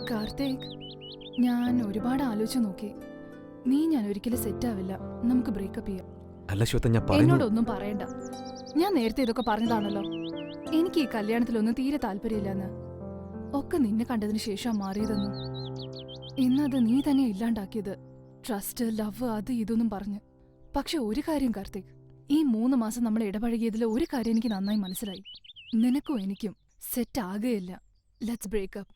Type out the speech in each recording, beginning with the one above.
കാർത്തിക്, ഞാൻ ഒരുപാട് ആലോചിച്ചു നോക്കി. ഞാൻ ഒരിക്കലും സെറ്റ് ആവില്ല. നമുക്ക് ബ്രേക്കപ്പ് ചെയ്യാം. അല്ല ശ്വേത, ഞാൻ എന്നോടൊന്നും പറയണ്ട. ഞാൻ നേരത്തെ ഇതൊക്കെ പറഞ്ഞതാണല്ലോ. എനിക്ക് ഈ കല്യാണത്തിലൊന്നും തീരെ താല്പര്യമില്ലെന്ന്. ഒക്കെ നിന്നെ കണ്ടതിന് ശേഷം മാറിയതെന്നും ഇന്നത് നീ തന്നെ ഇല്ലാണ്ടാക്കിയത്. ട്രസ്റ്റ്, ലവ്, അത് ഇതൊന്നും പറഞ്ഞ്. പക്ഷെ ഒരു കാര്യം കാർത്തിക്, ഈ 3 മാസം നമ്മൾ ഇടപഴകിയതിൽ ഒരു കാര്യം എനിക്ക് നന്നായി മനസ്സിലായി. നിനക്കും എനിക്കും സെറ്റ് ആകുകയില്ല. Let's breakup.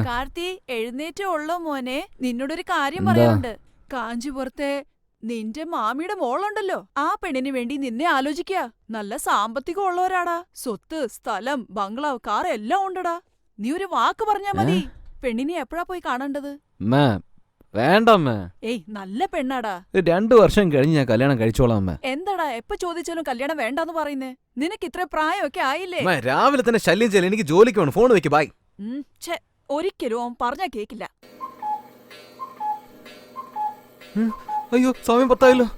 കാർത്തി, എഴുന്നേറ്റേ ഉള്ളോ മോനെ? നിന്നോടൊരു കാര്യം പറയാനുണ്ട്. കാഞ്ചിപുരത്തെ നിന്റെ മാമിയുടെ മോളുണ്ടല്ലോ, ആ പെണ്ണിന് വേണ്ടി നിന്നെ ആലോചിക്കുക. നല്ല സാമ്പത്തികം ഉള്ളവരാടാ. സ്വത്ത്, സ്ഥലം, ബംഗ്ലാവ്, കാർ എല്ലാം ഉണ്ടടാ. നീ ഒരു വാക്ക് പറഞ്ഞാ മതി. പെണ്ണിനെ എപ്പോഴാ പോയി കാണേണ്ടത്? വേണ്ടമ്മ. ഏയ്, നല്ല പെണ്ണാടാ. 2 വർഷം കഴിഞ്ഞ് ഞാൻ കല്യാണം കഴിച്ചോളാം. എന്താടാ എപ്പ ചോദിച്ചാലും കല്യാണം വേണ്ടാന്ന് പറയുന്നേ? നിനക്ക് ഇത്ര പ്രായമൊക്കെ ആയില്ലേ? രാവിലെ തന്നെ ശല്യം ചെയ്യല. എനിക്ക് ജോലിക്ക് വേണം. ഫോൺ വെക്ക്. ബൈ. ഒരിക്കലും അവൻ പറഞ്ഞാ കേക്കില്ല. അയ്യോ, സമയം 10 ആയല്ലോ.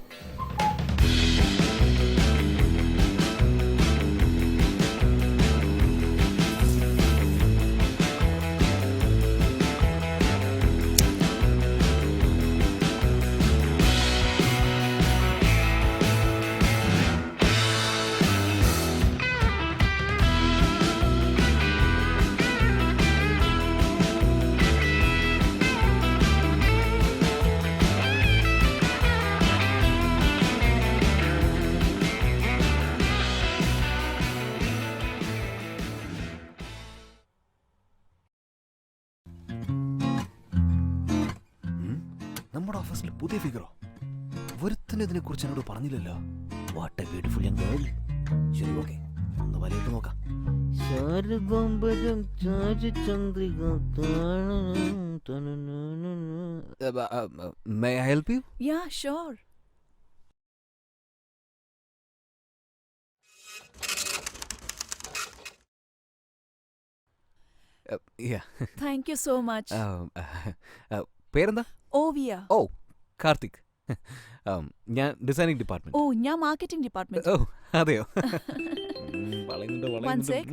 നമ്മുടെ ഓഫീസിൽ പുതിയ ഫിഗറോ? ഒരുത്തന്നെ ഇതിനെ കുറിച്ച് എന്നോട് പറഞ്ഞില്ലല്ലോ. What A beautiful young girl. ശരി, ഓക്കെ, ഒന്ന് വലയിട്ട് നോക്കാം. May I help you? Yeah, sure. Yeah. Thank you so much. പേരെന്താ? ഓവിയ. ഓ, കാർത്തിക്. ഞാൻ ഡിസൈനിങ് ഡിപ്പാർട്ട്മെന്റ്. ഓ, ഞാൻ മാർക്കറ്റിംഗ് ഡിപ്പാർട്ട്മെന്റ്. ഓ, അതെയോ? One sec.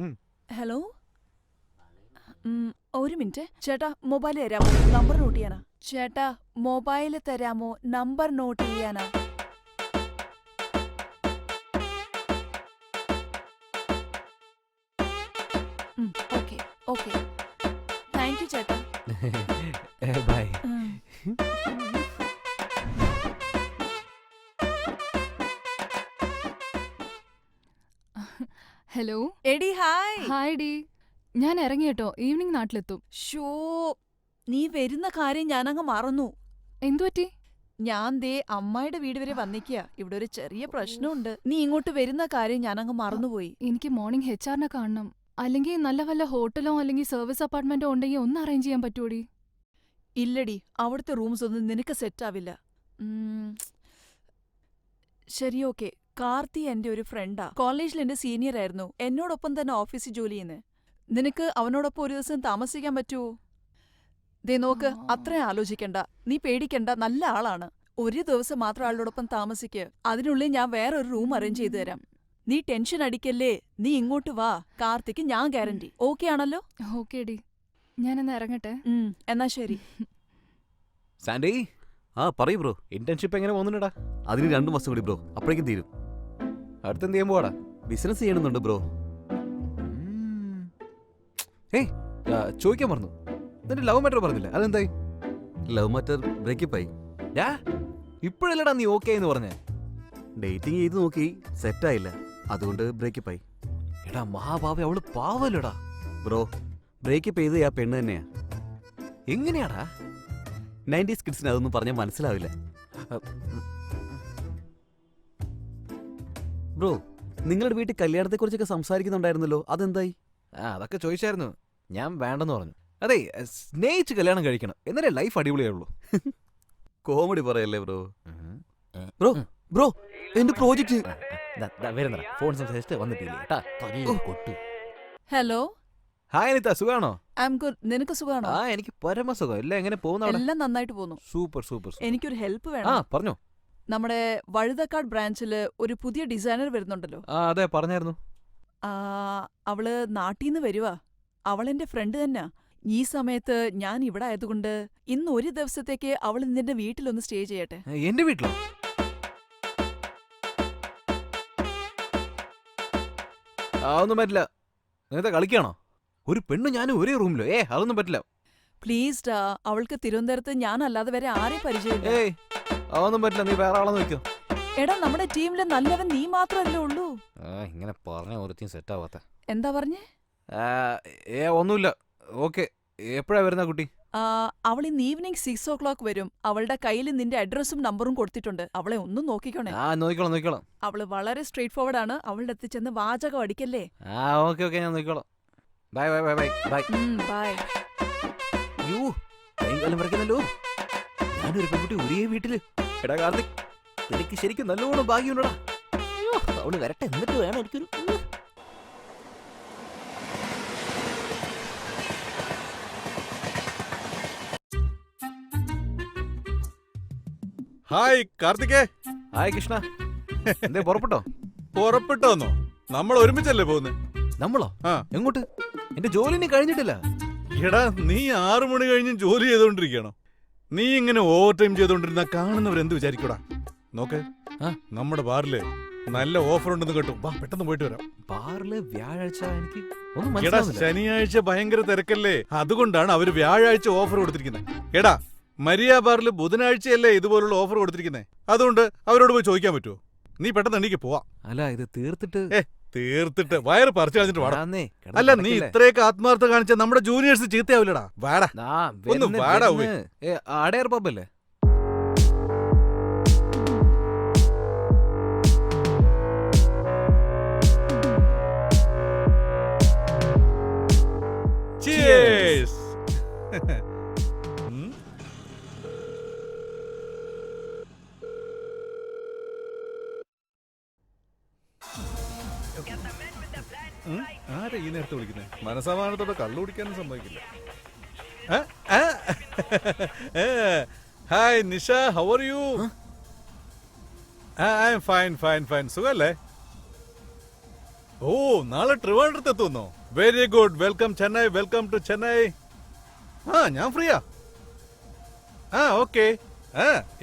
ഹലോ, ഒരു മിനിറ്റ് ചേട്ടാ. മൊബൈൽ തരാമോ? നമ്പർ നോട്ട് ചെയ്യാനാ. ചേട്ടാ, മൊബൈൽ തരാമോ? നമ്പർ നോട്ട് ചെയ്യാനാ. ഓക്കെ ഓക്കെ, താങ്ക് യു ചേട്ടാ. ബൈ. ഹലോ. എടി, ഹായ്. Hi D. ഞാൻ ഇറങ്ങിട്ടോ. ഈവനിങ് നാട്ടിലെത്തും. ഷോ, നീ വരുന്ന കാര്യം ഞാനങ്ങ് മറന്നു. എന്തുപറ്റി? ഞാൻ ദേ അമ്മായിയുടെ വീട് വരെ വന്നിക്കുക. ഇവിടെ ഒരു ചെറിയ പ്രശ്നമുണ്ട്. നീ ഇങ്ങോട്ട് വരുന്ന കാര്യം ഞാനങ്ങ് മറന്നുപോയി. എനിക്ക് മോർണിംഗ് HR-നെ കാണണം. അല്ലെങ്കിൽ നല്ല വല്ല ഹോട്ടലോ അല്ലെങ്കിൽ സർവീസ് അപ്പാർട്ട്മെന്റോ ഉണ്ടെങ്കിൽ ഒന്ന് അറേഞ്ച് ചെയ്യാൻ പറ്റുമോടി? ഇല്ലടി, അവിടുത്തെ റൂംസ് ഒന്നും നിനക്ക് സെറ്റാവില്ല. ശരി, ഓക്കെ. കാർത്തി എന്റെ ഒരു ഫ്രണ്ടാ. കോളേജിൽ എന്റെ സീനിയർ ആയിരുന്നു. എന്നോടൊപ്പം തന്നെ ഓഫീസിൽ ജോലി ചെയ്യുന്നത്. നിനക്ക് അവനോടൊപ്പം ഒരു ദിവസം താമസിക്കാൻ പറ്റുമോ? ദേ നോക്ക്, അത്രയും ആലോചിക്കണ്ട. നീ പേടിക്കണ്ട, നല്ല ആളാണ്. ഒരു ദിവസം മാത്രം ആളോടൊപ്പം താമസിക്ക്. അതിനുള്ളിൽ ഞാൻ വേറൊരു റൂം അറേഞ്ച് ചെയ്തു തരാം. നീ ടെൻഷൻ അടിക്കല്ലേ. നീ ഇങ്ങോട്ട് വാ. കാർത്തിക്ക് ഞാൻ ഗ്യാരണ്ടി. ഓക്കെ ആണല്ലോ? ഓക്കെ ഡി, ഞാനെന്നാ ഇറങ്ങട്ടെ. എന്നാ ശരി. സാൻഡി, പറയൂ ബ്രോ. ഇന്റേൺഷിപ്പ് എങ്ങനെ പോകുന്നുണ്ടാ? അതിന് 2 മാസം കൂടി ബ്രോ, അപ്പോഴേക്കും തീരും. അടുത്തെന്ത് ചെയ്യാൻ പോവാടാ? ബിസിനസ് ചെയ്യണമെന്നുണ്ട് ബ്രോ. ചോദിക്കാൻ പറഞ്ഞു. എന്നിട്ട് ലവ് മാറ്റർ പറഞ്ഞില്ല, അതെന്തായി? ലവ് മാറ്റർ ബ്രേക്കപ്പ് ആയി. ഇപ്പോഴല്ലടാ നീ ഓക്കെ എന്ന് പറഞ്ഞേ. ഡേറ്റിംഗ് ചെയ്ത് നോക്കി, സെറ്റായില്ല. അതുകൊണ്ട് ബ്രേക്കപ്പ് ആയി. എടാ മഹാഭാവി, അവള് പാവല്ലടാ. ബ്രോ, ബ്രേക്കപ്പ് ചെയ്ത് ആ പെണ്ണ് തന്നെയാ. എങ്ങനെയാടാ? 90s കിഡ്സിന് അതൊന്നും പറഞ്ഞാൽ മനസ്സിലാവില്ല. ബ്രോ, നിങ്ങളുടെ വീട്ടിൽ കല്യാണത്തെക്കുറിച്ചൊക്കെ സംസാരിക്കുന്നുണ്ടായിരുന്നല്ലോ, അതെന്തായി? അതൊക്കെ ചോദിച്ചായിരുന്നു. ഞാൻ വേണ്ടെന്ന് പറഞ്ഞു. അതെ, സ്നേഹിച്ച് കല്യാണം കഴിക്കണം, എന്നാലേ ലൈഫ് അടിപൊളിയാവുള്ളൂ. കോമഡി പറയല്ലേ ബ്രോ? ബ്രോ ബ്രോ എന്റെ പ്രോജക്റ്റ് വരുന്ന ഫോൺ സംസാരിച്ചിട്ട് വന്നിട്ടില്ലേ? ഹലോ, ഹായ് അനിത, സുഖാണോ? I M good. നിനക്ക് സുഖാണോ? എനിക്ക് പരമസുഖം. എല്ലാം എങ്ങനെ പോകുന്നു അവിടെ? എല്ലാം നന്നായിട്ട് പോകുന്നു. Super super. എനിക്കൊരു ഹെൽപ്പ് ആ വേണം. പറഞ്ഞോ. നമ്മുടെ വഴുതക്കാട് ബ്രാഞ്ചില് ഒരു പുതിയ ഡിസൈനർ വരുന്നുണ്ടല്ലോ. അതെ പറഞ്ഞായിരുന്നു. ആ, അവള് നാട്ടീന്ന് വരുവാ. അവളെന്റെ ഫ്രണ്ട് തന്നെയാ. ഈ സമയത്ത് ഞാൻ ഇവിടെ ആയതുകൊണ്ട് ഇന്ന് ഒരു ദിവസത്തേക്ക് അവൾ നിന്റെ വീട്ടിലൊന്ന് സ്റ്റേ ചെയ്യട്ടെ. എന്റെ വീട്ടിലോ? അതൊന്നും പറ്റില്ല. നേരത്തെ കളിക്കാണോ? ഒരു പെണ്ണു ഞാനും ഒരേ റൂമിലോ? അതൊന്നും പറ്റില്ല. പ്ലീസ് ഡാ, അവൾക്ക് തിരുവനന്തപുരത്ത് ഞാൻ അല്ലാതെ വരെ ആരെയും പരിചയമില്ല. അതൊന്നും പറ്റില്ല. നീ വേറെ ആളെന്ന് വെക്കോ. എടാ, നമ്മുടെ ടീമിലെ നല്ലവൻ നീ മാത്രമല്ലേ ഉള്ളൂ. ഇങ്ങനെ പറഞ്ഞ ഒരുത്തിയും സെറ്റ് ആവാത്ത. എന്താ പറഞ്ഞേ? ഒന്നുമില്ല. ഓക്കെ, എപ്പോഴാ വരുന്ന കുട്ടി? അവൾ ഇന്ന് ഈവനിങ് 6 o'clock വരും. അവളുടെ കയ്യിൽ നിന്റെ അഡ്രസ്സും നമ്പറും കൊടുത്തിട്ടുണ്ട്. അവളെ ഒന്നും നോക്കിക്കോണേ. നോക്കിക്കോളാം. അവള് വളരെ സ്ട്രേറ്റ് ഫോർവേഡ് ആണ്. അവളുടെ അടുത്ത് ചെന്ന് വാചകം അടിക്കല്ലേ. ഓക്കെ ഞാൻ നോക്കിക്കോളാം. Bye bye bye bye bye. Bye. യോ, കൈകാലം വരയ്ക്കുന്നല്ലോ. ഞാനൊരു പെൺകുട്ടി ഒരേ വീട്ടില്. എടാ കാർത്തിക്, എനിക്ക് ശരിക്കും നല്ലോണം ഭാഗ്യമുണ്ടടാ. അയ്യോ, അവള് വരട്ടെ, എന്നിട്ട് വേണം എനിക്കൊരു. ഹായ് കാർത്തികേ. ഹായ് കൃഷ്ണ. എന്തേ പുറപ്പെട്ടോ? പുറപ്പെട്ടോന്നോ? നമ്മൾ ഒരുമിച്ചല്ലേ പോകുന്നത്? നമ്മളോ? ആ. എങ്ങോട്ട്? എന്റെ ജോലി ഇനി കഴിഞ്ഞിട്ടില്ല. എടാ, നീ 6 മണി കഴിഞ്ഞ് ജോലി ചെയ്തോണ്ടിരിക്കണോ? നീ ഇങ്ങനെ ഓവർ ടൈം ചെയ്തോണ്ടിരുന്ന കാണുന്നവരെന്ത് വിചാരിക്കൂടാ? നോക്ക്, നമ്മുടെ ബാറില് നല്ല ഓഫർ ഉണ്ടെന്ന് കേട്ടു. വാ, പെട്ടെന്ന് പോയിട്ട് വരാം. ബാറില് വ്യാഴാഴ്ച എനിക്ക് ഒന്നും എടാ, മനസ്സിലാവുന്നില്ല. ശനിയാഴ്ച ഭയങ്കര തിരക്കല്ലേ, അതുകൊണ്ടാണ് അവര് വ്യാഴാഴ്ച ഓഫർ കൊടുത്തിരിക്കുന്നത്. എടാ, മരിയ ബാറിൽ ബുധനാഴ്ചയല്ലേ ഇതുപോലുള്ള ഓഫർ കൊടുത്തിരിക്കുന്നത്. അതുകൊണ്ട് അവരോട് പോയി ചോദിക്കാൻ പറ്റുമോ? നീ പെട്ടെന്ന് എണീക്ക് പോവാ. അല്ല, ഇത് തീർത്തിട്ട്. തീർത്തിട്ട് വയറ് പറിച്ചു കളഞ്ഞിട്ട് വാടാ. ആന്നേ, അല്ല, നീ ഇത്രയൊക്കെ ആത്മാർത്ഥ കാണിച്ച നമ്മുടെ ജൂനിയേഴ്സ് ചീത്തയാവില്ലടാ. വാടാ, ഒന്ന് വാടാ. അടയർ പബ്ബല്ലേ? Cheers. ആരാ ഈ നേരത്തെ വിളിക്കുന്നത്? മനസമാനത്തോടെ കള്ളു കുടിക്കാനും സംഭവിക്കില്ല. Hi Nisha, how are you? I am fine fine fine. സുഖല്ലേ? ഓ, നാളെ ട്രിവാൻഡ്രത്ത് എത്തുന്നോ? Very good. Welcome Chennai, welcome to Chennai. ഞാൻ ഫ്രീയാ. ഓക്കെ.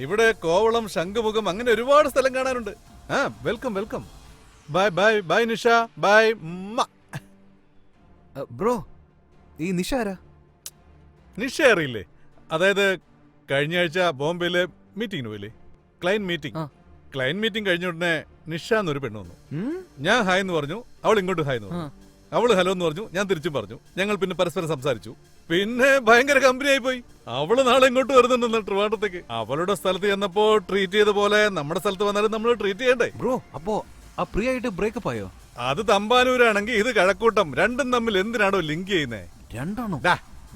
ഇവിടെ കോവളം, ശംഖുമുഖം, അങ്ങനെ ഒരുപാട് സ്ഥലം കാണാനുണ്ട്. Welcome welcome. Bye bye bye Nisha, bye. Bro, ഈ നിഷ ആരാ? നിഷ അറിയില്ലേ? അതായത് കഴിഞ്ഞ ആഴ്ച ബോംബെയിലെ മീറ്റിംഗിന് പോയില്ലേ? ക്ലൈന്റ് മീറ്റിംഗ് കഴിഞ്ഞ ഉടനെ നിഷ എന്നൊരു പെണ്ണ് വന്നു. ഞാൻ ഹായ് എന്ന് പറഞ്ഞു, അവൾ ഇങ്ങോട്ട് ഹായ് എന്ന് പറഞ്ഞു. അവള് ഹലോ എന്ന് പറഞ്ഞു, ഞാൻ തിരിച്ചും പറഞ്ഞു. ഞങ്ങൾ പിന്നെ പരസ്പരം സംസാരിച്ചു. പിന്നെ ഭയങ്കര കമ്പനി ആയി പോയി. അവള് നാളെ ഇങ്ങോട്ട് വരുന്നുണ്ടെന്ന് ട്രിവാൻഡ്രത്തേക്ക്. അവളുടെ സ്ഥലത്ത് ചെന്നപ്പോ ട്രീറ്റ് ചെയ്ത പോലെ നമ്മുടെ സ്ഥലത്ത് വന്നാലും നമ്മൾ ട്രീറ്റ് ചെയ്യണ്ടേ? ബ്രോ, അപ്പോ ആ പ്രിയ ആയിട്ട് ബ്രേക്കപ്പ് ആയോ? അത് തമ്പാനൂരാണെങ്കിൽ ഇത് കഴക്കൂട്ടം. രണ്ടും തമ്മിൽ എന്തിനാണോ ലിങ്ക് ചെയ്യുന്നത്? രണ്ടാണോ?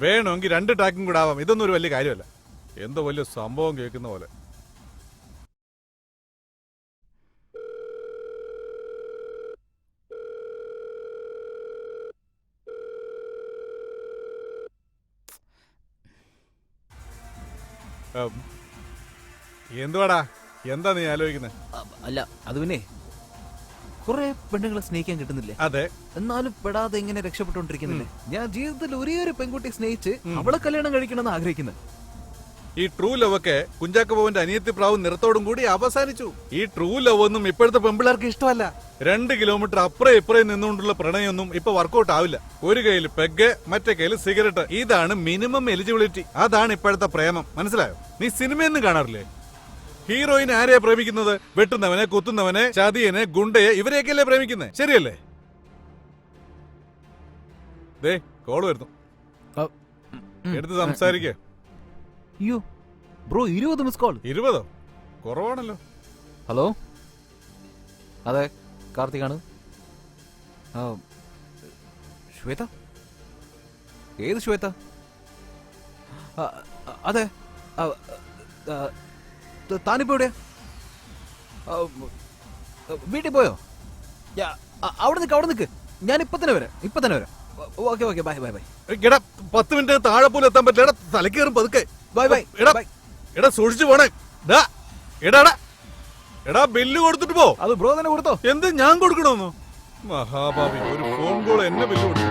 വേണമെങ്കിൽ 2 ട്രാക്കും കൂടെ ആവാം. ഇതൊന്നും ഒരു വലിയ കാര്യമല്ല. എന്തോ വലിയ സംഭവം കേൾക്കുന്ന പോലെ. എന്തുവാടാ, എന്താ നീ ആലോചിക്കുന്നത്? അല്ല, അത് പിന്നെ കുറെ പെണ്ണുങ്ങളെ സ്നേഹിക്കാൻ കിട്ടുന്നില്ലേ? അതെ. എന്നാലും പെടാതെ എങ്ങനെ രക്ഷപ്പെട്ടോണ്ടിരിക്കുന്നില്ലേ? ഞാൻ ജീവിതത്തിൽ ഒരേ ഒരു പെൺകുട്ടിയെ സ്നേഹിച്ച് അവളെ കല്യാണം കഴിക്കണമെന്ന് ആഗ്രഹിക്കുന്നത്. ഈ ട്രൂ ലവ് ഒക്കെ കുഞ്ചാക്കോ ബോബന്റെ അനിയത്തി പ്രാവും നിറത്തോടും കൂടി അവസാനിച്ചു. ഈ ട്രൂ ലവ് ഒന്നും ഇപ്പോഴത്തെ പെമ്പിള്ളേർക്ക് ഇഷ്ടമല്ല. 2 കിലോമീറ്റർ അപ്പുറം ഇപ്പുറം നിന്നുകൊണ്ടുള്ള പ്രണയമൊന്നും ഇപ്പൊ വർക്കൗട്ട് ആവില്ല. ഒരു കയ്യിൽ പെഗ്, മറ്റേ കയ്യിൽ സിഗരറ്റ്. ഇതാണ് മിനിമം എലിജിബിലിറ്റി. അതാണ് ഇപ്പോഴത്തെ പ്രേമം. മനസ്സിലായോ? നീ സിനിമയൊന്നും കാണാറില്ലേ? ഹീറോയിൻ ആരെയാ പ്രേമിക്കുന്നത്? വെട്ടുന്നവനെ, കുത്തുന്നവനെ, ചതിയനെ, ഗുണ്ടയെ, ഇവരെയൊക്കെയല്ലേ പ്രേമിക്കുന്നത്? ശരിയല്ലേ? ദേ കോള് വരുന്നു, എടുത്ത് സംസാരിക്കേ. അയ്യോ, ബ്രോ 20 മിസ് കോൾ. 20 കുറവാണല്ലോ. ഹലോ, അതെ കാർത്തികാണ്. ശ്വേത? ഏത് ശ്വേത? അതെ, താനിപ്പോ എവിടെയാ? വീട്ടിൽ പോയോ? അവിടെ നിൽക്ക്, ഞാൻ ഇപ്പൊ തന്നെ വരാം. Okay, bye. എടാ 10 മിനിറ്റ് താഴെ പോലും എത്താൻ പറ്റില്ല. എടാ തലക്ക് കയറും പതുക്കെ. ബൈ. എടാ സൂക്ഷിച്ചു പോണേ. എടാ ബില്ല് കൊടുത്തിട്ട് പോ. അത് ബ്രോ തന്നെ കൊടുത്തോ? എന്ത് ഞാൻ കൊടുക്കണമെന്നോ? മഹാഭാവി, ഒരു ഫോൺ കോൾ എന്നെ ബില്ല് കൊടുത്തു.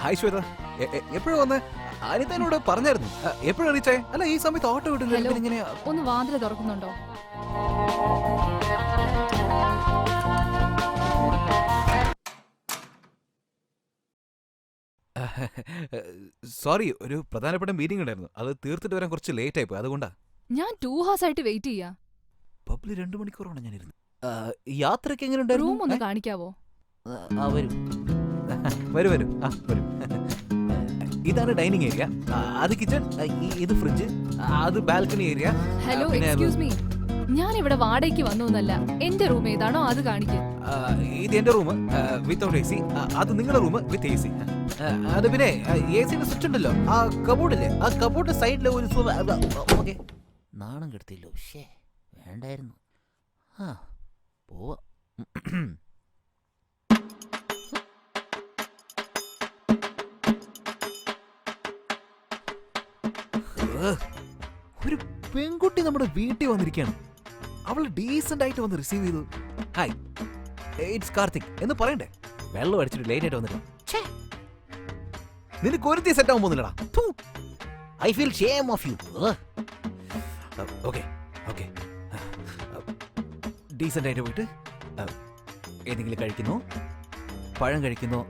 ഹായ് ശ്വേത, എപ്പോഴും വന്ന് അനിത എന്നോട് പറഞ്ഞായിരുന്നു. എപ്പോഴും അറിയിച്ചേ? അല്ല ഈ സമയത്ത് ഓട്ടോ ഹലോ, ഇങ്ങനെ. ഒന്ന് വാതില് തുറക്കുന്നുണ്ടോ? സോറി, ഒരു പ്രധാനപ്പെട്ട മീറ്റിംഗ് ഉണ്ടായിരുന്നു. അത് തീർത്തിട്ട് വരാൻ കുറച്ച് ലേറ്റ് ആയിപ്പോയി, അതുകൊണ്ടാ. ഞാൻ 2 hours ആയിട്ട് വെയിറ്റ് ചെയ്യാ. പബ്ലിൽ 2 മണിക്കൂറാണ് ഞാനിരുന്നത്. യാത്രയ്ക്ക് എങ്ങനെ റൂം ഒന്ന് കാണിക്കാവോ? വരും. ഇതാണ് ഡൈനിങ് ഏരിയ, അത് കിച്ചൺ, ഇത് ഫ്രിഡ്ജ്, അത് balcony area. Hello, excuse me, ഞാൻ ഇവിടെ വാടകയ്ക്ക് വന്നോന്നല്ല. എന്റെ റൂം ഏതാണോ അത് കാണിക്കും. ഇത് എന്റെ റൂം വിത്തൗട്ട് AC, അത് നിങ്ങളുടെ റൂം വിത്ത് AC. അത് പിന്നെ AC-ന്റെ സ്വിച്ച് ഉണ്ടല്ലോ, ആ കബോർഡില്ലേ, ആ കബോർഡ് സൈഡിലെ ഒരു ഓക്കെ. നാണം കെടുത്തില്ലോ, വേണ്ടായിരുന്നു. പോവാ. ഒരു പെൺകുട്ടി നമ്മുടെ വീട്ടിൽ വന്നിരിക്കുകയാണ്. അവൾ ഡീസന്റ് ആയിട്ട് വന്ന് റിസീവ് ചെയ്തു. ഹായ്, ഇറ്റ്സ് കാർത്തിക് എന്ന് പറയണ്ടേ? വെള്ളം അടിച്ചിട്ട് ലേറ്റ് ആയിട്ട് വന്നിട്ട് നിനക്ക് ഒരുത്തി സെറ്റ് ആവാൻ പോകുന്നില്ലടാ. I feel shame of you. Okay, decent ആയിട്ട് പോയിട്ട് എന്തെങ്കിലും കഴിക്കുന്നോ, പഴം കഴിക്കുന്നോ,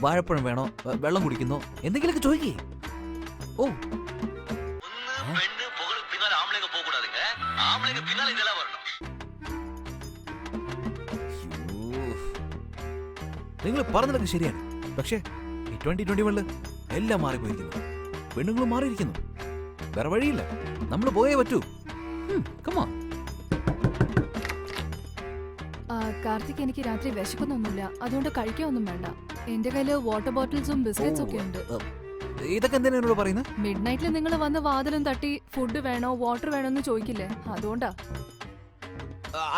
വാഴപ്പഴം വേണോ, വെള്ളം കുടിക്കുന്നോ, എന്തെങ്കിലുമൊക്കെ ചോദിക്കേ. ഓ, നിങ്ങൾ പറഞ്ഞതൊക്കെ ശരിയാണ്. പക്ഷേ ഈ 2021 എല്ലാം മാറിപ്പോയിരിക്കുന്നു. പെണ്ണുങ്ങളും മാറിയിരിക്കുന്നു. വേറെ വഴിയില്ല, നമ്മൾ പോയേ പറ്റൂ. കമാ. കാർത്തിക്, എനിക്ക് രാത്രി വിശക്കുന്നൊന്നുമില്ല, അതുകൊണ്ട് കഴിക്കാനൊന്നും വേണ്ട. എന്റെ കയ്യില് വാട്ടർ ബോട്ടിൽസും ബിസ്ക്കറ്റ്സും ഒക്കെ ഉണ്ട്. ഇതൊക്കെ എന്തിനാ എന്നോട് പറയുന്നത്? മിഡ് നൈറ്റിൽ നിങ്ങൾ വന്ന് വാതിലും തട്ടി ഫുഡ് വേണോ വാട്ടർ വേണോ എന്ന് ചോദിക്കില്ലേ, അതുകൊണ്ടാ.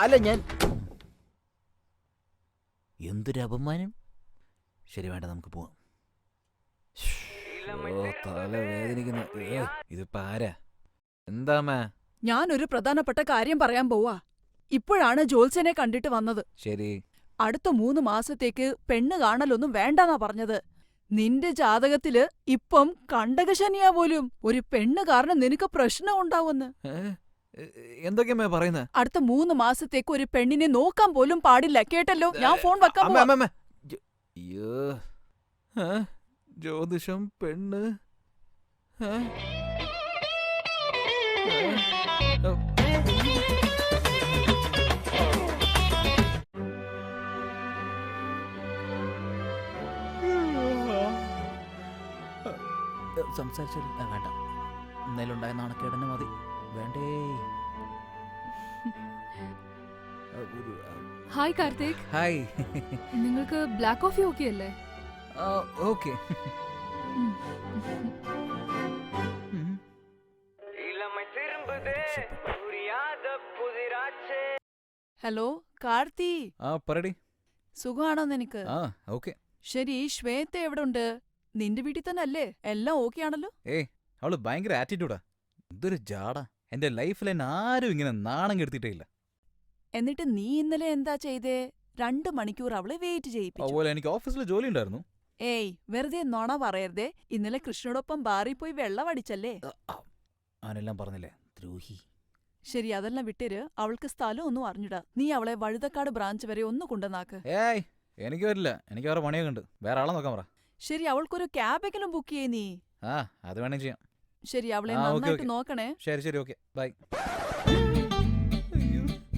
അല്ല, ഞാൻ എന്തൊരു അപമാനം. ശരി, വേണ്ട, നമുക്ക് പോവാം. തല വേദനിക്കുന്നു. ഇതിപ്പോ ആരാ? എന്താ? ഞാനൊരു പ്രധാനപ്പെട്ട കാര്യം പറയാൻ പോവാ. ഇപ്പോഴാണ് ജോത്സ്യനെ കണ്ടിട്ട് വന്നത്. ശരി. അടുത്ത 3 മാസത്തേക്ക് പെണ്ണ് കാണലൊന്നും വേണ്ടെന്നാ പറഞ്ഞത്. നിന്റെ ജാതകത്തില് ഇപ്പം കണ്ടകശനിയാ പോലും. ഒരു പെണ്ണ് കാരണം നിനക്ക് പ്രശ്നം ഉണ്ടാവുമെന്ന്. എന്തൊക്കെയാ പറയുന്നത്? അടുത്ത 3 മാസത്തേക്ക് ഒരു പെണ്ണിനെ നോക്കാൻ പോലും പാടില്ല, കേട്ടല്ലോ? ഞാൻ ഫോൺ വെക്കാൻ പോവാ. ജ്യോതിഷം, പെണ്ണ്. സംസാരിച്ചാൽ വേണ്ട, ഇന്നലുണ്ടായ നാണക്കേടന്നെ മതി. വേണ്ടേ. ഹായ് കാർത്തിക്. ഹായ്. നിങ്ങൾക്ക് ബ്ലാക്ക് കോഫി ഓക്കെ അല്ലേ? ഓക്കെ. ഹലോ കാർത്തി, പറടി. സുഖമാണോ നിനക്ക്? ഓക്കെ. ശരി, ശ്വേത എവിടെ ഉണ്ട്? നിന്റെ വീട്ടിൽ തന്നെ അല്ലേ? എല്ലാം ഓക്കെ ആണല്ലോ? അവള് ഭയങ്കര ആറ്റിറ്റ്യൂഡാ. ഇതൊരു ജാടാ. എന്റെ ലൈഫിൽ എന്നെ ആരും ഇങ്ങനെ നാണം കെടുത്തിട്ടേ ഇല്ല. എന്നിട്ട് നീ ഇന്നലെ എന്താ ചെയ്തേ? 2 മണിക്കൂർ അവളെ വെയിറ്റ് ചെയ്യിപ്പിച്ചു. അതുപോലെ എനിക്ക് ഓഫീസിൽ ജോലി ഉണ്ടായിരുന്നു. ഏയ്, വെറുതെ നുണ പറയരുതേ. ഇന്നലെ കൃഷ്ണനോടൊപ്പം ബാറിൽ പോയി വെള്ളം അടിച്ചല്ലേ? അവനെല്ലാം പറഞ്ഞില്ലേ, ദ്രോഹി. ശരി, അതെല്ലാം വിട്ടേര്. അവൾക്ക് സ്ഥലം ഒന്നും അറിഞ്ഞിടാ. നീ അവളെ വഴുതക്കാട് ബ്രാഞ്ച് വരെ ഒന്ന് കൊണ്ടുവന്നാക്ക്. എനിക്ക് വരില്ല, എനിക്ക് വേറെ പണിയൊക്കെ ഉണ്ട്. വേറെ ആളെ നോക്കാൻ പറ. ശരി, അവൾക്കൊരു ക്യാബെങ്കിലും ബുക്ക് ചെയ്യേ നീ. അത് വേണേ ചെയ്യാം. ശരി, അവളെ നന്നായിട്ട് നോക്കണേ. ശരി, ഓക്കെ, ബൈ.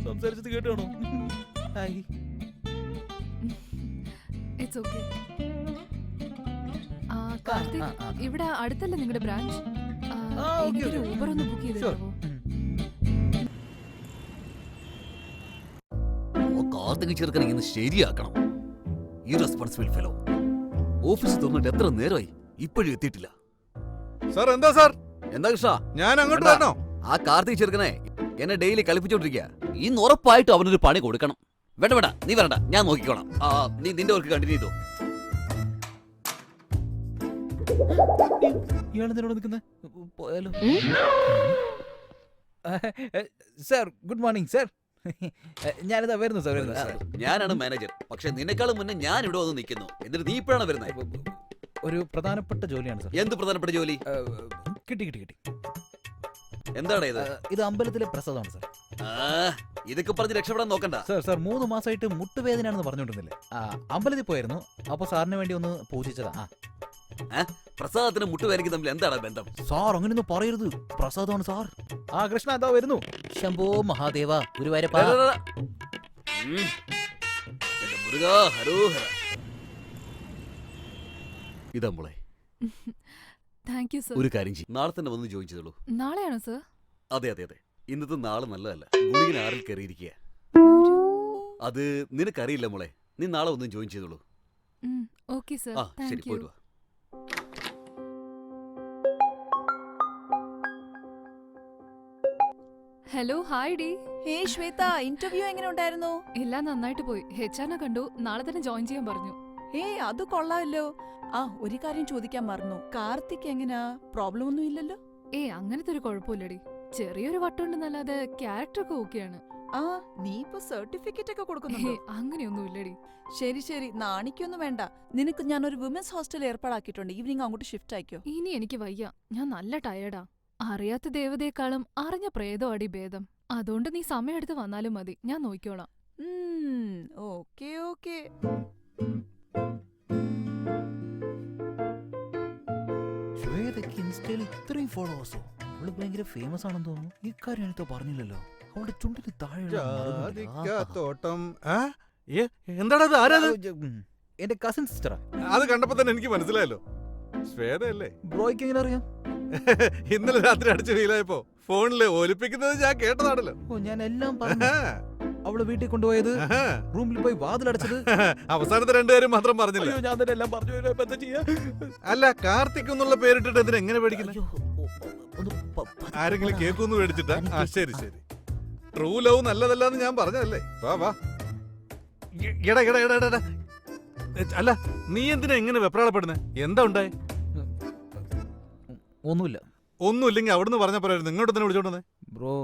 സംസാരിച്ചത് കേട്ടാണോ? It's okay. കാർത്തിക്, ഇവിടെ അടുത്തല്ലേ നിങ്ങളുടെ ബ്രാഞ്ച്? എനിക്കൊരു ഊബർ ഒന്ന് ബുക്ക് ചെയ്തിട്ടുണ്ടോ? കാർത്തിക് ചെറുക്കൻ ഇങ്ങനെ ശരിയാക്കണം. ഈ റെസ്പോൺസിബിൾ ഫെലോ ഓഫീസിൽ തുറന്നിട്ട് എത്ര നേരമായി ഇപ്പോഴും എത്തിയിട്ടില്ല. സാർ എന്താ സാർ? എന്താ കൃഷ്ണ? ഞാൻ അങ്ങോട്ട് എന്താ? വരണോ? ആ കാർത്തിക് ചെറുക്കനെ എന്നെ ഡെയിലി കളിപ്പിച്ചോണ്ടിരിക്കുക. ഇന്ന് ഉറപ്പായിട്ടും അവനൊരു പണി കൊടുക്കണം. വേണ്ട വേണ്ട, നീ വരണ്ട, ഞാൻ നോക്കിക്കോളാം. നീ നിന്റെ വർക്ക് കണ്ടിന്യൂ ചെയ്തോ. ഇയാളെന്തിനോട് നിൽക്കുന്നത്? പോയാലോ? Sir good morning sir. ഞാനിതാ വരുന്നു സാർ. ഞാനാണ് മാനേജർ. പക്ഷെ നിന്നെക്കാളും മുന്നേ ഞാൻ ഇവിടെ വന്ന് നിൽക്കുന്നു. എന്നിട്ട് നീ ഇപ്പോഴാണ് വരുന്നത്. ഒരു പ്രധാനപ്പെട്ട ജോലിയാണ് സാർ. എന്ത് പ്രധാനപ്പെട്ട ജോലി? കിട്ടി. എന്താണ് ഇത്? ഇത് അമ്പലത്തിലെ പ്രസാദമാണ് സാർ. ഇതൊക്കെ പറഞ്ഞ് രക്ഷപ്പെടാൻ നോക്കണ്ട. സാർ 3 മാസമായിട്ട് മുട്ടുവേദനയാണെന്ന് പറഞ്ഞുകൊണ്ടിരുന്നില്ലേ? അമ്പലത്തിൽ പോയിരുന്നു. അപ്പൊ സാറിന് വേണ്ടി ഒന്ന് പൂജിച്ചതാ. പ്രസാദത്തിന് മുട്ടുവേദനയ്ക്ക് തമ്മിൽ എന്താണ് ബന്ധം? സാർ അങ്ങനെയൊന്നും പറയരുത്. പ്രസാദമാണ് സാർ. കൃഷ്ണ എന്താ വരുന്നു. ശംഭോ മഹാദേവ ഗുരുവായൂരപ്പ. ഇതാ മോളെ. Thank you sir. ഒരു കാര്യം ചെയ്യും, നാളെ തന്നെ വന്ന് ജോയിൻ ചെയ്തോളൂ. നാളെയാണോ സർ? അതെ. ഇന്നത്തെ നാളെ നല്ലതല്ല. ഗുളികൻ ആറിൽ കയറിയിരിക്കുക. അത് നിനക്കറിയില്ല മോളെ. നീ നാളെ ഒന്ന് ജോയിൻ ചെയ്തോളൂ. Okay sir. ശരി, പോയിട്ട് വാ. ഹലോ, ഹായ് ഡി. ഹേ ശ്വേത, ഇന്റർവ്യൂ എങ്ങനെ ഉണ്ടായിരുന്നു? എല്ലാം നന്നായിട്ട് പോയി. HR കണ്ടു. നാളെ തന്നെ ജോയിൻ ചെയ്യാൻ പറഞ്ഞു. അത് കൊള്ളാമല്ലോ. ഒരു കാര്യം ചോദിക്കാൻ മറന്നു. കാർത്തിക് എങ്ങനാ? പ്രോബ്ലം ഒന്നും ഇല്ലല്ലോ? അങ്ങനത്തെ ഒരു കുഴപ്പമില്ലടി. ചെറിയൊരു വട്ടുണ്ടെന്നല്ലാതെ ക്യാരക്ടറൊക്കെ ഓക്കെയാണ്. നീ ഇപ്പൊ സർട്ടിഫിക്കറ്റ് ഒക്കെ കൊടുക്കുന്നുണ്ടോ? അങ്ങനെയൊന്നും ഇല്ലടി. ശരി, നാണിക്കൊന്നും വേണ്ട. നിനക്ക് ഞാനൊരു വിമൻസ് ഹോസ്റ്റൽ ഏർപ്പാടാക്കിയിട്ടുണ്ട്. ഈവനിങ് അങ്ങോട്ട് ഷിഫ്റ്റ് ആയിക്കോ. ഇനി എനിക്ക് വയ്യ. ഞാൻ നല്ല ടയേർഡാ. അറിയാത്ത ദേവതയെക്കാളും അറിഞ്ഞ പ്രേതമാടി ഭേദം. അതുകൊണ്ട് നീ സമയമെടുത്ത് വന്നാലും മതി, ഞാൻ നോക്കിക്കോളാം. ഓക്കെ. ശ്വേതയ്ക്ക് ഇൻസ്റ്റയിൽ ഇത്രയും ഫോളോവേഴ്സോ? അവള് ഭയങ്കര ഫേമസ് ആണെന്ന് തോന്നുന്നു. ഇക്കാര്യം എനിക്കോ പറഞ്ഞില്ലല്ലോ. അവളുടെ ചുണ്ടിന് തോട്ടം. എന്താണത്? ആരാത്? എന്റെ കസിൻ സിസ്റ്ററാ. അത് കണ്ടപ്പോ തന്നെ എനിക്ക് മനസ്സിലായല്ലോ. ശ്വേതയല്ലേ? ബ്രോയ്ക്ക് എങ്ങനെ അറിയാം? ഇന്നലെ രാത്രി അടിച്ചു ഫീലായപ്പോ ഫോണില് ഒലിപ്പിക്കുന്നത് ഞാൻ കേട്ടതാണല്ലോ. ഞാൻ എല്ലാം പറഞ്ഞു. അവള് വീട്ടിൽ കൊണ്ടുപോയത്, റൂമിൽ പോയി വാതിലടച്ചത്, അവസാനത്തെ 2 കാര്യം മാത്രം പറഞ്ഞില്ല. ഞാൻ തന്നെ എല്ലാം പറഞ്ഞു. എന്താ ചെയ്യാ? അല്ല, കാർത്തിക് എന്നുള്ള പേരിട്ടിട്ട് എന്തിനാ എങ്ങനെ പേടിക്കുന്നത്? ആരെങ്കിലും കേക്കൊന്ന് പേടിച്ചിട്ടാ? ശരി. ട്രൂ ലവ് നല്ലതല്ലാന്ന് ഞാൻ പറഞ്ഞതല്ലേ. വാ. എടാ. അല്ല, നീ എന്തിനാ എങ്ങനെ വെപ്രാളപ്പെടുന്നേ? എന്താ ഉണ്ടായേ? ഒന്നുമില്ലെങ്കിൽ അവിടുന്ന് പറഞ്ഞ പോരായിരുന്നു. ഇങ്ങോട്ട് തന്നെ വിളിച്ചോണ്ടേ ബ്രോ.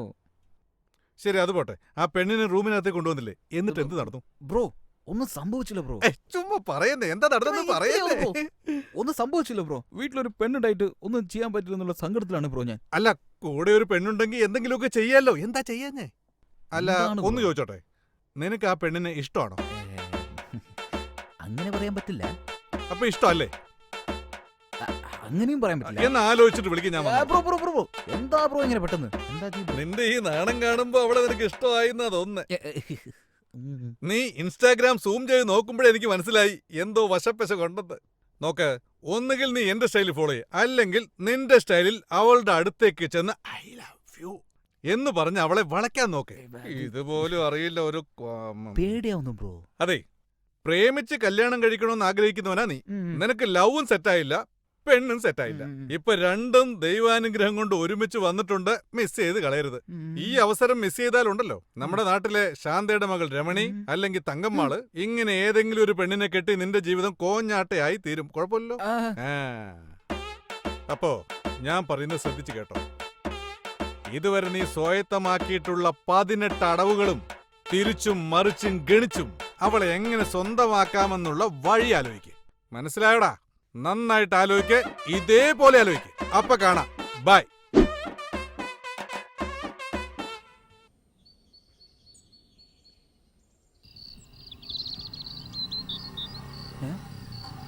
ശരി, അത് പോട്ടെ. ആ പെണ്ണിനെ റൂമിനകത്തേക്ക് കൊണ്ടുവന്നില്ലേ? എന്നിട്ട് എന്ത് നടന്നു? ബ്രോ, ഒന്നും സംഭവിച്ചില്ല ബ്രോ. ചുമ്മാ പറയുന്നേ. എന്താ നടന്നു പറയുന്നേ? ഒന്നും സംഭവിച്ചില്ല ബ്രോ. വീട്ടിലൊരു പെണ്ണുണ്ടായിട്ട് ഒന്നും ചെയ്യാൻ പറ്റില്ല എന്നുള്ള സങ്കടത്തിലാണ് ബ്രോ ഞാൻ. അല്ല, കൂടെ ഒരു പെണ്ണുണ്ടെങ്കിൽ എന്തെങ്കിലുമൊക്കെ ചെയ്യാലോ. എന്താ ചെയ്യാഞ്ഞേ? അല്ല, ഒന്ന് ചോദിച്ചോട്ടെ, നിനക്ക് ആ പെണ്ണിനെ ഇഷ്ടമാണോ? അങ്ങനെ പറയാൻ പറ്റില്ല. അപ്പൊ ഇഷ്ടമല്ലേ? അങ്ങനെയും പറയാൻ പറ്റില്ല. എന്ന് ആലോചിച്ചിട്ട് വിളിക്കും ഞാൻ. ബ്രോ എന്താ ബ്രോ ഇങ്ങനെ പെട്ടെന്ന്? നിന്റെ ഈ നാണം കാണുമ്പോ അവളെ നിനക്ക് ഇഷ്ടമായിന്നാ തോന്നുന്നേ. നീ ഇൻസ്റ്റാഗ്രാം സൂം ചെയ്ത് നോക്കുമ്പോഴേ എനിക്ക് മനസ്സിലായി എന്തോ വശപ്പശ കൊണ്ടെന്ന്. നോക്ക്, ഒന്നുകിൽ നീ എന്റെ സ്റ്റൈലിൽ ഫോളോ ചെയ്യ, അല്ലെങ്കിൽ നിന്റെ സ്റ്റൈലിൽ അവളുടെ അടുത്തേക്ക് ചെന്ന് ഐ ലവ് യു എന്ന് പറഞ്ഞ് അവളെ വളയ്ക്കാൻ നോക്ക്. ഇതുപോലും അറിയില്ല ഒരു പേടിയാവുന്നു ബ്രോ. അതെ, പ്രേമിച്ച് കല്യാണം കഴിക്കണമെന്ന് ആഗ്രഹിക്കുന്നവനാ നീ. നിനക്ക് ലവും സെറ്റായില്ല, പെണ്ണും സെറ്റായില്ല. ഇപ്പൊ രണ്ടും ദൈവാനുഗ്രഹം കൊണ്ട് ഒരുമിച്ച് വന്നിട്ടുണ്ട്. മിസ് ചെയ്ത് കളയരുത്. ഈ അവസരം മിസ് ചെയ്താലുണ്ടല്ലോ, നമ്മുടെ നാട്ടിലെ ശാന്തയുടെ മകൾ രമണി അല്ലെങ്കിൽ തങ്കമ്മാള് ഇങ്ങനെ ഏതെങ്കിലും ഒരു പെണ്ണിനെ കെട്ടി നിന്റെ ജീവിതം കോഞ്ഞാട്ടയായി തീരും. കുഴപ്പമില്ലല്ലോ. അപ്പോ ഞാൻ പറയുന്നത് ശ്രദ്ധിച്ചു കേട്ടോ. ഇതുവരെ നീ സ്വായത്തമാക്കിയിട്ടുള്ള 18 അടവുകളും തിരിച്ചും മറിച്ചും ഗണിച്ചും അവളെ എങ്ങനെ സ്വന്തമാക്കാമെന്നുള്ള വഴി ആലോചിക്ക്. മനസ്സിലായോടാ? നന്നായിട്ട് ആലോചിക്ക്. ഇതേപോലെ ആലോചിക്ക്. അപ്പൊ കാണാം. ബൈ.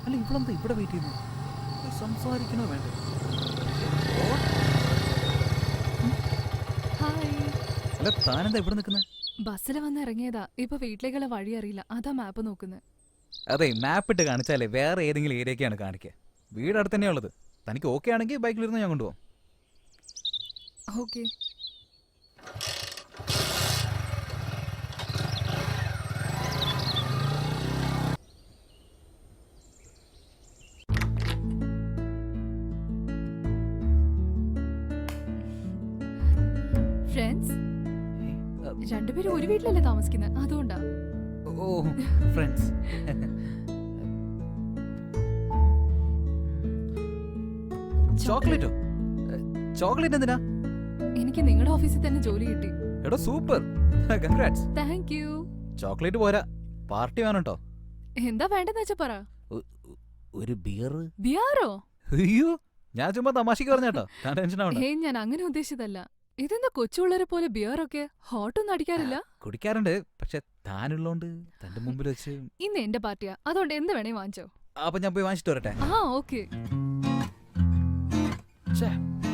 അല്ല, ഇവളെന്താ ഇവിടെ വെയിറ്റ് ചെയ്യുന്നു? സംസാരിക്കണോ വേണ്ട? അല്ല, താനെന്താ ഇവിടെ നിൽക്കുന്നത്? ബസ്സിൽ വന്ന് ഇറങ്ങിയതാ. ഇപ്പൊ വീട്ടിലേക്കുള്ള വഴി അറിയില്ല, അതാ മാപ്പ് നോക്കുന്നത്. അതെ, മാപ്പ് ഇട്ട് കാണിച്ചാലേ വേറെ ഏതെങ്കിലും ഏരിയക്കാണ് കാണിക്കുക. വീട് അടുത്ത് തന്നെയാ ഉള്ളത്. തനിക്ക് ഓക്കെ ആണെങ്കിൽ ബൈക്കിലിരുന്ന് ഞാൻ കൊണ്ടുപോകാം. ഓക്കെ. ഫ്രണ്ട്സ്, രണ്ടുപേരും ഒരു വീട്ടിലല്ലേ താമസിക്കുന്നത്, അതുകൊണ്ടാ. ഓ ഫ്രണ്ട്സ്. ചോക്ലേറ്റോ? ചോക്ലേറ്റ് എന്തിനാ? എനിക്ക് നിങ്ങളുടെ ഓഫീസിൽ തന്നെ ജോലി കിട്ടി. എടോ super, congrats. Thank you. Chocolate പോരാ, പാർട്ടി വേണം കേട്ടോ. എന്താ വേണ്ടെന്ന് വെച്ചാ പറ. ഒരു ബിയർ? ബിയാറോ? അയ്യോ, ഞാൻ ചുമ്മാ തമാശക്ക് പറഞ്ഞേട്ടോ, താൻ ടെൻഷൻ ആവണ്ട. ഹേ, ഞാൻ അങ്ങനെ ഉദ്ദേശിച്ചതല്ല. ഇതെന്താ കൊച്ചുള്ളവരെ പോലെ ബിയറൊക്കെ ഹോട്ടൊന്നും അടിക്കാറില്ല? കുടിക്കാറുണ്ട്, പക്ഷെ താനുള്ളോണ്ട് തന്റെ മുമ്പിൽ വെച്ച്. ഇന്ന് എന്റെ പാർട്ടിയാ, അതുകൊണ്ട് എന്ത് വേണേ വാങ്ങിച്ചോ. അപ്പൊ ഞാൻ പോയി വാങ്ങിച്ചിട്ട് വരട്ടെ. ആ ഓക്കെ.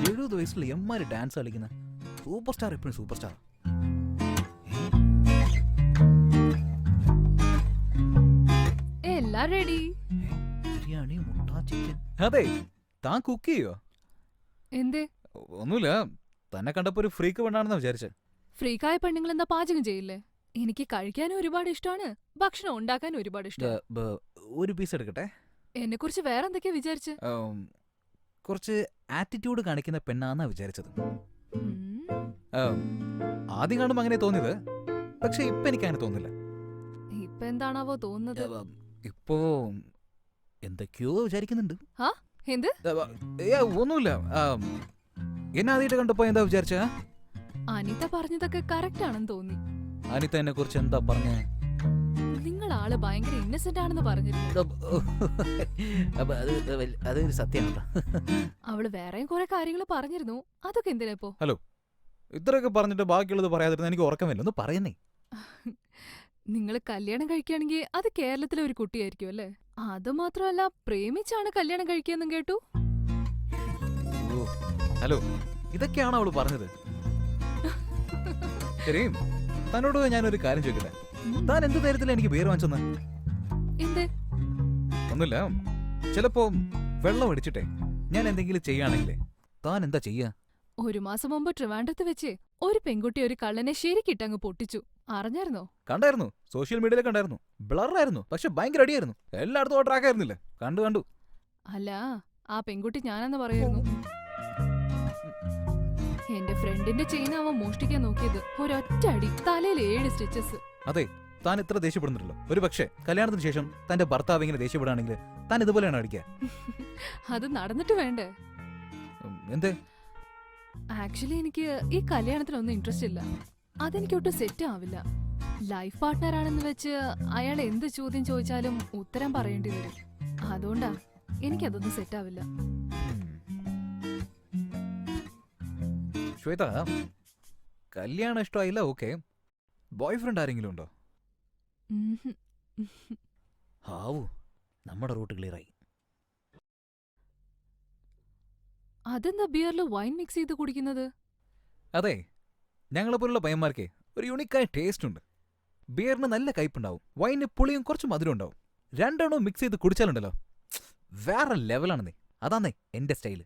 70 വയസ്സിൽ എമ്മാര് ഡാൻസ് കളിക്കുന്ന സൂപ്പർ സ്റ്റാർ, എപ്പോഴും സൂപ്പർ സ്റ്റാർ. എല്ലാം റെഡി. ബിരിയാണി, മുട്ട, ചിക്കൻ. അതെ, താൻ കുക്ക് ചെയ്യോ? എന്തേ? ഒന്നുമില്ല, തന്നെ കണ്ടപ്പോ ഒരു ഫ്രീക്ക് വേണ്ടാണെന്നാ വിചാരിച്ചേ. ഫ്രീക്കായ പെണ്ണുങ്ങൾ എന്താ പാചകം ചെയ്യില്ലേ? എനിക്ക് കഴിക്കാനും ഒരുപാട് ഇഷ്ടമാണ്, ഭക്ഷണം ഉണ്ടാക്കാനും ഒരുപാട് ഇഷ്ടമാണ്. ഒരു പീസ് എടുക്കട്ടെ. എന്നെ കുറിച്ച് വേറെ എന്തൊക്കെയാ വിചാരിച്ച്? കുറച്ച് ആറ്റിറ്റ്യൂഡ് കാണിക്കുന്ന പെണ്ണാന്നാ വിചാരിച്ചത്. ഉം. ആദ്യം കാണുമ്പോ അങ്ങനെ തോന്നിയത്, പക്ഷെ ഇപ്പൊ എനിക്ക് അങ്ങനെ തോന്നില്ല. ഇപ്പൊ എന്താണാവോ തോന്നുന്നത്? ഇപ്പോ എന്തൊക്കെയോ വിചാരിക്കുന്നുണ്ട്. എന്ത്? ഒന്നുമില്ല. എന്നെ ആദ്യമായിട്ട് കണ്ടപ്പോ എന്താ വിചാരിച്ച? അനിത പറഞ്ഞതൊക്കെ കറക്റ്റ് ആണെന്ന് തോന്നി. അനിത എന്നെ കുറിച്ച് എന്താ പറഞ്ഞേ? നിങ്ങൾ ആള് ഭയങ്കര ഇന്നസെന്റ് ആണെന്ന് പറഞ്ഞിരുന്നു. അതൊരു സത്യമാണ്. അവള് വേറെയും കുറെ കാര്യങ്ങൾ പറഞ്ഞിരുന്നു, അതൊക്കെ എന്തിനാ ഇപ്പോ? ഹലോ, ഇത്രയൊക്കെ പറഞ്ഞിട്ട് ബാക്കിയുള്ളത് പറയാതിരുന്ന എനിക്ക് ഉറക്കമില്ല. ഒന്ന് പറയുന്നേ. നിങ്ങൾ കല്യാണം കഴിക്കുകയാണെങ്കിൽ അത് കേരളത്തിലെ ഒരു കുട്ടിയായിരിക്കും അല്ലേ? അത് മാത്രമല്ല, പ്രേമിച്ചാണ് കല്യാണം കഴിക്കുകയെന്നും കേട്ടു. ഹലോ, ഇതൊക്കെയാണോ അവള് പറഞ്ഞത്? ശരി, തന്നോട് ഞാനൊരു കാര്യം ചോദിക്കട്ടെ. താൻ എന്ത് ധൈര്യത്തിലാണ് എനിക്ക് ബിയർ വാങ്ങിച്ചെന്ന്? എന്തേ? ഒന്നുമില്ല, ചിലപ്പോ വെള്ളം അടിച്ചിട്ടെ ഞാൻ എന്തെങ്കിലും ചെയ്യുകയാണെങ്കിലേ താൻ എന്താ ചെയ്യാ? 1 മാസം മുമ്പ് ട്രിവാൻഡ്രത്ത് വെച്ച് ഒരു പെൺകുട്ടി ഒരു കള്ളനെ ശരിക്കിട്ടങ്ങ് പൊട്ടിച്ചു. അറിഞ്ഞായിരുന്നോ? കണ്ടായിരുന്നു, സോഷ്യൽ മീഡിയയിൽ കണ്ടായിരുന്നു. ബ്ലറായിരുന്നു, പക്ഷെ ഭയങ്കര അടിയായിരുന്നു. എല്ലായിടത്തും ട്രാക്ക് ആയിരുന്നില്ലേ? കണ്ടു. അല്ല, ആ പെൺകുട്ടി ഞാനെന്ന് പറയുന്നു. എന്റെ ഫ്രണ്ടിന്റെ ചെയിൻ അവൻ മോഷ്ടിക്കാൻ നോക്കിയത്. ഒരൊറ്റ അടി, തലയിൽ 7 സ്റ്റിച്ചസ്. അതെ, താൻ ഇത്ര ദേഷ്യപ്പെടുന്നുണ്ടല്ലോ. ഒരു പക്ഷേ കല്യാണത്തിന് ശേഷം തന്റെ ഭർത്താവ് ഇങ്ങനെ ദേഷ്യപ്പെടുകയാണെങ്കിൽ താൻ ഇതുപോലെയാണ് അടിക്കുക. അത് നടന്നിട്ട് വേണ്ടേ? എന്തേ? ആക്ച്വലി എനിക്ക് ഈ കല്യാണത്തിനൊന്നും ഇൻട്രസ്റ്റ് ഇല്ല. അതെനിക്കൊട്ടും സെറ്റ് ആവില്ല. ലൈഫ് പാർട്ട്ണർ ആണെന്ന് വെച്ച് അയാൾ എന്ത് ചോദ്യം ചോദിച്ചാലും ഉത്തരം പറയേണ്ടി വരും. അതുകൊണ്ടാ എനിക്കതൊന്നും സെറ്റ് ആവില്ല. ശ്വേത, കല്യാണം ഇഷ്ടമായില്ല, ഓക്കെ. ബോയ് ഫ്രണ്ട് ആരെങ്കിലും ഉണ്ടോ? ഉംഹും. ഹാവു, നമ്മുടെ റൂട്ട് ക്ലിയറായി. അതെന്താ ബിയറിൽ വൈൻ മിക്സ് ചെയ്ത് കുടിക്കുന്നത്? അതെ, ഞങ്ങളെപ്പോലുള്ള പയ്യന്മാർക്ക് ഒരു യുണീക്കായ ടേസ്റ്റ് ഉണ്ട്. ബിയറിന് നല്ല കയ്പുണ്ടാവും, വൈന് പുളിയും കുറച്ച് മധുരം ഉണ്ടാവും. രണ്ടെണ്ണവും മിക്സ് ചെയ്ത് കുടിച്ചാലുണ്ടല്ലോ, വേറെ ലെവലാണെന്നേ. അതാന്നേ എന്റെ സ്റ്റൈല്.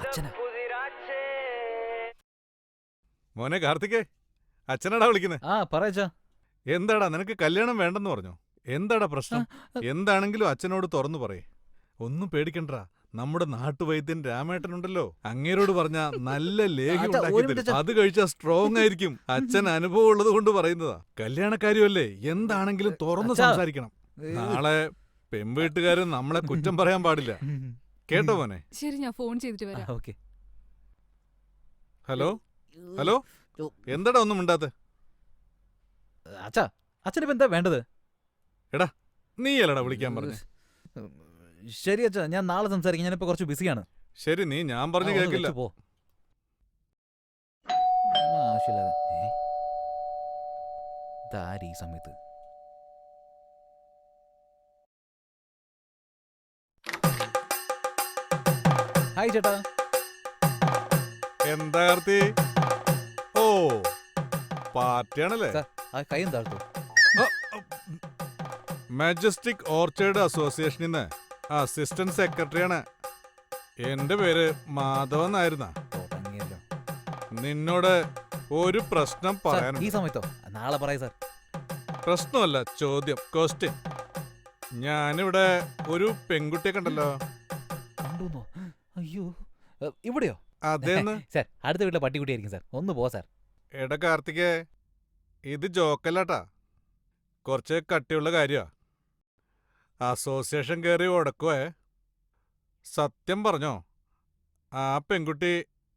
അച്ഛനാ. മോനെ കാർത്തികേ, അച്ഛനാടാ വിളിക്കുന്നത്. ആ പറയച്ചാ. എന്താടാ, നിനക്ക് കല്യാണം വേണ്ടെന്ന് പറഞ്ഞോ? എന്താടാ പ്രശ്നം? എന്താണെങ്കിലും അച്ഛനോട് തുറന്നു പറയേ. ഒന്നും പേടിക്കണ്ടാ, നമ്മുടെ നാട്ടുവൈദ്യൻ രാമേട്ടനുണ്ടല്ലോ, അങ്ങേരോട് പറഞ്ഞ നല്ല ലേഹ്യം ഉണ്ടാക്കി തരും. അത് കഴിച്ചാ സ്ട്രോങ് ആയിരിക്കും. അച്ഛൻ അനുഭവം ഉള്ളത് കൊണ്ട് പറയുന്നതാ. കല്യാണക്കാരിയല്ലേ, എന്താണെങ്കിലും തുറന്നു സംസാരിക്കണം. നാളെ പെൺവീട്ടുകാരൻ നമ്മളെ കുറ്റം പറയാൻ പാടില്ല. കേട്ടോ മോനെ? ശരി, ഞാൻ ഫോൺ ചെയ്തിട്ട് വരാം. ഓക്കെ. ഹലോ ഹലോ, എന്താടാ ഒന്നും മിണ്ടാത്തെ? അച്ഛാ, അച്ഛനിപ്പോ എന്താ വേണ്ടത്? എടാ, നീ അല്ലടാ വിളിക്കാൻ പറഞ്ഞു. ശരി അച്ഛാ, ഞാൻ നാളെ സംസാരിക്കാം. ഞാനിപ്പോ കുറച്ച് ബിസിയാണ്. ശരി, നീ ഞാൻ പറഞ്ഞു കേൾക്കില്ല. പോ. ആവശ്യമില്ലാതെ ഈ സമയത്ത്. ഹായ് ചേട്ടാ. എന്താ കാർത്തി? ഓ, പാർട്ടിയാണല്ലേ? ആ കൈയും താഴ്ത്തു. മാജസ്റ്റിക് ഓർച്ചേർഡ് അസോസിയേഷനിൽ നിന്ന് അസിസ്റ്റന്റ് സെക്രട്ടറിയാണ്. എന്റെ പേര് മാധവൻ ആയിരുന്ന. തുടങ്ങിയല്ലോ. നിന്നോട് ഒരു പ്രശ്നം സാർ, പറയാനുണ്ട്. ഈ സമയത്തോ? നാളെ പറയൂ സാർ. പ്രശ്നമല്ല, ചോദ്യം, ക്വസ്റ്റ്യൻ. ഞാനിവിടെ ഒരു പെൺകുട്ടിയെ കണ്ടല്ലോ. കണ്ടുന്നോ? അയ്യോ, ഇവിടെയോ? അതേന്ന്. സാർ, അടുത്ത വീട്ടിലെ പട്ടിക്കുട്ടിയായിരിക്കും സാർ. ഒന്ന് പോ സാർ. എടാ കാർത്തികേ, ഇത് ജോക്കല്ലാട്ടാ, കുറച്ച് കട്ടിയുള്ള കാര്യമാ. അസോസിയേഷൻ കയറി ഉടക്കുവേ. സത്യം പറഞ്ഞോ, ആ പെൺകുട്ടി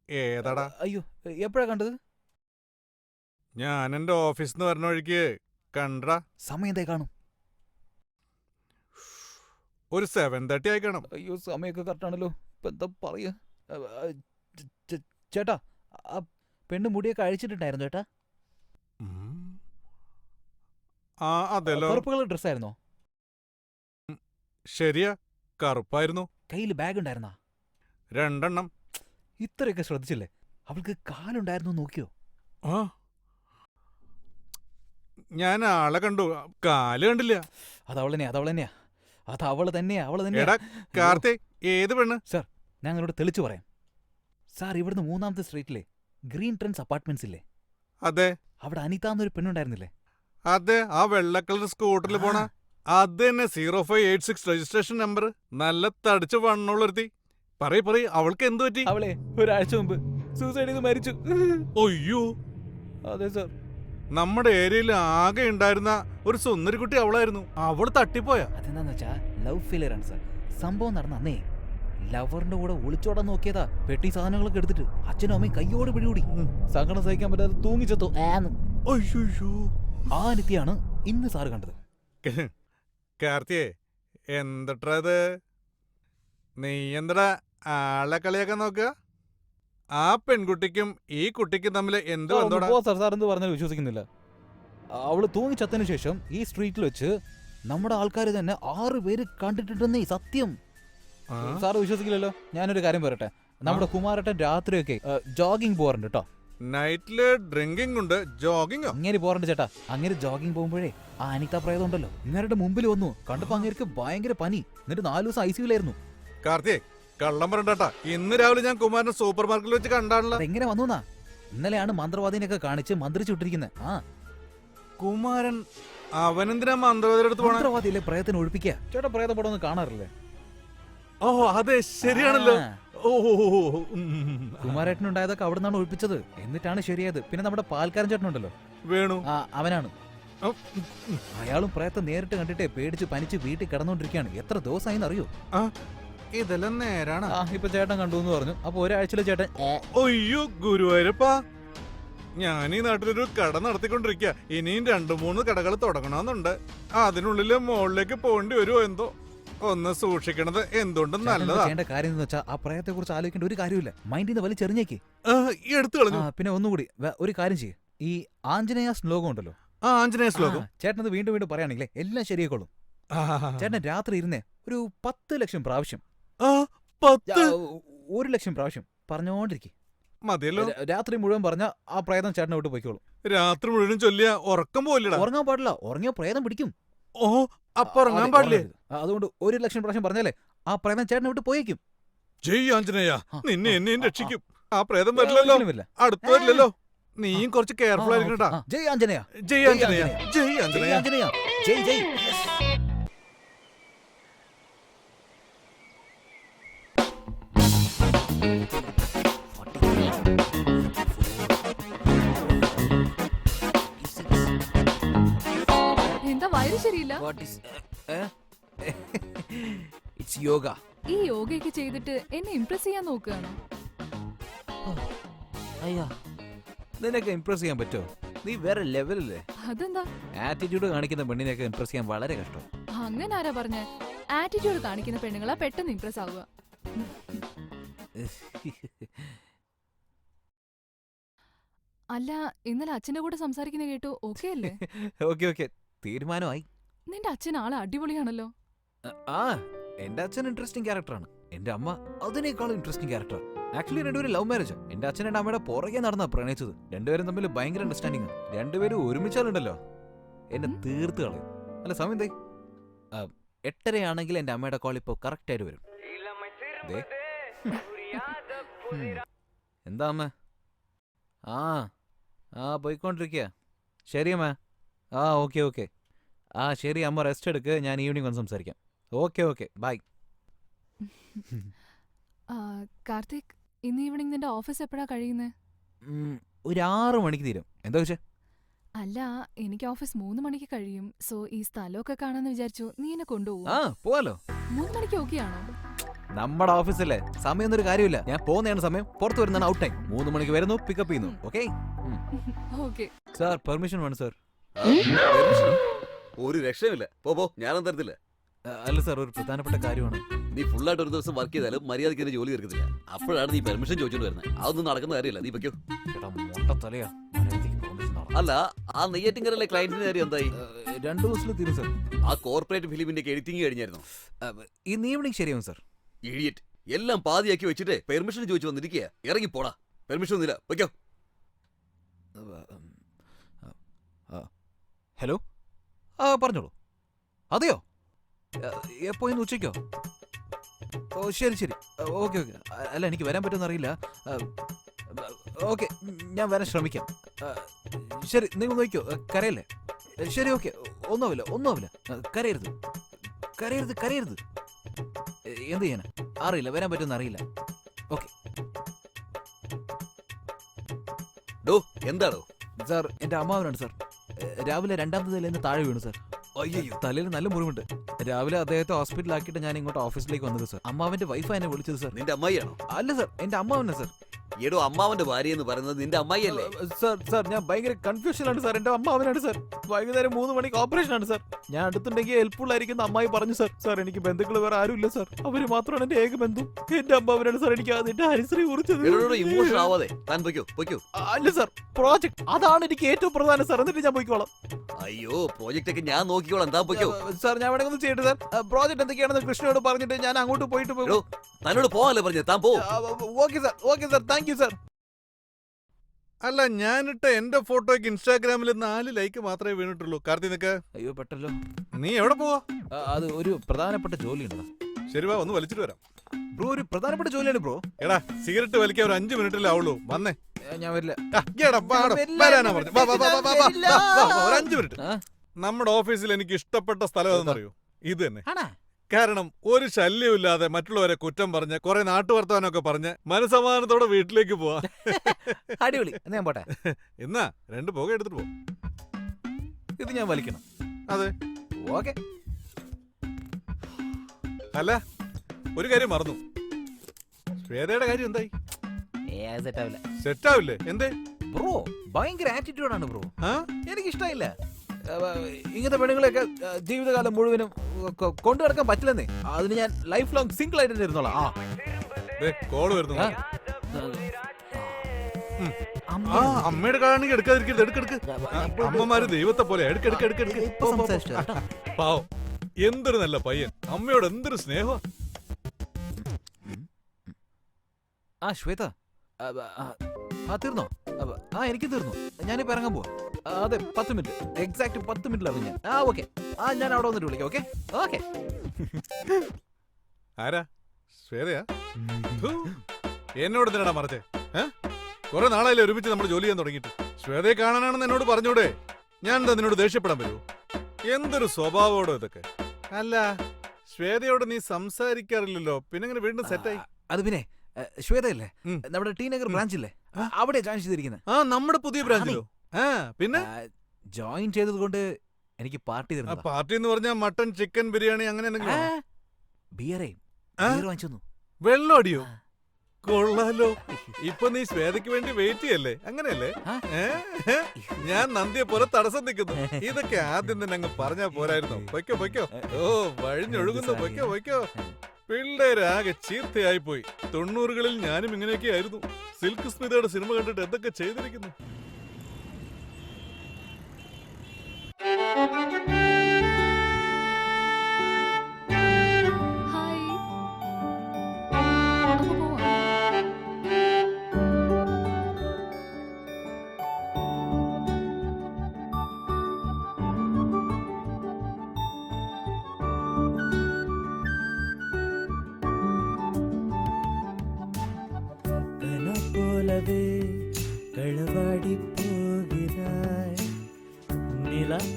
ഏതാടാ? അയ്യോ, എപ്പോഴാ കണ്ടത്? ഞാൻ എന്റെ ഓഫീസിൽ നിന്ന് വരുന്ന വഴിക്ക് കണ്ടടാ. സമയം എന്തായി കാണും? ഒരു 7:30 ആയി കാണും. അയ്യോ, സമയമൊക്കെ കറക്റ്റാണല്ലോ. ഇപ്പൊ എന്താ പറയാ? ചേട്ടാ, ആ പെണ്ണ് മുടിയൊക്കെ അഴിച്ചിട്ടുണ്ടായിരുന്നു ചേട്ടാ. ഉം. ആ അതെല്ലോ, കറുപ്പ് കളർ ഡ്രസ്സായിരുന്നോ? ശരിയാ, കറുപ്പായിരുന്നു. കയ്യിൽ ബാഗ് ഉണ്ടായിരുന്നാ? 2 എണ്ണം. ഇത്രയൊക്കെ ശ്രദ്ധിച്ചില്ലേ? അവൾക്ക് കാലുണ്ടായിരുന്നു നോക്കിയോ? ആ, ഞാൻ ആളെ കണ്ടു, കാല് കണ്ടില്ല. അതവള് തന്നെയാ. അവള് തന്നെയാ. എടാ കാർത്തി, ഏത് പെണ്ണ്? ഞാൻ നിങ്ങളോട് തെളിച്ചു പറയാം സാർ. ഇവിടുന്ന് 3ാമത്തെ സ്ട്രീറ്റിലെ ഗ്രീൻ ട്രെൻഡ്സ് അപ്പാർട്ട്മെന്റ്സ് ഇല്ലേ, അതെ അവിടെ അനിത എന്നൊരു പെണ്ണുണ്ടായിരുന്നില്ലേ? അതെ, ആ വെള്ള കളർ സ്കൂട്ടറിൽ പോണ. അത് തന്നെ 0586 രജിസ്ട്രേഷൻ നമ്പർ. നല്ല തടിച്ച് വണ്ണുള്ളൊരുത്തി. പറയ്, അവൾക്ക് എന്തു പറ്റി? അവളെ ഒരാഴ്ച മുമ്പ് സൂസൈഡ് ചെയ്ത് മരിച്ചു. ഒയ്യോ, അതെ സാർ. നമ്മുടെ ഏരിയയിൽ ആകെ ഉണ്ടായിരുന്ന ഒരു സുന്ദരിക്കുട്ടി അവളായിരുന്നു. അവള് തട്ടിപ്പോയാ? അതെന്താന്ന് വെച്ചാ ലവ് ഫെയിലിയർ ആണ് സാർ. സംഭവം നടന്ന അന്നേ ലവറിന്റെ കൂടെ ഒളിച്ചോടാൻ നോക്കിയതാ. പെട്ടി സാധനങ്ങളൊക്കെ എടുത്തിട്ട് അച്ഛനും അമ്മയും കയ്യോട് പിടികൂടി. സങ്കടം സഹിക്കാൻ പറ്റാതെ തൂങ്ങിച്ചെത്തു. അയ്യോ, ആ നിത്യാണ് ഇന്ന് സാറ് കണ്ടത്. കാർത്തിയേ, എന്തട്രത്? നീ എന്തടാ ആളെ കളിയാക്കാൻ നോക്കുക? ആ പെൺകുട്ടിക്കും ഈ കുട്ടിക്കും തമ്മിൽ എന്ത് ബന്ധോടാ? സാർ എന്ത് പറഞ്ഞാലും വിശ്വസിക്കുന്നില്ല. അവള് തൂങ്ങിച്ചത്തതിനു ശേഷം ഈ സ്ട്രീറ്റിൽ വെച്ച് നമ്മുടെ ആൾക്കാർ തന്നെ 6 പേര് കണ്ടിട്ടുണ്ടെന്നേ. സത്യം. സാറ് വിശ്വസിക്കില്ലല്ലോ. ഞാനൊരു കാര്യം പറയട്ടെ. നമ്മുടെ കുമാരട്ടൻ രാത്രിയൊക്കെ ജോഗിങ് പോകാറുണ്ട് കേട്ടോ. നൈറ്റില് ഡ്രിങ്കിങ് ഉണ്ട്, ജോഗിങ്ങോ? അങ്ങനെ പോകാറുണ്ട് ചേട്ടാ. അങ്ങനെ ജോഗിങ് പോകുമ്പോഴേ ആ അനിത പ്രേതം ഉണ്ടല്ലോ ഇങ്ങരുടെ മുമ്പിൽ വന്നു. കണ്ടപ്പോ അങ്ങേർക്ക് ഭയങ്കര പനി. എന്നിട്ട് 4 ദിവസം ICUലായിരുന്നു. കാർത്തിയേ, കള്ളം പറയണ്ടാ. ഇന്ന് രാവിലെ ഞാൻ കുമാരനെ സൂപ്പർ മാർക്കറ്റിൽ വെച്ച് കണ്ടാണല്ലോ. എങ്ങനെ വന്നുന്നാ? ഇന്നലെയാണ് മന്ത്രവാദിനെയൊക്കെ കാണിച്ച് മന്ത്രിച്ചു വിട്ടിരിക്കുന്നത്. ആ കുമാരൻ അവനെന്തിനാ മന്ത്രവാദിയുടെ അടുത്ത് പോണേ? മന്ത്രവാദിയിലെ പ്രേതത്തിന് ഒഴിപ്പിക്കുക. ചേട്ടാ പ്രേതം പടം ഒന്നും കാണാറില്ലേ? ഓ അതെ, ശരിയാണല്ലോ. ആ. ഓ കുമാരേട്ടനുണ്ടായതൊക്കെ അവിടെ നിന്നാണ് ഒഴിപ്പിച്ചത്. എന്നിട്ടാണ് ശരിയായത്. പിന്നെ നമ്മുടെ പാൽക്കാരൻ ചേട്ടനുണ്ടല്ലോ, വേണു, അവനാണ്. അയാളും പ്രേതത്തെ നേരിട്ട് കണ്ടിട്ടേ പേടിച്ച് പനിച്ച് വീട്ടിൽ കിടന്നുകൊണ്ടിരിക്കുകയാണ്. എത്ര ദിവസമായിന്ന് അറിയോ? ഇതെല്ലാം നേരാണ്. ഇപ്പൊ ചേട്ടൻ കണ്ടു എന്ന് പറഞ്ഞു. അപ്പൊ ഒരാഴ്ചയിലെ ചേട്ടൻ അയ്യോ ഗുരുവായൂരപ്പാ, ഞാൻ ഈ നാട്ടിലൊരു കട നടത്തിക്കൊണ്ടിരിക്കുക. ഇനിയും 2-3 കടകൾ തുടങ്ങണമെന്നുണ്ട്. അതിനുള്ളില് മുകളിലേക്ക് പോകേണ്ടി വരുമോ എന്തോ. ഒന്ന് സൂക്ഷിക്കണത് എന്തുകൊണ്ടും നല്ലതാ. ചെയ്യേണ്ട കാര്യം എന്ന് വെച്ചാൽ ആ പ്രേതത്തെ കുറിച്ച് ആലോചിക്കേണ്ട ഒരു കാര്യമില്ല. മൈൻഡിന്ന് വലിച്ചെറിഞ്ഞേക്ക്. എടുത്തു കളഞ്ഞു. പിന്നെ ഒന്നുകൂടി ഒരു കാര്യം ചെയ്യ്. ഈ ആഞ്ജനേയാസ് ലോകം ഉണ്ടല്ലോ, ആഞ്ജനേയ ശ്ലോകം ചേട്ടനത് വീണ്ടും വീണ്ടും പറയുകയാണെങ്കിലേ എല്ലാം ശരിയായിക്കോളും. ചേട്ടൻ രാത്രി ഇരുന്നേ ഒരു 10 ലക്ഷം പ്രാവശ്യം 1 ലക്ഷം പ്രാവശ്യം പറഞ്ഞോണ്ടിരിക്കും. മതിയല്ലോ. രാത്രി മുഴുവൻ പറഞ്ഞ ആ പ്രേതം ചേട്ടനെ വിട്ട് പോയിക്കോളും. രാത്രി മുഴുവൻ ചൊല്ലിയ ഉറക്കം പോയില്ലടാ. ഉറങ്ങാൻ പാടില്ല. ഉറങ്ങിയ പ്രേതം പിടിക്കും. ഓ, അപ്പൊ ഉറങ്ങാൻ പാടില്ലേ? അതുകൊണ്ട് 1 ലക്ഷം പ്രാവശ്യം പറഞ്ഞാലേ ആ പ്രേതം ചേട്ടനെ വിട്ട് പോയേക്കും. ജയ് ആഞ്ജനേയ, നിന്നെ എന്നെയും രക്ഷിക്കും. ആ പ്രേതം വരില്ലല്ലോ, അടുത്ത് വരില്ലല്ലോ. നീയും കുറച്ച് കെയർഫുൾ ആയിരിക്കട്ടാ. ജയ് ആഞ്ജനേയ, ജയ് ആഞ്ജനേയ, ജയ് ആഞ്ജനേയ, ആഞ്ജനേയ, ജയ് ജയ്. എന്താ വയറ് ശരിയില്ല? It's yoga. ഈ യോഗയൊക്കെ ചെയ്തിട്ട് എന്നെ ഇംപ്രസ് ചെയ്യാൻ നോക്കുകയാണോ? അയ്യാ, നിനക്ക് ഇംപ്രസ് ചെയ്യാൻ പറ്റുമോ? നീ വേറെ ലെവലല്ലേ. അതെന്താ? ആറ്റിറ്റ്യൂഡ് കാണിക്കുന്ന പെണ്ണിനെയൊക്കെ ഇംപ്രസ് ചെയ്യാൻ വളരെ കഷ്ടം. അങ്ങനെ ആരാ പറഞ്ഞ? ആറ്റിറ്റ്യൂഡ് കാണിക്കുന്ന പെണ്ണുങ്ങളാ പെട്ടെന്ന് ഇംപ്രസ് ആവുക. അല്ല, ഇന്നലെ അച്ഛന്റെ കൂടെ സംസാരിക്കുന്ന കേട്ടു. ഓക്കെ അല്ലേ? ഓക്കെ തീരുമാനമായി. നിന്റെ അച്ഛൻ ആള് അടിപൊളിയാണല്ലോ. എന്റെ അച്ഛൻ ഇൻട്രസ്റ്റിംഗ് ക്യാരക്ടറാണ്. എന്റെ അമ്മ അതിനേക്കാളും ഇൻട്രസ്റ്റിംഗ് ക്യാരക്ടർ. ആക്ച്വലി രണ്ടുപേരും ലവ് മാരേജ്. എന്റെ അച്ഛനും അമ്മയുടെ പുറകെ നടന്നാ പ്രണയിച്ചത്. രണ്ടുപേരും തമ്മിൽ ഭയങ്കര അണ്ടർസ്റ്റാൻഡിങ്. രണ്ടുപേരും ഒരുമിച്ചാലുണ്ടല്ലോ എന്നെ തീർത്ത് കളയും. അല്ല സമയം എന്തേ? 8:30 ആണെങ്കിൽ എന്റെ അമ്മയുടെ കോൾ ഇപ്പോൾ കറക്റ്റ് ആയിട്ട് വരും. ദേ. എന്താ അമ്മ? പോയിക്കൊണ്ടിരിക്കുക. ശരി അമ്മ. ഓക്കെ. ശരി അമ്മ, റെസ്റ്റ് എടുക്ക്. ഞാൻ ഈവനിങ് വന്ന് സംസാരിക്കാം. Okay bye. കാർത്തിക്, ഇന്ന് ഈവനിങ് നിന്റെ ഓഫീസ് എപ്പോഴാ കഴിയുന്നത്? ഒരു 6 മണിക്ക് തീരും. എന്താ വെച്ചേ? അല്ല, എനിക്ക് ഓഫീസ് 3 മണിക്ക് കഴിയും. സോ ഈ സ്ഥലമൊക്കെ കാണാന്ന് വിചാരിച്ചു. നീ എന്നെ കൊണ്ടുപോകും? പോവാലോ. 3 മണിക്ക് ഓക്കെ ആണോ? നമ്മുടെ ഓഫീസല്ലേ, സമയം ഒന്നൊരു കാര്യമില്ല. ഞാൻ പോകുന്നതാണ് സമയം, പുറത്ത് വരുന്നതാണ് ഔട്ട് ടൈം. 3 മണിക്ക് വരുന്നു, പിക്കപ്പ് ചെയ്യുന്നു. ഓക്കെ ഓക്കെ സാർ, പെർമിഷൻ വേണം സാർ. ഒരു രക്ഷയുമില്ല. പോ, ഞാനും തരത്തില്ല. അല്ല സാർ, ഒരു പ്രധാനപ്പെട്ട കാര്യമാണ്. നീ ഫുള്ളായിട്ട് ഒരു ദിവസം വർക്ക് ചെയ്താലും മര്യാദയ്ക്ക് എന്നെ ജോലി തീർക്കത്തില്ല. അപ്പോഴാണ് നീ പെർമിഷൻ ചോദിച്ചോണ്ട് വരുന്നത്. അതൊന്നും നടക്കുന്ന കാര്യമില്ല. നീ വെക്കോ. തലയാ. അല്ല, ആ നെയ്യാറ്റിൻകരയിലെ ക്ലയന്റിന്റെ കാര്യം എന്തായി? 2 ദിവസത്തിൽ തീരും സാർ. ആ കോർപ്പറേറ്റ് ഫിലിമിന്റെ എഡിറ്റിംഗ് കഴിഞ്ഞായിരുന്നു. ഇന്ന് ഈവനിങ് ശരിയാവും സാർ. ഇഡിയറ്റ്, എല്ലാം പാതിയാക്കി വെച്ചിട്ട് പെർമിഷൻ ചോദിച്ചു വന്നിരിക്കുക. ഇറങ്ങി പോടാ. പെർമിഷൻ ഒന്നുമില്ല, വെക്കോ. ഹലോ, പറഞ്ഞോളൂ. അതെയോ? എപ്പോ ഇന്ന് ഉച്ചയ്ക്കോ? ശരി. ഓക്കെ. അല്ല, എനിക്ക് വരാൻ പറ്റുമെന്ന് അറിയില്ല. ഓക്കെ, ഞാൻ വരാൻ ശ്രമിക്കാം. ശരി, നിങ്ങൾ നോക്കിയോ. കരയല്ലേ? ശരി, ഓക്കെ. ഒന്നുമാവില്ല. കരയരുത്. എന്ത് ചെയ്യാനാ? അറിയില്ല, വരാൻ പറ്റുമെന്ന് അറിയില്ല. ഓക്കെ. എന്താണോ സാർ? എന്റെ അമ്മാവനാണ് സാർ. രാവിലെ 2ാമത്തെ നിലയിൽ നിന്ന് താഴെ വീണു സാർ. അയ്യോ, തലയിൽ നല്ല മുറിവുണ്ട്. രാവിലെ അദ്ദേഹത്തെ ഹോസ്പിറ്റലാക്കിയിട്ട് ഞാൻ ഇങ്ങോട്ട് ഓഫീസിലേക്ക് വന്നത് സാർ. അമ്മാവന്റെ വൈഫ് എന്നെ വിളിച്ചത് സാർ. നിന്റെ അമ്മായിയാണോ? അല്ല സാർ, എന്റെ അമ്മാവനാണ് സാർ. എടോ, അമ്മാവന്റെ ഭാര്യ എന്ന് പറയുന്നത് നിന്റെ അമ്മായിയല്ലേ? സാർ, ഞാൻ ഭയങ്കര കൺഫ്യൂഷനിലാണ് സാർ. എന്റെ അമ്മാവനാണ് സാർ. വൈകുന്നേരം 3 മണിക്ക് ഓപ്പറേഷൻ ആണ് സാർ. ഞാൻ അടുത്തുണ്ടെങ്കിൽ ഹെൽപ്ഫുൾ ആയിരിക്കുന്ന അമ്മായി പറഞ്ഞു സാർ. സാർ, എനിക്ക് ബന്ധുക്കൾ വേറെ ആരുമില്ല സാർ. അവര് മാത്രമാണ് എന്റെ ഏക ബന്ധു. എന്റെ അമ്മാവനാണ് സാർ എനിക്ക് അതിന്റെ ഹരിശ്രീ കുറിച്ചത്. ഇമോഷൻ ആവാതെ താൻ പൊയ്ക്കോ. അല്ല സാർ, പ്രോജക്ട് അതാണ് എനിക്ക് ഏറ്റവും പ്രധാനം സാർ. എന്നിട്ട് ഞാൻ പോയിക്കോളാം. അയ്യോ, പ്രോജക്റ്റ് ഒക്കെ ഞാൻ നോക്കിക്കോളാം. താൻ പൊയ്ക്കോ. സാർ, ഞാൻ വേണമെങ്കിൽ ഒന്ന് ചെയ്യട്ടെ സാർ. പ്രോജക്ട് എന്തൊക്കെയാണെന്ന് കൃഷ്ണയോട് പറഞ്ഞിട്ട് ഞാൻ അങ്ങോട്ട് പോയിട്ട് പോകും. തന്നോട് പോകാനല്ലേ പറഞ്ഞത്? താൻ പോ. Okay sir, thank you sir. അല്ല, ഞാനിട്ട് എന്റെ ഫോട്ടോയ്ക്ക് ഇൻസ്റ്റാഗ്രാമിൽ 4 ലൈക്ക് മാത്രമേ വീണിട്ടുള്ളൂ. കാർത്തിക്, അയ്യോ പെട്ടല്ലോ. നീ എവിടെ പോവാ? അത് ഒരു പ്രധാനപ്പെട്ട ജോലിയുണ്ടോ? ശരി, വാ, ഒന്ന് വലിച്ചിട്ട് വരാം. ബ്രോ, ഒരു പ്രധാനപ്പെട്ട ജോലിയാണ് ബ്രോ. എടാ, സിഗരറ്റ് വലിക്കാൻ ഒരു 5 മിനിറ്റല്ലേ ആവുള്ളൂ. വന്നേ. ഞാൻ വരില്ല. വരാനാ പറഞ്ഞു. ഒരു 5 മിനിറ്റ്. നമ്മുടെ ഓഫീസിൽ എനിക്ക് ഇഷ്ടപ്പെട്ട സ്ഥലം ഏതെന്നറിയോ? ഇത് തന്നെ. കാരണം ഒരു ശല്യമില്ലാതെ മറ്റുള്ളവരെ കുറ്റം പറഞ്ഞ് കുറെ നാട്ടുവർത്താനൊക്കെ പറഞ്ഞ് മനസമാധാനത്തോടെ വീട്ടിലേക്ക് പോവാ. അടിപൊളി. ഞാൻ പോട്ടെ. എന്നാ 2 പുക എടുത്തിട്ട് പോ. ഇത് ഞാൻ വലിക്കണം. അതെ, ഓക്കെ. അല്ല, ഒരു കാര്യം മറന്നു. ശ്വേതയുടെ കാര്യം എന്തായി? സെറ്റാവില്ലേ? എന്തേ? ബ്രോ ഭയങ്കര ആറ്റിറ്റ്യൂഡാണ് ബ്രോ. എനിക്ക് ഇഷ്ടമായില്ല. ഇങ്ങനത്തെ പെണ്ണുങ്ങളെയൊക്കെ ജീവിതകാലം മുഴുവനും കൊണ്ടു നടക്കാൻ പറ്റില്ലെന്നേ. അതിന് ഞാൻ ലൈഫ് ലോങ് സിംഗിൾ ആയിട്ട് തന്നെ ഇരുന്നോളാം. കോള് വരുന്നു. അമ്മയുടെ കാണാണെങ്കിൽ എടുക്കാതിരിക്കരുത്. എടുക്കെടുക്ക്. അമ്മമാര് ദൈവത്തെ പോലെ. എടുക്കെടുക്ക്. പാവം, എന്തൊരു നല്ല പയ്യൻ. അമ്മയോട് എന്തൊരു സ്നേഹം. ശ്വേത, തീർന്നോ? എനിക്ക് തീർന്നു. ഞാനിപ്പോ ഇറങ്ങാൻ പോവാ. അതെ, 10 മിനിറ്റ് എക്സാക്ട് 10 മിനിറ്റിലാണ് ഞാൻ. ഓക്കെ. ഞാൻ അവിടെ വന്നിട്ട് വിളിക്കാം. Okay okay. ആരാ? ശ്വേതയാ? എന്നോട് എന്തിനാടാ മറച്ചേ? കുറെ നാളായില്ലേ ഒരുമിച്ച് നമ്മൾ ജോലി ചെയ്യാൻ തുടങ്ങിയിട്ട്. ശ്വേതയെ കാണാനാണെന്ന് എന്നോട് പറഞ്ഞൂടെ? ഞാൻ എന്താ നിന്നോട് ദേഷ്യപ്പെടാൻ വരൂ? എന്തൊരു സ്വഭാവോടോ ഇതൊക്കെ. അല്ല, ശ്വേതയോട് നീ സംസാരിക്കാറില്ലല്ലോ, പിന്നെ ഇങ്ങനെ വീണ്ടും സെറ്റായി? അത് പിന്നെ ശ്വേതയല്ലേ, നമ്മുടെ ടി നഗർ ബ്രാഞ്ചില്ലേ, അവിടെ ജോയിൻ ചെയ്തിരിക്കുന്നത്. നമ്മുടെ പുതിയ ബ്രാഞ്ചിലോ? പിന്നെ ജോയിൻ ചെയ്തത് കൊണ്ട് എനിക്ക് പാർട്ടി തരുന്നു. പാർട്ടി എന്ന് പറഞ്ഞാൽ മട്ടൺ, ചിക്കൻ, ബിരിയാണി അങ്ങനെ എന്തെങ്കിലും? ബിയർ വാങ്ങിച്ചു. വെള്ളം അടിയോ? കൊള്ളാലോ. ഇപ്പൊ നീ ശ്വേതയ്ക്ക് വേണ്ടി വെയിറ്റ് ചെയ്യല്ലേ? അങ്ങനെയല്ലേ? ഞാൻ നന്ദിയെ പോലെ തടസ്സം നിൽക്കുന്നു. ഇതൊക്കെ ആദ്യം തന്നെ അങ്ങ് പറഞ്ഞാ പോരായിരുന്നു. പൊയ്ക്കോ. ഓ, വഴിഞ്ഞൊഴുകുന്നു. പൊയ്ക്കോ. പിള്ളേരാകെ ചീത്തയായി പോയി. 90കളിൽ ഞാനും ഇങ്ങനെയൊക്കെ ആയിരുന്നു. സിൽക്ക് സ്മിതയുടെ സിനിമ കണ്ടിട്ട് എന്തൊക്കെ ചെയ്തിരിക്കുന്നു.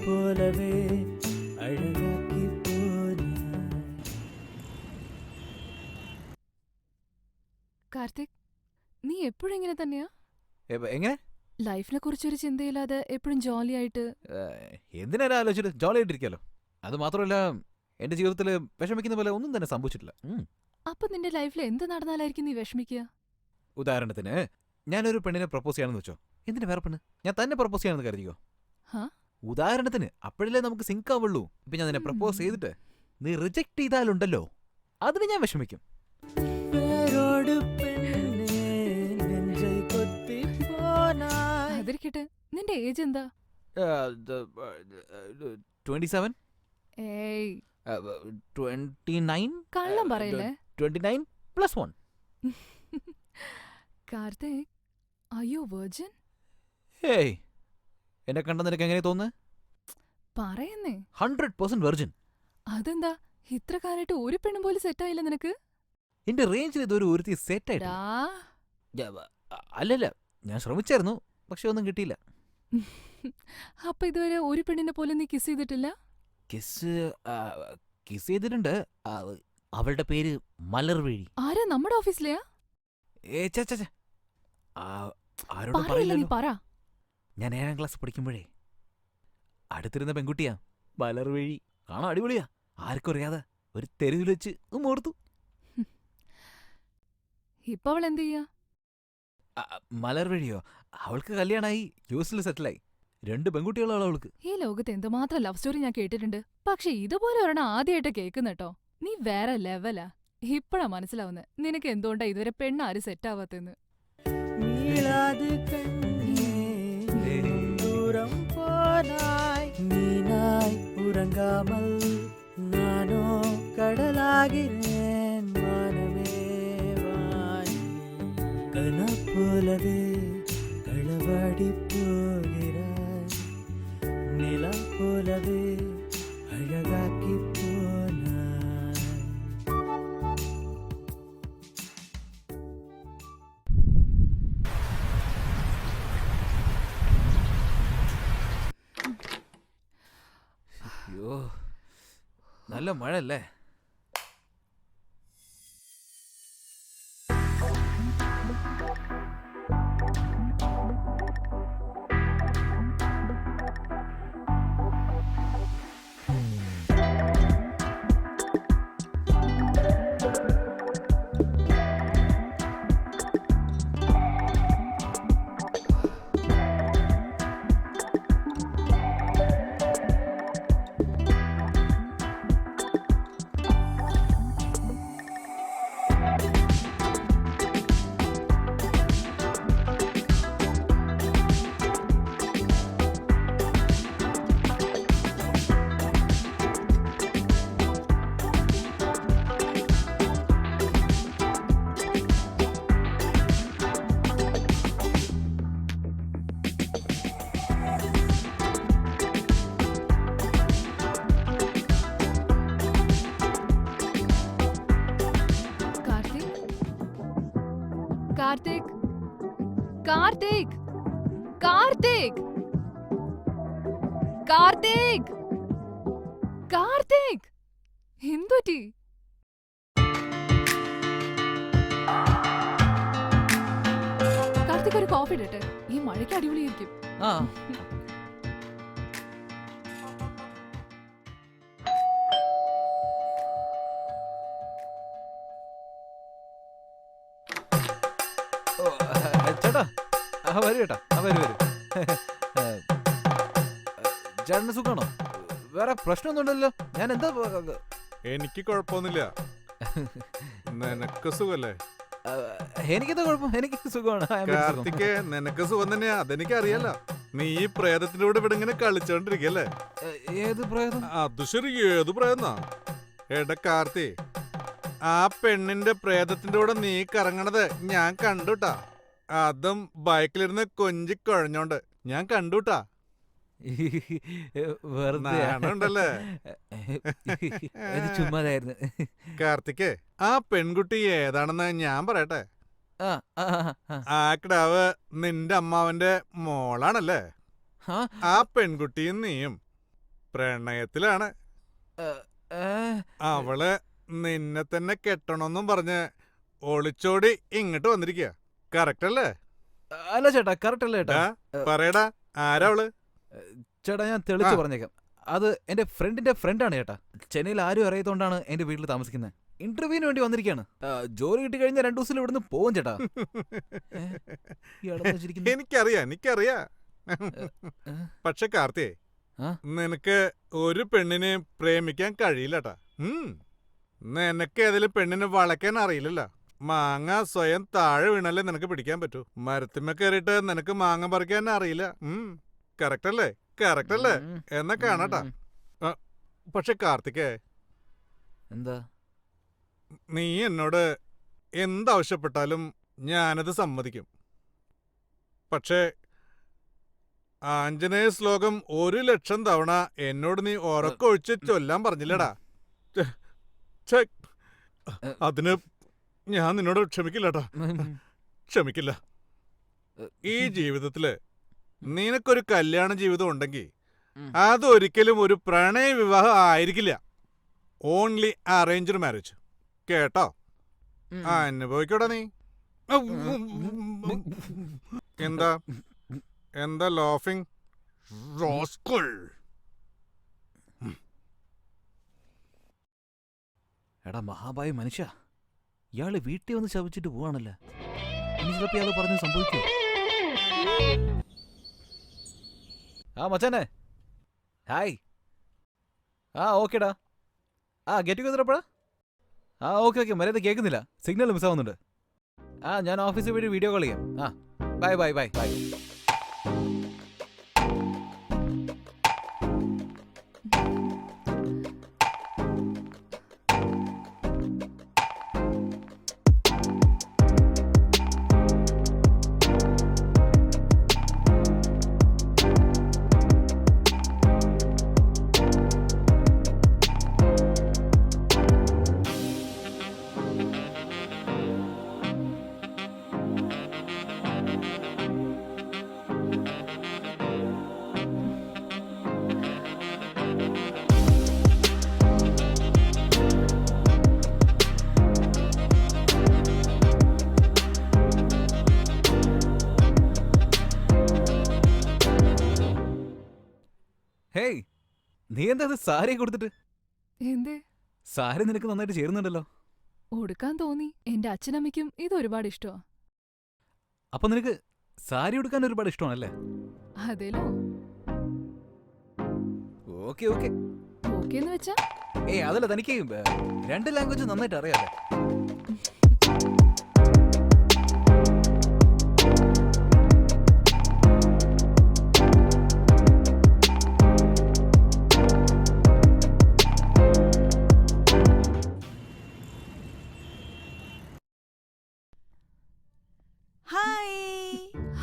പോലവേ അഴകാക്കി പോനാ. കാർത്തിക്, നീ എപ്പോഴും ഇങ്ങനെ തന്നെയാ? എങ്ങനെ ലൈഫിനെ കുറിച്ചൊരു ചിന്തയില്ലാതെ എപ്പോഴും ജോലി ആയിട്ട്? എന്തിനാ ആലോചിച്ചിട്ട് ജോളി ആയിട്ടിരിക്കാലോ. അത് മാത്രമല്ല എന്റെ ജീവിതത്തിൽ വിഷമിക്കുന്ന പോലെ ഒന്നും തന്നെ സംഭവിച്ചിട്ടില്ല. അപ്പൊ നിന്റെ ലൈഫിൽ എന്ത് നടന്നാലായിരിക്കും നീ വിഷമിക്കുക? ഉദാഹരണത്തിന് ഞാനൊരു പെണ്ണിനെ പ്രപ്പോസ് ചെയ്യാണെന്ന് വെച്ചോ. എന്തിനു വേറെ പെണ്ണ്? ഞാൻ തന്നെ പ്രപ്പോസ് ചെയ്യാണെന്ന് കരുതിയോ? ഹാ? ഉദാഹരണത്തിന് അപ്പോഴല്ലേ നമുക്ക് സിങ്ക് ആവുള്ളൂ. ഇപ്പൊ ഞാൻ നിന്നെ പ്രപ്പോസ് ചെയ്തിട്ട് നീ റിജക്ട് ചെയ്താലുണ്ടല്ലോ, അതിന് ഞാൻ വിഷമിക്കും. പേരോട് പെണ്ണേ നെഞ്ചൈ കൊത്തി പോനായ്. അതിരിക്കട്ടെ, നിന്റെ ഏജ് എന്താ? 27, ഏയ് 29, കള്ളം പറയല്ലേ. 29 + 1. കാർത്തിക്, അയ്യോ വെർജിൻ? ഹേയ്, എന്നെ കണ്ട നിനക്ക് എങ്ങനെ തോന്നുന്നു? പറയുന്നേ. 100% വെർജിൻ. അതെന്താ ഇത്ര കാലമായിട്ട് ഒരു പെണ്ണും പോലും സെറ്റായില്ല നിനക്ക്? എന്റെ റേഞ്ചിൽ ഇതൊരു ഒരുത്തി സെറ്റ് ആയിട്ട്. ഡാ. അല്ലല്ല, ഞാൻ ശ്രമിച്ചായിരുന്നു, പക്ഷെ ഒന്നും കിട്ടിയില്ല. അപ്പൊ ഇതുവരെ ഒരു പെണ്ണിനെ പോലും നീ കിസ് ചെയ്തിട്ടില്ല? കിസ് ചെയ്തിട്ടുണ്ട്. അവളുടെ പേര് മലർവേഴി. ആരാ? നമ്മുടെ ഓഫീസിലെയാ? ആരോടും പറയില്ല, നീ പറയില്ലല്ലോ. പറ. ഞാൻ 7ാം ക്ലാസ് പഠിക്കുമ്പോഴേ അടുത്തിരുന്ന പെൺകുട്ടിയാ മലർവേഴി. കാണാൻ അടിപൊളിയാ. ആർക്കും അറിയാതെ ഒരു തെരുവിൽ വെച്ച് ഓർത്തു. ഇപ്പൊ അവൾ എന്ത് ചെയ്യാ? മലർവഴിയോ? അവൾക്ക് കല്യാണമായി, യൂസിൽ സെറ്റിലായി. 2 പെൺകുട്ടികളാണ് അവൾക്ക്. ഈ ലോകത്ത് എന്തുമാത്രം ലവ് സ്റ്റോറി ഞാൻ കേട്ടിട്ടുണ്ട്. പക്ഷെ ഇതുപോലെ ഒരെണ്ണം ആദ്യമായിട്ട് കേൾക്കുന്നെട്ടോ. നീ വേറെ ലെവലാ. ഇപ്പഴാ മനസ്സിലാവുന്നത് നിനക്ക് എന്തുകൊണ്ടാ ഇതുവരെ പെണ്ണാരും സെറ്റാവാത്തെന്ന്. നീളാത് കണ്ണേ ദൂരം പോനായ്. നീനായ് ഉറങ്ങാമൽ നാനോ കടലാകിരേൻ. മാനമേ വാനി കനപ്പോലവേ കളവാടി പോகிறாய். നില പോലവേ അഴകാക്കി പോനായ്. അയ്യോ, നല്ല മഴ അല്ലേ? കാർത്തിക്, കാർത്തിക്, കാർത്തിക്, കാർത്തിക്, കാർത്തിക്, എന്തുപറ്റി? കാർത്തിക്, ഒരു കോഫി ഇടട്ടെ? ഈ മഴയ്ക്ക് അടിപൊളിയായിരിക്കും. ആ ചേട്ടാ, വരൂ ചേട്ടാ, വരൂ. ചേട്ടന് സുഖാണോ? വേറെ പ്രശ്നമൊന്നുമില്ലല്ലോ? ഞാൻ എന്താ? എനിക്ക് കുഴപ്പമൊന്നുമില്ല. നിനക്ക് സുഖല്ലേ? എനിക്കെന്താ കുഴപ്പം? എനിക്ക് സുഖമാണ്. കാർത്തിക്, നിനക്ക് സുഖം തന്നെയാ, അതെനിക്ക് അറിയാലോ. നീ ഈ പ്രേതത്തിന്റെ കൂടെ ഇവിടെ ഇങ്ങനെ കളിച്ചോണ്ടിരിക്കല്ലേ? ഏത് പ്രേതം? അത് ശരി, ഏത് പ്രേതന്നാ? എടാ കാർത്തി, ആ പെണ്ണിന്റെ പ്രേതത്തിന്റെ കൂടെ നീ കറങ്ങണത് ഞാൻ കണ്ടുട്ടാ. അതും ബൈക്കിലിരുന്ന് കൊഞ്ചി കുഴഞ്ഞോണ്ട് ഞാൻ കണ്ടുട്ടാ. വെറുതെ ഉണ്ടല്ലേ? ചുമ്മാതായിരുന്നു. കാർത്തിക്, ആ പെൺകുട്ടി ഏതാണെന്ന് ഞാൻ പറയട്ടെ. ആ കിടാവ് നിന്റെ അമ്മാവന്റെ മോളാണല്ലേ? ആ പെൺകുട്ടിയും നീയും പ്രണയത്തിലാണ്. അവള് നിന്നെ തന്നെ കെട്ടണമെന്നും പറഞ്ഞ് ഒളിച്ചോടി ഇങ്ങോട്ട് വന്നിരിക്കുക. കറക്റ്റ് അല്ലേ? അല്ല ചേട്ടാ, കറക്റ്റ് അല്ല ചേട്ടാ. പറയടാ, ആരാ അവള്? ചേട്ടാ ഞാൻ തെളിച്ച് ആ. പറഞ്ഞേക്കാം. അത് എന്റെ ഫ്രണ്ടിന്റെ ഫ്രണ്ടാണ് ചേട്ടാ. ചെന്നൈയിൽ ആരും അറിയാത്തോണ്ടാണ് എന്റെ വീട്ടിൽ താമസിക്കുന്നത്. ഇന്റർവ്യൂവിന് വേണ്ടി വന്നിരിക്കുകയാണ്. ജോലി കിട്ടി കഴിഞ്ഞ 2 ദിവസത്തിൽ ഇവിടുന്ന് പോകും ചേട്ടാ. ഇയാളെന്താ ചിരിക്കുന്നെ? എനിക്കറിയാ. പക്ഷെ കാർത്തിയേ, ആ? നിനക്ക് ഒരു പെണ്ണിനെ പ്രേമിക്കാൻ കഴിയില്ലട്ടാ. നിനക്ക് ഏതെങ്കിലും പെണ്ണിനെ വളയ്ക്കാൻ അറിയില്ലല്ലോ. മാങ്ങ സ്വയം താഴെ വീണല്ലേ നിനക്ക് പിടിക്കാൻ പറ്റൂ. മരത്തിന്മേ കയറിയിട്ട് നിനക്ക് മാങ്ങ പറിക്കാൻ അറിയില്ല. കറക്റ്റ് അല്ലേ? എന്നാ കാണാട്ടാ. പക്ഷെ കാർത്തികേ, എന്താ? നീ എന്നോട് എന്താവശ്യപ്പെട്ടാലും ഞാനത് സമ്മതിക്കും. പക്ഷേ ആഞ്ജനേയ ശ്ലോകം 1,00,000 തവണ എന്നോട് നീ ഉറക്കൊഴിച്ച് ചൊല്ലാൻ പറഞ്ഞില്ലടാ. ഛെ, അതിന് ഞാൻ നിന്നോട് ക്ഷമിക്കില്ലട്ടാ. ക്ഷമിക്കില്ല. ഈ ജീവിതത്തില് നിനക്കൊരു കല്യാണ ജീവിതം ഉണ്ടെങ്കിൽ അതൊരിക്കലും ഒരു പ്രണയ വിവാഹം ആയിരിക്കില്ല. Only arranged marriage. കേട്ടോ? അനുഭവിക്കോടാ നീ. എന്താ ലോഫിംഗ് റോസ്കൽ? എടാ മഹാഭാവി മനുഷ്യ, ഇയാള് വീട്ടിൽ വന്ന് ശപിച്ചിട്ട് പോവാണല്ലോ. ഇനി ചിലപ്പോ ഇയാള് പറഞ്ഞു സംഭവിക്കൂ. മച്ചാനെ ഹായ്. ഓക്കേടാ. ഗെറ്റ് ടുഗദർ എപ്പോഴാ? ഓക്കെ മര്യാദ കേൾക്കുന്നില്ല, സിഗ്നൽ മിസ്സാവുന്നുണ്ട്. ഞാൻ ഓഫീസിൽ വഴി വീഡിയോ കോൾ ചെയ്യാം. ബൈ. ഹേയ്, നീ എന്താ അത് സാരി കൊടുത്തിട്ട്? എന്തേ? സാരി നിനക്ക് നന്നായിട്ട് ചേരുന്നുണ്ടല്ലോ. ഉടുക്കാൻ തോന്നി. എന്റെ അച്ഛനമ്മയ്ക്കും ഇത് ഒരുപാട് ഇഷ്ടമാ. അപ്പൊ നിനക്ക് സാരി ഉടുക്കാൻ ഒരുപാട് ഇഷ്ടമാണല്ലേ? അതേലോ. ഓക്കെ. ഓക്കേന്ന് വെച്ചാ അതല്ല, തനിക്ക് 2 ലാംഗ്വേജ് നന്നായിട്ട് അറിയാലേ.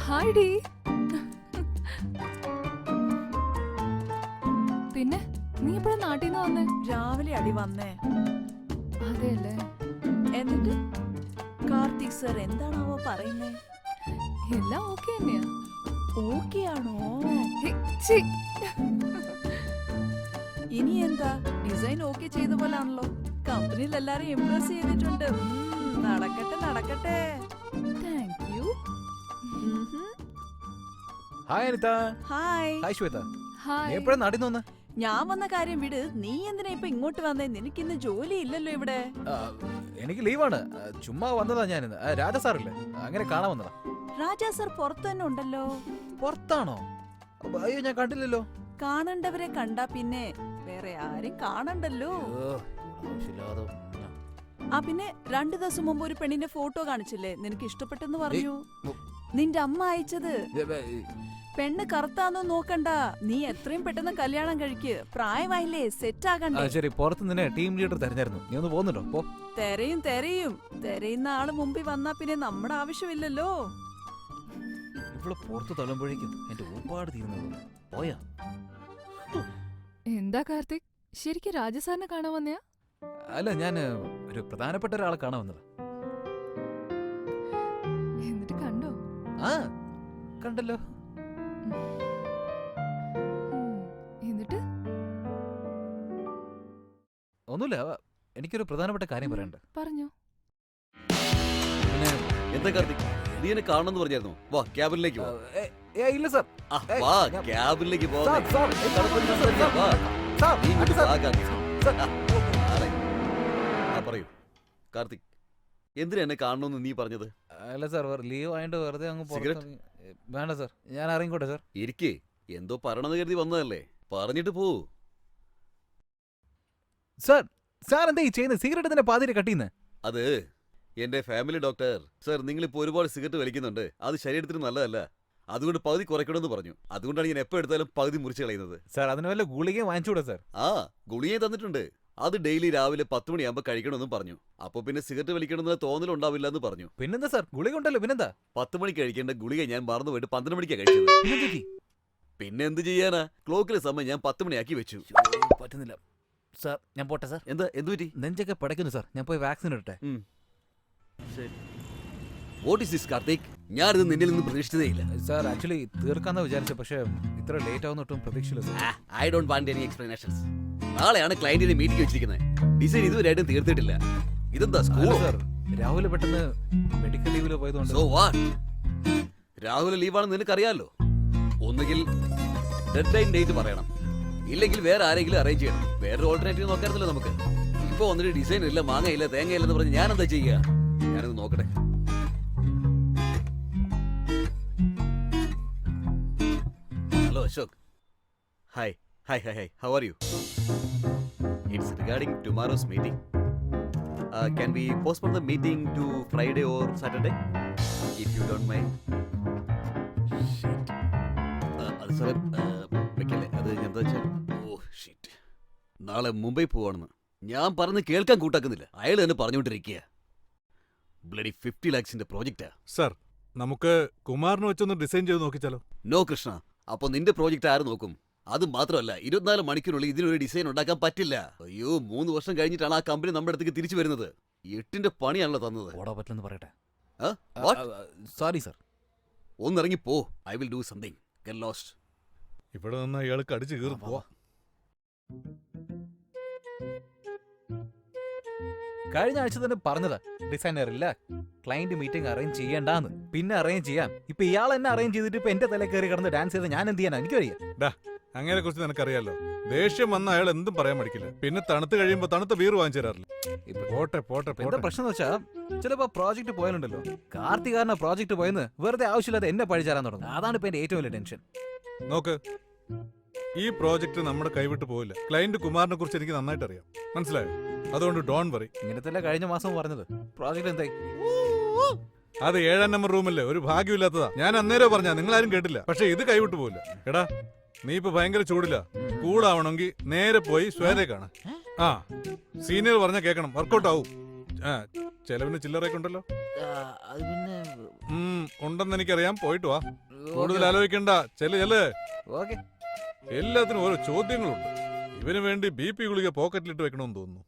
Hi D. പിന്നെ നീ എപ്പോഴാ നാട്ടിൽ നിന്ന് വന്നേ? രാവിലെ അടി വന്നേ. അതെയല്ലേ. എന്നിട്ട് കാർത്തിക് സർ എന്താണാവോ പറയുന്നേ? എല്ലാം ഓക്കെ തന്നെയാ. ഓക്കെ ആണോ? ഹേ, ഛീ. ഇനി എന്താ, ഡിസൈൻ ഓക്കെ ചെയ്ത പോലാണല്ലോ. കമ്പനിയിൽ എല്ലാരും ഇംപ്രസ് ചെയ്തിട്ടുണ്ട്. നടക്കട്ടെ. Thank you. Hi Anitha. Hi. Hi Shweta. Hi. എപ്പോഴാ നാട്ടിൽ നിന്ന് വന്നേ? ഞാൻ വന്ന കാര്യം വിട്. നീ എന്തിനാ ഇപ്പൊ ഇങ്ങോട്ട് വന്നേ? നിനക്കിന്ന് ജോലി ഇല്ലല്ലോ ഇവിടെ. എനിക്ക് ലീവാണ്. ചുമ്മാ വന്നതാ ഞാനിന്ന്. രാജ സാറില്ലേ, അങ്ങനെ കാണാൻ വന്നതാ. രാജാ സർ പുറത്തു തന്നെ ഉണ്ടല്ലോ. പുറത്താണോ? അയ്യോ, ഞാൻ കണ്ടില്ലല്ലോ. കാണണ്ടവരെ കണ്ടാ പിന്നെ വേറെ ആരും കാണണ്ടല്ലോ. പിന്നെ 2 ദിവസം മുമ്പ് ഒരു പെണ്ണിന്റെ ഫോട്ടോ കാണിച്ചില്ലേ, നിനക്ക് ഇഷ്ടപ്പെട്ടെന്ന് പറഞ്ഞു. നിന്റെ അമ്മ അയച്ചത്. പെണ്ണ് കറുത്താന്നോ നോക്കണ്ട, നീ എത്രയും പെട്ടെന്ന് കല്യാണം കഴിക്ക്. പ്രായമായില്ലേ, സെറ്റ് ആകണ്ടേ. ശരി, പുറത്ത് നിന്നെ ടീം ലീഡർ തെരഞ്ഞായിരുന്നു. നീ ഒന്ന് പോകുന്നുണ്ടോ? പോ. തെരയുന്ന ആള് മുമ്പിൽ വന്നാ പിന്നെ നമ്മുടെ ആവശ്യമില്ലല്ലോ. ഇവിടെ പുറത്ത് തള്ളുമ്പോഴേക്കും എന്റെ ഊപ്പാട് തീരുന്നത്. പോയാ? എന്താ കാർത്തിക്, ശരിക്കും രാജസാറിനെ കാണാൻ വന്നയാ? അല്ല, ഞാൻ ഒരു പ്രധാനപ്പെട്ട ഒരാളെ കാണാൻ വന്നതാ. എന്നിട്ട് കണ്ടോ? കണ്ടല്ലോ. എന്നിട്ട് ഒന്നുമില്ല, എനിക്കൊരു പ്രധാനപ്പെട്ട കാര്യം പറയാനുണ്ട്. പറഞ്ഞോ. പിന്നെ എന്താ കാർത്തിക്, നീ എന്നെ കാണണമെന്ന് പറഞ്ഞായിരുന്നു. വാ ക്യാബിനിലേക്ക് വാ. ഇല്ല സാർ. ആ, വാ ഞാൻ- ക്യാബിനിലേക്ക് പോ. സാർ, സാർ, തണുപ്പൊന്നും സാർ, സംസാരിക്കാം. വാ. സാർ, നീ ഇങ്ങോട്ട് സാർ, വാ കാർത്തിക്. സാർ. ആരെ? ആ പറയൂ കാർത്തിക്, എന്തിനാ എന്നെ കാണണമെന്ന് നീ പറഞ്ഞത്? അല്ല സാർ, ലീവ് ആയിട്ട് വെറുതെ അങ്ങ് സിഗരറ്റ്? പുറത്തിറങ്ങി. വേണ്ട സാർ, ഞാൻ ഇറങ്ങിക്കോട്ടെ സാർ. ഇരിക്കേ, എന്തോ പറയണമെന്ന് കരുതി വന്നതല്ലേ, പറഞ്ഞിട്ട് പോ. സാർ, സാർ എന്താ ഈ ചെയ്യുന്നത്? സിഗരറ്റ് തന്നെ പാതിരെ കട്ടിന്ന്. അത് എന്റെ ഫാമിലി ഡോക്ടർ സർ, നിങ്ങളിപ്പോ ഒരുപാട് സിഗരറ്റ് വലിക്കുന്നുണ്ട്, അത് ശരീരത്തിന് നല്ലതല്ല, അതുകൊണ്ട് പകുതി കുറയ്ക്കണമെന്ന് പറഞ്ഞു. അതുകൊണ്ടാണ് ഞാൻ എപ്പോ എടുത്താലും പകുതി മുറിച്ച് കളയുന്നത്. സാർ, അതിന് വല്ല ഗുളികയും വാങ്ങിച്ചുകൂടെ സാർ? ആ, ഗുളികയും തന്നിട്ടുണ്ട്. അത് ഡെയിലി രാവിലെ 10 മണിയാകുമ്പോൾ കഴിക്കണമെന്നും പറഞ്ഞു. അപ്പൊ പിന്നെ സിഗരറ്റ് വലിക്കണമെന്ന് തോന്നലുണ്ടാവില്ല എന്ന് പറഞ്ഞു. പിന്നെന്താ സാർ, ഗുളിക ഉണ്ടല്ലോ, പിന്നെന്താ? 10 മണിക്ക് കഴിക്കേണ്ട ഗുളിക ഞാൻ മറന്നു പോയിട്ട് 12 മണിക്കാണ് കഴിച്ചത്. പിന്നെന്താ ചെയ്യ്? പിന്നെ എന്ത് ചെയ്യാനാ, ക്ലോക്കിലെ സമയം ഞാൻ 10 മണിയാക്കി വെച്ചു. പറ്റുന്നില്ല സാർ, ഞാൻ പോട്ടെ സാർ. എന്താ എന്തു പറ്റി? നെഞ്ചൊക്കെ പിടയ്ക്കുന്നു സാർ, ഞാൻ പോയി വാക്സിൻ എടുട്ടെ. What is this Karthik? ഞാനിത് നിന്നിൽ നിന്ന് പ്രതീക്ഷിച്ചതേ ഇല്ല. സാർ, ആക്ച്വലി തീർക്കാന്നാ വിചാരിച്ചത്, പക്ഷേ ഇത്ര ലേറ്റ് ആവുന്ന ഒട്ടും പ്രതീക്ഷയില്ല sir. I don't want any explanations. നാളെയാണ് ക്ലയന്റിനെ മീറ്റിംഗ് വെച്ചിരിക്കുന്നത്. ഡിസൈൻ ഇതുവരെയായിട്ടും തീർത്തിട്ടില്ല. ഇതെന്താ അല്ല സ്കൂൾ? സാർ, രാഹുൽ പെട്ടെന്ന് മെഡിക്കൽ ലീവിൽ പോയതുകൊണ്ട്. So what? രാഹുൽ ലീവാണെന്ന് നിനക്കറിയാലോ. ഒന്നുകിൽ ഡെഡ് ലൈൻ ഡേറ്റ് പറയണം, ഇല്ലെങ്കിൽ വേറെ ആരെങ്കിലും അറേഞ്ച് ചെയ്യണം. വേറൊരു ഓൾട്ടർനേറ്റീവ് നോക്കാറില്ലല്ലോ നമുക്ക്. ഇപ്പൊ വന്നിട്ട് ഡിസൈൻ ഇല്ല, മാങ്ങയില്ല, തേങ്ങയില്ലെന്ന് പറഞ്ഞ് ഞാൻ എന്താ ചെയ്യുക? ഞാനത് നോക്കട്ടെ. Hello Ashok. Hi hi hi hi, how are U? It's regarding tomorrow's meeting. Can we postpone the meeting to Friday or Saturday? If you don't mind. Shit. അത് സാറേ വെക്കല്ലേ, അത് എന്താ വെച്ചാൽ, ഓ ഷിറ്റ്, നാളെ മുംബൈ പോവാണെന്ന് ഞാൻ പറഞ്ഞ് കേൾക്കാൻ കൂട്ടാക്കുന്നില്ല. അയാൾ തന്നെ പറഞ്ഞുകൊണ്ടിരിക്കുക. ബ്ലഡി 50 lakhsന്റെ പ്രോജക്റ്റാ. സർ, നമുക്ക് കുമാറിന് വെച്ചൊന്ന് ഡിസൈൻ ചെയ്ത് നോക്കിച്ചാലോ? നോ കൃഷ്ണ, അപ്പൊ നിന്റെ പ്രോജക്റ്റ് ആര് നോക്കും? അത് മാത്രമല്ല, 24 മണിക്കൂറിനുള്ളിൽ ഇതിനൊരു ഡിസൈൻ ഉണ്ടാക്കാൻ പറ്റില്ല. അയ്യോ, 3 വർഷം കഴിഞ്ഞിട്ടാണ് ആ കമ്പനി നമ്മുടെ അടുത്തേക്ക് തിരിച്ചു വരുന്നത്. 8ന്റെ പണിയാണല്ലോ തന്നത്. ഓടാ പറ്റില്ലെന്ന് പറയട്ടെ. Sorry sir. ഒന്നിറങ്ങി പോ. I will do something. Get lost. ഇവിടെ നിന്ന് അയാൾക്ക് അടിച്ച് കീറി പോവാ. കഴിഞ്ഞ ആഴ്ച തന്നെ പറഞ്ഞതാ ഡിസൈനർ ഇല്ല, ക്ലയന്റ് മീറ്റിംഗ് അറേഞ്ച് ചെയ്യണ്ടാന്ന്. പിന്നെ അറേഞ്ച് ചെയ്യാം. ഇപ്പൊ ഇയാൾ എന്നെ അറേഞ്ച് ചെയ്തിട്ട് ഇപ്പൊ എന്റെ തല കയറി കിടന്ന് ഡാൻസ് ചെയ്ത് ഞാൻ എന്ത് ചെയ്യാനാ? എനിക്കറിയാം. അങ്ങനെ കുറിച്ച് നിനക്കറിയാലോ. ദേഷ്യം വന്ന അയാൾ എന്തും പറയാൻ മടിക്കില്ല. പിന്നെ തണുത്ത് കഴിയുമ്പോ തണുത്ത ബീർ വാങ്ങിച്ചു തരാറില്ല. പോട്ടെ പോട്ടെ എന്താ പോട്ടെ. പ്രശ്നം എന്ന് വെച്ചാ, ചിലപ്പോ പ്രോജക്ട് പോയാലുണ്ടല്ലോ, കാർത്തികാരന പ്രോജക്ട് പോയെന്ന് വെറുതെ ആവശ്യമില്ലാതെ എന്നെ പഴിച്ചാരാൻ തുടങ്ങും. അതാണ് ഇപ്പൊ എന്റെ ഏറ്റവും വലിയ ടെൻഷൻ. നോക്ക്, ഈ പ്രോജക്റ്റ് നമ്മുടെ കൈവിട്ട് പോവില്ല. ക്ലയന്റ് കുമാറിനെ കുറിച്ച് എനിക്ക് നന്നായിട്ട് അറിയാം, മനസ്സിലായോ? അതുകൊണ്ട് ഡോൺ വറി. ഇങ്ങനത്തെ കഴിഞ്ഞ മാസം പറഞ്ഞത്. പ്രോജക്ട് എന്തായി? അത് 7ാം നമ്പർ റൂമല്ലേ, ഒരു ഭാഗ്യമില്ലാത്തതാ. ഞാൻ അന്നേരം പറഞ്ഞാ, നിങ്ങളാരും കേട്ടില്ല. പക്ഷെ ഇത് കൈവിട്ട് പോവില്ല. എടാ, നീ ഇപ്പൊ ഭയങ്കര ചൂടില്ല. കൂളാവണമെങ്കിൽ നേരെ പോയി ശ്വേതയെ കാണാം. ആ, സീനിയർ പറഞ്ഞ കേക്കണം, വർക്കൗട്ട് ആവും. ചെലവിന് ചില്ലറയൊക്കെ ഉണ്ടല്ലോ. ഉണ്ടെന്ന് എനിക്കറിയാം. പോയിട്ട് വാ, കൂടുതൽ ആലോചിക്കണ്ട. ചെല്ല്. ഓക്കെ. എല്ലാത്തിനും ഓരോ ചോദ്യങ്ങളുണ്ട്. ഇവന് വേണ്ടി BP ഗുളിക പോക്കറ്റിലിട്ട് വെക്കണമെന്ന് തോന്നുന്നു.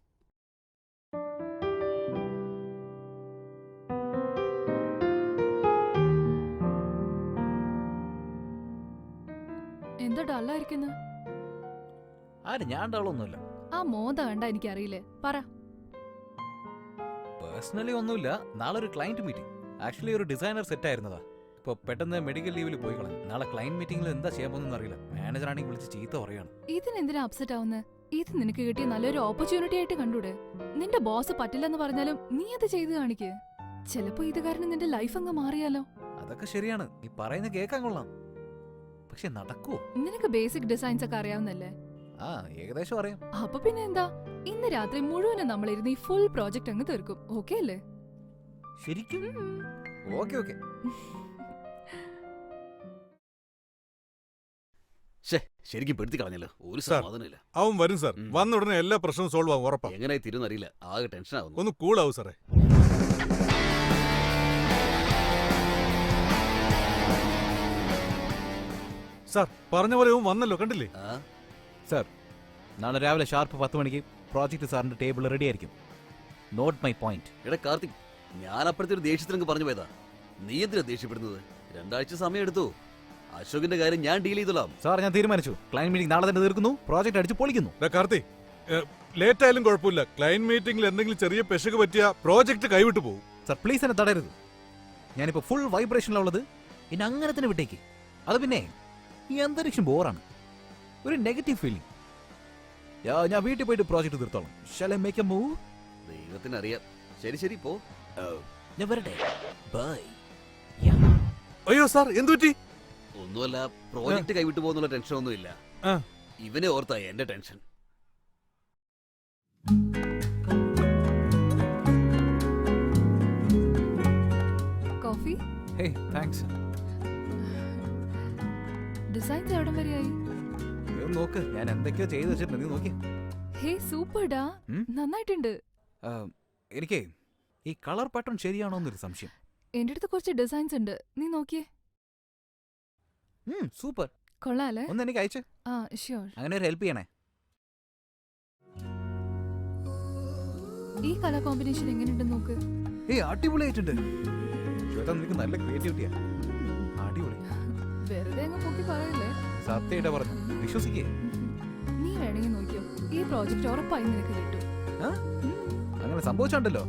എന്താ ഡള്ളായിരിക്കുന്ന? ആര്? ഞാൻ ഡള്ളൊന്നുമില്ല. ആ മോന്ത കണ്ട എനിക്കറിയില്ലേ, പറ. പേഴ്സണലി ഒന്നുമില്ല. നാളെ ഒരു ക്ലയന്റ് മീറ്റിംഗ്. ആക്ച്വലി ഒരു ഡിസൈനർ സെറ്റ് ആയിരുന്നതാ. ഇപ്പൊ പെട്ടെന്ന് മെഡിക്കൽ ലീവിൽ പോയി കളഞ്ഞു. നാളെ ക്ലയന്റ് മീറ്റിംഗിൽ എന്താ ചെയ്യാൻ പോകുന്ന അറിയില്ല. മാനേജർ ആണെങ്കിൽ വിളിച്ച് ചീത്ത പറയാണ്. ഇതിനെന്തിനാ അപ്സെറ്റ് ആവുന്നത്? ഇത് നിനക്ക് കിട്ടിയ നല്ലൊരു ഓപ്പർച്യൂണിറ്റി ആയിട്ട് കണ്ടൂടെ? നിന്റെ ബോസ് പറ്റില്ലെന്ന് പറഞ്ഞാലും നീ അത് ചെയ്ത് കാണിക്ക്. ചിലപ്പോ ഇത് കാരണം നിന്റെ ലൈഫ് അങ്ങ് മാറിയാലോ? അതൊക്കെ ശരിയാണ്, നീ പറയുന്ന കേൾക്കാൻ കൊള്ളാം. പക്ഷെ നടക്കുവോ? നിനക്ക് ബേസിക് ഡിസൈൻസ് ഒക്കെ അറിയാവുന്നല്ലേ? ആ, ഏകദേശം അറിയാം. അപ്പൊ പിന്നെ എന്താ, ഇന്ന് രാത്രി മുഴുവനും നമ്മളിരുന്ന് ഈ ഫുൾ പ്രോജക്റ്റ് അങ്ങ് തീർക്കും. ഓക്കെ അല്ലേ? ശരിക്കും? Okay okay. ശരിക്കും പെടുത്തി കളഞ്ഞല്ലോ. ഒരു സാർ, സമാധാനമില്ല. അവൻ വരും സാർ. വന്ന ഉടനെ എല്ലാ പ്രശ്നവും സോൾവ് ആവും, ഉറപ്പാ. എങ്ങനെ തിരുന്നറിയില്ല, ആകെ ടെൻഷൻ ആവുന്നു. ഒന്ന് കൂളാവും സാറേ. സാർ, പറഞ്ഞ പോലെ അവൻ വന്നല്ലോ, കണ്ടില്ലേ? സാർ, നാളെ രാവിലെ ഷാർപ്പ് 10 മണിക്ക് പ്രോജക്ട് സാറിന്റെ ടേബിൾ റെഡി ആയിരിക്കും. Not my point. എടാ കാർത്തിക്, ഞാൻ അപ്പോഴത്തെ ഒരു ദേഷ്യത്തിനൊക്കെ പറഞ്ഞു പോയതാ. നീ എന്തിനാ ദേഷ്യപ്പെടുന്നത്? 2 ആഴ്ച സമയം എടുത്തു. അശോകിന്റെ കാര്യം ഞാൻ ഡീൽ ചെയ്തോളാം. സാർ, ഞാൻ തീരുമാനിച്ചു. ക്ലയന്റ് മീറ്റിംഗ് നാളെ തന്നെ തീർക്കുന്നു. പ്രോജക്ട് അടിച്ച് പൊളിക്കുന്നു. കാർത്തി, ലേറ്റ് ആയാലും കുഴപ്പമില്ല. ക്ലയന്റ് മീറ്റിംഗിൽ എന്തെങ്കിലും ചെറിയ പെശക് പറ്റിയ പ്രോജക്റ്റ് കൈവിട്ടു പോകും. സർ പ്ലീസ് എന്നെ തടയരുത്. ഞാനിപ്പോ ഫുൾ വൈബ്രേഷനിലുള്ളത്. ഇനി അങ്ങനെ തന്നെ വിട്ടേക്ക്. അത് പിന്നെ ഈ അന്തരീക്ഷം ബോറാണ്, ഒരു നെഗറ്റീവ് ഫീലിംഗ്. ഞാൻ വീട്ടിൽ പോയിട്ട് പ്രോജക്റ്റ് തീർത്തോളാം. Shall I make a move? ദൈവത്തിനറിയാം. ശരി ശരി പോ. ഞാൻ വരട്ടെ. ബൈ. അയ്യോ സാർ, എന്തു പറ്റി? ഒന്നുമല്ല, പ്രോജക്റ്റ് കൈവിട്ടു പോകുന്നുള്ള ടെൻഷൻ ഒന്നുമില്ല. ആ. ഇവനെ ഓർത്താ എന്റെ ടെൻഷൻ. കോഫി ഹേ താങ്ക്സ്. ഡിസൈൻസ് എവിടം വരെയായി? നോക്ക്, ഞാൻ എന്തൊക്കെയോ ചെയ്തു വെച്ചിട്ടുണ്ട്, നീ നോക്കി. ഹേ സൂപ്പർഡാ, ഉം? നന്നായിട്ടുണ്ട്. എനിക്ക് ഈ കളർ പാറ്റേൺ ശരിയാണോ എന്നൊരു സംശയം. എന്റെ അടുത്ത് കുറച്ച് ഡിസൈൻസ് ഉണ്ട്, നീ നോക്കിയേ. സൂപ്പർ. കൊള്ളാല്ലേ? ഒന്ന് എനിക്ക് അയച്ചേ. ആ ഷ്യൂർ. അങ്ങനെ ഒരു ഹെൽപ്പ് ചെയ്യണേ. ഈ കളർ കോമ്പിനേഷൻ എങ്ങനെയുണ്ടെന്ന് നോക്ക്. അടിപൊളിയായിട്ടുണ്ട്. ശ്വേത, നിനക്ക് നല്ല ക്രിയേറ്റിവിറ്റിയാ. അടിപൊളി. വെറുതെ അങ്ങ് പൊക്കി പറയല്ലേ. സത്യമായിട്ടാ പറഞ്ഞു, വിശ്വസിക്കേ. നീ വേണമെങ്കിൽ നോക്കിയോ, ഈ പ്രോജക്റ്റ് ഉറപ്പായി നിനക്ക് കിട്ടും. അങ്ങനെ സംഭവിച്ചോണ്ടല്ലോ.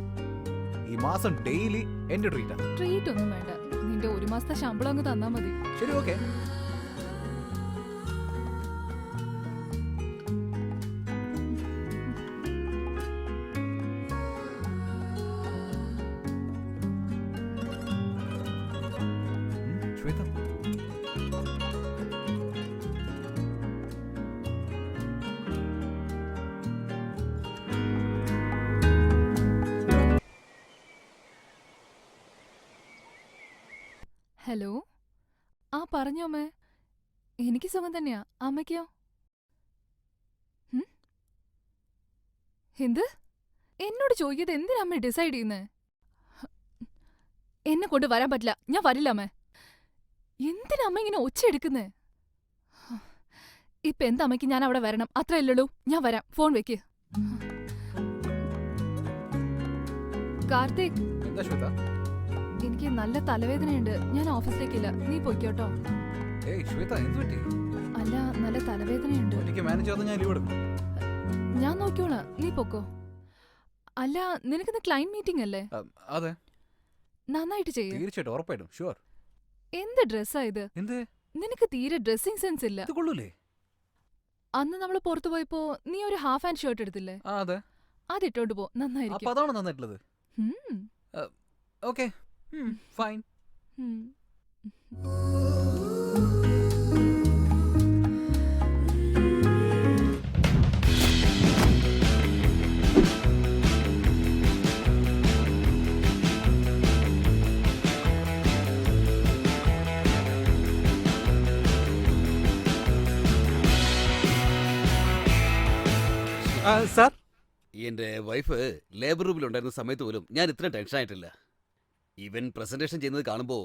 ഈ മാസം ഡെയിലി എന്റെ ട്രീറ്റാ. ട്രീറ്റ് ഒന്നും വേണ്ട, നിന്റെ ഒരു മാസത്തെ ശമ്പളം അങ്ങ് തന്നാ മതി. ശരി, ഓക്കെ. ശ്വേത, ഹലോ. ആ പറഞ്ഞോ അമ്മേ. എനിക്ക് സുഖം തന്നെയാ, അമ്മയ്ക്കോ? എന്ത്? എന്നോട് ചോദിക്കാതെ എന്തിനാ അമ്മ ഡിസൈഡ് ചെയ്യുന്നേ? എന്നെ കൊണ്ട് വരാൻ പറ്റില്ല, ഞാൻ വരില്ല അമ്മേ. എന്തിനാ അമ്മ ഇങ്ങനെ ഒച്ച എടുക്കുന്നേ? ഇപ്പൊ എന്താ അമ്മയ്ക്ക് ഞാൻ അവിടെ വരണം, അത്രയല്ലല്ലോ. ഞാൻ വരാം, ഫോൺ വെക്ക്. കാർത്തിക്, എന്താ ശ്വേത? എനിക്ക് നല്ല തലവേദനയുണ്ട്, ഞാൻ ഓഫീസിലേക്കില്ല, നീ പൊയ്ക്കോട്ടോ. ഏയ് ശ്വേത, എന്ത് പറ്റി? അല്ല, നല്ല തലവേദനയുണ്ട്. എനിക്ക് മാനേജ് ചെയ്താൽ ഞാൻ ലീവ് എടുക്കും. ഞാൻ നോക്കിയോളാം, നീ പൊക്കോ. അല്ല, നിനക്കിന്ന് ക്ലൈന്റ് മീറ്റിംഗ് അല്ലേ? അതെ, നന്നായിട്ട് ചെയ്യും. തീർച്ചയായിട്ടും, ഉറപ്പായിട്ടും, ഷുവർ. എന്ത് ഡ്രസ്സാ ഇത്? എന്ത്? നിനക്ക് തീരെ ഡ്രസ്സിംഗ് സെൻസ് ഇല്ല. ഇത് കൊള്ളൂലേ? അന്ന് നമ്മൾ പുറത്തു പോയപ്പോ നീ ഒരു ഹാഫ് ആൻഡ് ഷർട്ട് എടുത്തില്ലേ? അതെ. അതിട്ടോണ്ട് പോ, അപ്പൊ നന്നായിരിക്കും. അതാണ് നന്നായിട്ടുള്ളത്. ഉം. Okay, fine. ഉം. സാർ, എന്റെ വൈഫ് ലേബർ റൂമിൽ ഉണ്ടായിരുന്ന സമയത്ത് പോലും ഞാൻ ഇത്ര ടെൻഷൻ ആയിട്ടില്ല. ഇവൻ പ്രസന്റേഷൻ ചെയ്യുന്നത് കാണുമ്പോ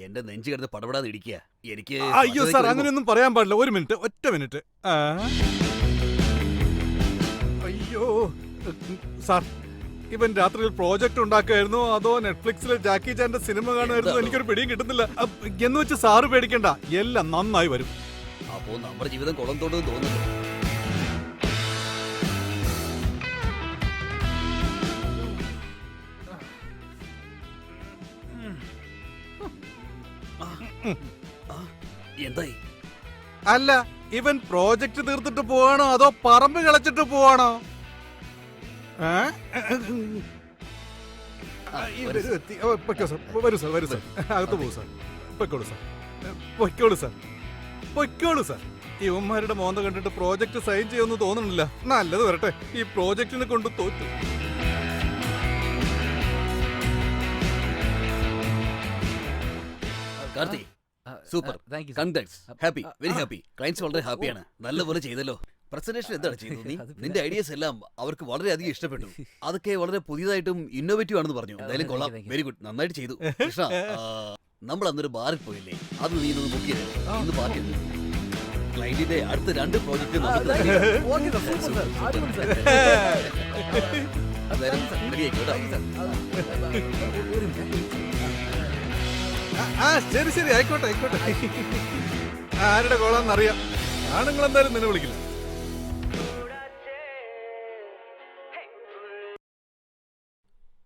എന്റെ നെഞ്ചു കിടന്ന് പടപടാതെ ഇടിക്കുക. എനിക്ക് അയ്യോ സാർ, അങ്ങനെയൊന്നും പറയാൻ പാടില്ല. ഒരു മിനിറ്റ്, ഒറ്റ മിനിറ്റ്. അയ്യോ സാർ, ഇവൻ രാത്രിയിൽ പ്രോജക്റ്റ് ഉണ്ടാക്കുമായിരുന്നു അതോ നെറ്റ്ഫ്ലിക്സിലെ ജാക്കി ചാന്റെ സിനിമ കാണുമായിരുന്നു? എനിക്കൊരു പിടിയും കിട്ടുന്നില്ല. എന്ന് വെച്ച് സാറ് പേടിക്കണ്ട, എല്ലാം നന്നായി വരും. അപ്പോ നമ്മുടെ ജീവിതം കുളം തോണ്ടെന്ന് തോന്നുന്നു. എന്തായി? അല്ല, ഇവൻ പ്രോജക്റ്റ് തീർത്തിട്ട് പോവാണോ അതോ പറമ്പ് കളച്ചിട്ട് പോവാണോ? വരൂ സാർ, വരൂ സാർ, അകത്ത് പോകും സാർ. പൊയ്ക്കോളൂ സാർ, പൊയ്ക്കോളൂ സാർ, പൊയ്ക്കോളൂ സാർ. ഇവന്മാരുടെ മോന്ത കണ്ടിട്ട് പ്രോജക്റ്റ് സൈൻ ചെയ്യുമെന്ന് തോന്നുന്നില്ല. നല്ലത് വരട്ടെ, ഈ പ്രോജക്റ്റിനെ കൊണ്ട് തോറ്റു. Karthi, super, congrats, happy, very happy. Clients വളരെ ഹാപ്പിയാണ്. നല്ലപോലെ ചെയ്തല്ലോ. പ്രസന്റേഷൻ എന്താണ് ചെയ്തത് നീ? നിന്റെ ഐഡിയാസ് എല്ലാം അവർക്ക് വളരെയധികം ഇഷ്ടപ്പെട്ടു. അതൊക്കെ വളരെ പുതിയതായിട്ടും ഇന്നോവേറ്റീവ് ആണെന്ന് പറഞ്ഞു. എന്തായാലും കൊള്ളാം, വെരി ഗുഡ്, നന്നായിട്ട് ചെയ്തു. കൃഷ്ണ, നമ്മൾ അന്നൊരു ബാറിൽ പോയില്ലേ, അത് നീ ഇന്ന് ബുക്ക് ചെയ്തേ. ഇന്ന് പാർട്ടി ക്ലൈന്റിന്റെ അടുത്ത 2 പ്രോജക്റ്റ് ശരി ശരി, ആയിക്കോട്ടെ ആയിക്കോട്ടെ. ആരുടെ കോളാന്നറിയാം. ആണുങ്ങൾ എന്തായാലും നിന്നെ വിളിക്കില്ല.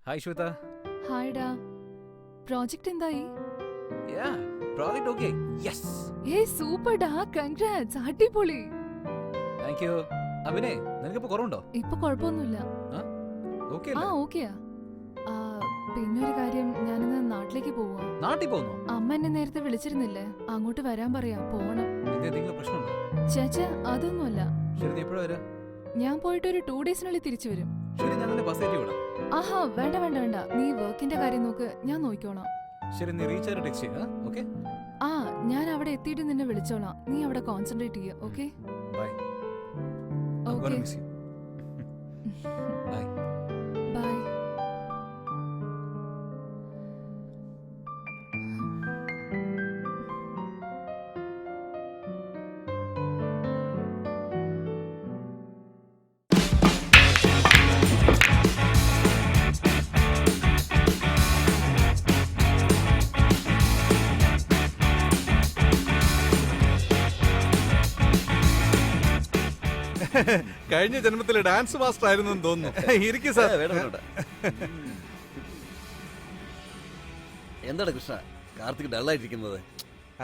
ഹായ് ശ്വേത. ഹായ്ഡാ, പ്രോജക്റ്റ് എന്തായി? Yeah, project okay. യെസ്. ഏയ് സൂപ്പർഡാ, കൺഗ്രാറ്റ്സ്, അടിപൊളി. Thank you. അഭിനെ, നിനക്കിപ്പോ കുറവുണ്ടോ? ഇപ്പൊ കുഴപ്പമൊന്നുമില്ല. ഓക്കേ ആ അല്ലേ? ഓക്കെയാ. പിന്നെ ഒരു കാര്യം, ഞാനിന്ന് നാട്ടിലേക്ക് പോവാ. നാട്ടിൽ പോകുന്നോ? അമ്മ എന്നെ നേരത്തെ വിളിച്ചിരുന്നില്ലേ, അങ്ങോട്ട് വരാൻ പറയാ, പോണം. എന്തെങ്കിലും പ്രശ്നമുണ്ടോ? ചേച്ച അതൊന്നുമല്ല. ശരി, നീ എപ്പോഴാ വരാ? ഞാൻ പോയിട്ട് ഒരു 2 ഡേയ്സിനുള്ളിൽ തിരിച്ചു വരും. ശരി, ഞാൻ നിന്നെ ബസ് കയറ്റി വിടാം. ആഹാ, വേണ്ട വേണ്ട വേണ്ട, നീ വർക്കിന്റെ കാര്യം നോക്ക്, ഞാൻ നോക്കിക്കോളാം. ശരി, നീ റീച്ച് ആയിട്ട് ടെക്സ്റ്റ് ചെയ്യുക. ഓക്കെ, ആ, ഞാൻ അവിടെ എത്തിയിട്ട് നിന്നെ വിളിച്ചോളാം. നീ അവിടെ കോൺസെൻട്രേറ്റ് ചെയ്യുക. Okay bye. Okay, miss you. Bye. Bye. കഴിഞ്ഞ ജന്മത്തിലെ ഡാൻസ് മാസ്റ്റർ ആയിരുന്നു എന്ന് തോന്നുന്നു. ഇരിക്കും സാർ. വേണ്ട. എന്താണ് കൃഷ്ണ കാർത്തിക് ഡള്ളായിട്ടിരിക്കുന്നത്?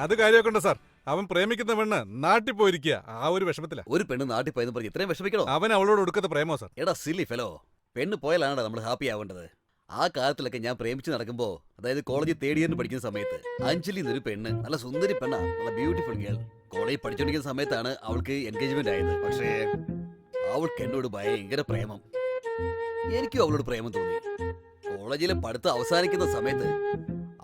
അത് കാര്യമൊക്കെ ഉണ്ട് സാർ. അവൻ പ്രേമിക്കുന്ന പെണ്ണ് നാട്ടിൽ പോയിരിക്കുക. ആ ഒരു വിഷമത്തില. ഒരു പെണ്ണ് നാട്ടിൽ പോയെന്ന് പറഞ്ഞ് ഇത്രയും വിഷമിക്കണോ? അവൻ അവളോട് ഒടുക്കത്തെ പ്രേമോ സാർ. എടാ സില്ലി ഫെലോ, പെണ്ണ് പോയാലാണ് നമ്മൾ ഹാപ്പി ആവേണ്ടത്. ആ കാലത്തിലൊക്കെ ഞാൻ പ്രേമിച്ച് നടക്കുമ്പോ, അതായത് കോളേജിൽ 3rd ഇയറിന് പഠിക്കുന്ന സമയത്ത്, അഞ്ജലി എന്നൊരു പെണ്ണ്, നല്ല സുന്ദരി പെണ്ണാ, നല്ല ബ്യൂട്ടിഫുൾ ഗേൾ. കോളേജിൽ പഠിച്ചുകൊണ്ടിരിക്കുന്ന സമയത്താണ് അവൾക്ക് എൻഗേജ്മെന്റ് ആയത്. പക്ഷേ അവൾക്ക് എന്നോട് ഭയങ്കര പ്രേമം. എനിക്കും അവളോട് പ്രേമം തോന്നി. കോളേജിലെ പഠിത്തം അവസാനിക്കുന്ന സമയത്ത്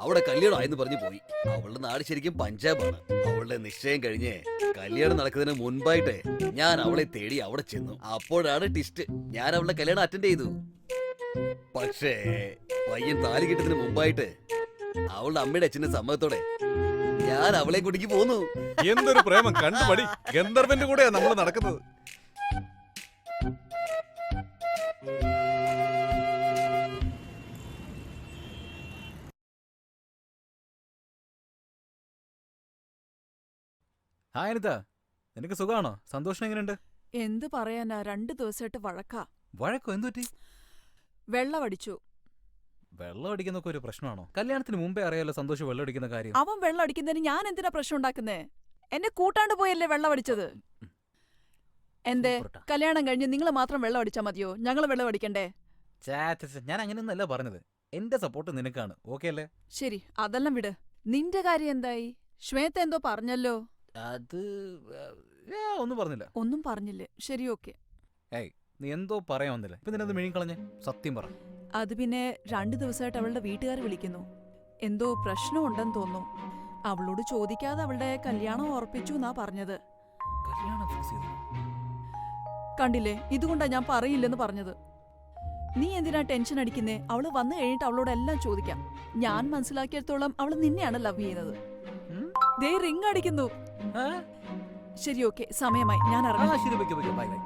അവിടെ കല്യാണം ആയെന്ന് പറഞ്ഞു പോയി. അവളുടെ നാട് ശരിക്കും പഞ്ചാബാണ്. അവളുടെ നിശ്ചയം കഴിഞ്ഞ് കല്യാണം നടക്കുന്നതിന് മുൻപായിട്ട് ഞാൻ അവളെ തേടി അവിടെ ചെന്നു. അപ്പോഴാണ് ടിസ്റ്റ്. ഞാൻ അവളുടെ കല്യാണം അറ്റൻഡ് ചെയ്തു. പക്ഷേ പയ്യൻ താലി കിട്ടുന്നതിന് മുമ്പായിട്ട് അവളുടെ അമ്മയുടെ അച്ഛന്റെ സമ്മതത്തോടെ ഞാൻ അവളെ കുട്ടിക്ക് പോന്നു. എന്തൊരു പ്രേമം കണ്ടുപടി. ഗന്ധർവന്റെ കൂടെയാ നമ്മൾ നടക്കുന്നത്. ഹായ് അനിത, നിനക്ക് സുഖമാണോ? സന്തോഷം എങ്ങനെയുണ്ട്? എന്ത് പറയാനാ, 2 ദിവസമായിട്ട് വഴക്കാ. വഴക്കോ? എന്തു പറ്റി? വെള്ളമടിച്ചു. വെള്ളം അടിക്കുന്നൊക്കെ ഒരു പ്രശ്നമാണോ? കല്യാണത്തിന് മുമ്പേ അറിയാലോ സന്തോഷം വെള്ളം അടിക്കുന്ന കാര്യം. അവൻ വെള്ളം അടിക്കുന്നതിന് ഞാൻ എന്തിനാ പ്രശ്നം ഉണ്ടാക്കുന്നേ? എന്നെ കൂട്ടാണ്ട് പോയല്ലേ വെള്ളം അടിച്ചത്. എന്തേ, കല്യാണം കഴിഞ്ഞ് നിങ്ങൾ മാത്രം വെള്ളം അടിച്ചാ മതിയോ? ഞങ്ങൾ വെള്ളം അടിക്കണ്ടേ? ഞാൻ അങ്ങനെയൊന്നല്ല പറഞ്ഞത്. എന്റെ സപ്പോർട്ട് നിനക്കാണ്. ഓക്കെ അല്ലേ? ശരി, അതെല്ലാം വിട്. നിന്റെ കാര്യം എന്തായി? ശ്വേത എന്തോ പറഞ്ഞല്ലോ. അത് ഒന്നും പറഞ്ഞില്ല. ഒന്നും പറഞ്ഞില്ലേ? ശരി, ഓക്കെ. നീ എന്തോ പറയാൻ വന്നില്ല. ഇപ്പൊ നിന്നത് മെഴുകളഞ്ഞേ. സത്യം പറ. അത് പിന്നെ 2 ദിവസമായിട്ട് അവളുടെ വീട്ടുകാർ വിളിക്കുന്നു. എന്തോ പ്രശ്നമുണ്ടെന്ന് തോന്നുന്നു. അവളോട് ചോദിക്കാതെ അവളുടെ കല്യാണം ഉറപ്പിച്ചു എന്നാ പറഞ്ഞത്. കല്യാണം ഫിക്സ് ചെയ്തു. കണ്ടില്ലേ, ഇതുകൊണ്ടാ ഞാൻ പറയില്ലെന്ന് പറഞ്ഞത്. നീ എന്തിനാ ടെൻഷൻ അടിക്കുന്നേ? അവള് വന്നു കഴിഞ്ഞിട്ട് അവളോട് എല്ലാം ചോദിക്കാം. ഞാൻ മനസ്സിലാക്കിയിടത്തോളം അവള് നിന്നെയാണ് ലവ് ചെയ്യുന്നത്. ദേ റിംഗ് അടിക്കുന്നു. ശരി, ഓക്കെ, സമയമായി, ഞാൻ ഇറങ്ങാം. ശരി, ബൈ ബൈ.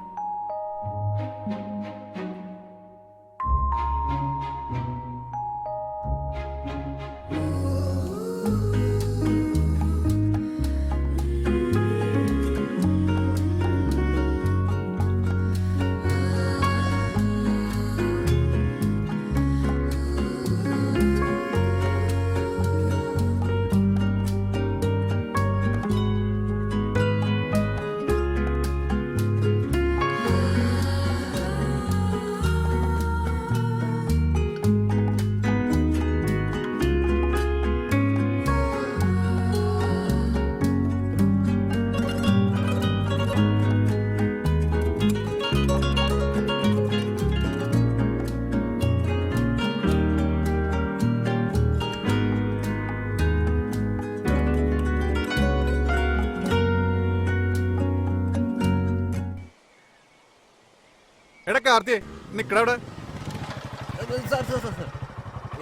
എടാ കാർത്തിയെ, നിക്കടെ.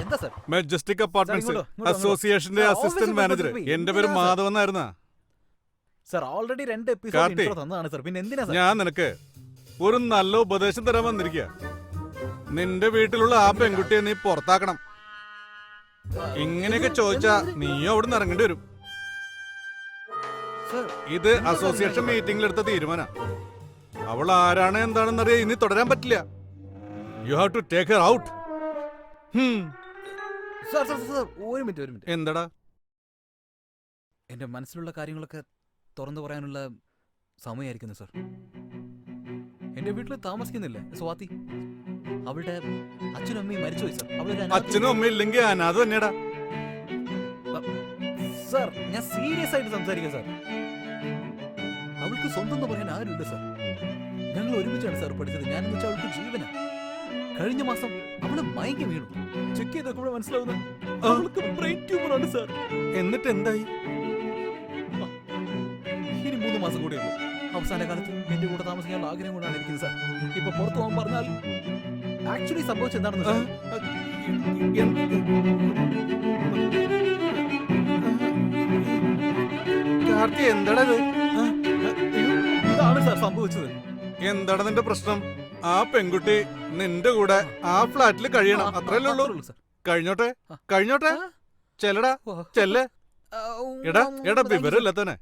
എന്താ സാർ? മെജസ്റ്റിക് അപ്പാർട്ട്മെന്റ്സ് ഇങ്ങോട്ടോ. അസോസിയേഷന്റെ അസിസ്റ്റന്റ് മാനേജർ. എന്റെ പേര് മാധവന്നായിരുന്നാ. Sir already 2 episode Karthi, intro തന്നതാണ് സാർ. പിന്നെ എന്തിനാ സാർ? ഞാൻ നിനക്ക് ഒരു നല്ല ഉപദേശം തരാൻ വന്നിരിക്കുക. നിന്റെ വീട്ടിലുള്ള ആ പെൺകുട്ടിയെ നീ പുറത്താക്കണം. ഇങ്ങനെയൊക്കെ ചോദിച്ചാ നീയോ അവിടെ നിന്ന് ഇറങ്ങേണ്ടി വരും. ഇത് അസോസിയേഷൻ മീറ്റിംഗിൽ എടുത്ത തീരുമാനം. അവൾ ആരാണ് എന്താണെന്നറിയാൻ ഇനി തുടരാൻ പറ്റില്ല. You have to take her out. Sir sir sir ഒരു മിനിറ്റ് എന്തടാ? എന്റെ മനസ്സിലുള്ള കാര്യങ്ങളൊക്കെ തുറന്നു പറയാനുള്ള സമയമായിരിക്കുന്നു സാർ. എന്റെ വീട്ടിൽ താമസിക്കുന്നില്ല സ്വാതി. അവളുടെ അച്ഛനും അമ്മയും മരിച്ചുപോയി സാർ. അവളൊരു അച്ഛനും അമ്മയും ഇല്ലെങ്കിൽ അനാഥ തന്നെടാ. സാർ ഞാൻ സീരിയസ് ആയിട്ട് സംസാരിക്കാം സാർ. അവൾക്ക് സ്വന്തം എന്ന് പറയാൻ ആരുമില്ല സാർ. ഞങ്ങൾ ഒരുമിച്ചാണ് സാർ പഠിച്ചത്. ഞാനെന്ന് വെച്ചാൽ അവൾക്ക് ജീവന. കഴിഞ്ഞ മാസം അവള് മയങ്ങി വീണു. ചെക്ക് ചെയ്തൊക്കെ മനസ്സിലാവുന്നത് അവൾക്ക് ബ്രെയിൻ ട്യൂമർ ആണ് സാർ. എന്നിട്ട് എന്തായി? ഇനി 3 മാസം കൂടെ ഉള്ളൂ. അവസാന കാലത്ത് എന്റെ കൂടെ താമസിക്കാനുള്ള ആഗ്രഹം കൊണ്ടാണ് ഇരിക്കുന്നത് സാർ. ഇപ്പൊ പുറത്തു പോകാൻ പറഞ്ഞാൽ ആക്ച്വലി സംഭവിച്ചത് എന്താണെന്ന് സാർ? കാർത്തി എന്താടാ ഇത്? ഇതാണ് സാർ സംഭവിച്ചത്. എന്താടാ നിന്റെ പ്രശ്നം? ആ പെൺകുട്ടി നിന്റെ കൂടെ ആ ഫ്ലാറ്റിൽ കഴിയണം, അത്രയല്ലേ ഉള്ളൂ. സാർ. കഴിഞ്ഞോട്ടെ കഴിഞ്ഞോട്ടെ, ചെല്ലടാ ചെല്ല്. എടാ എടാ വിവരമില്ലത്തന്നെ.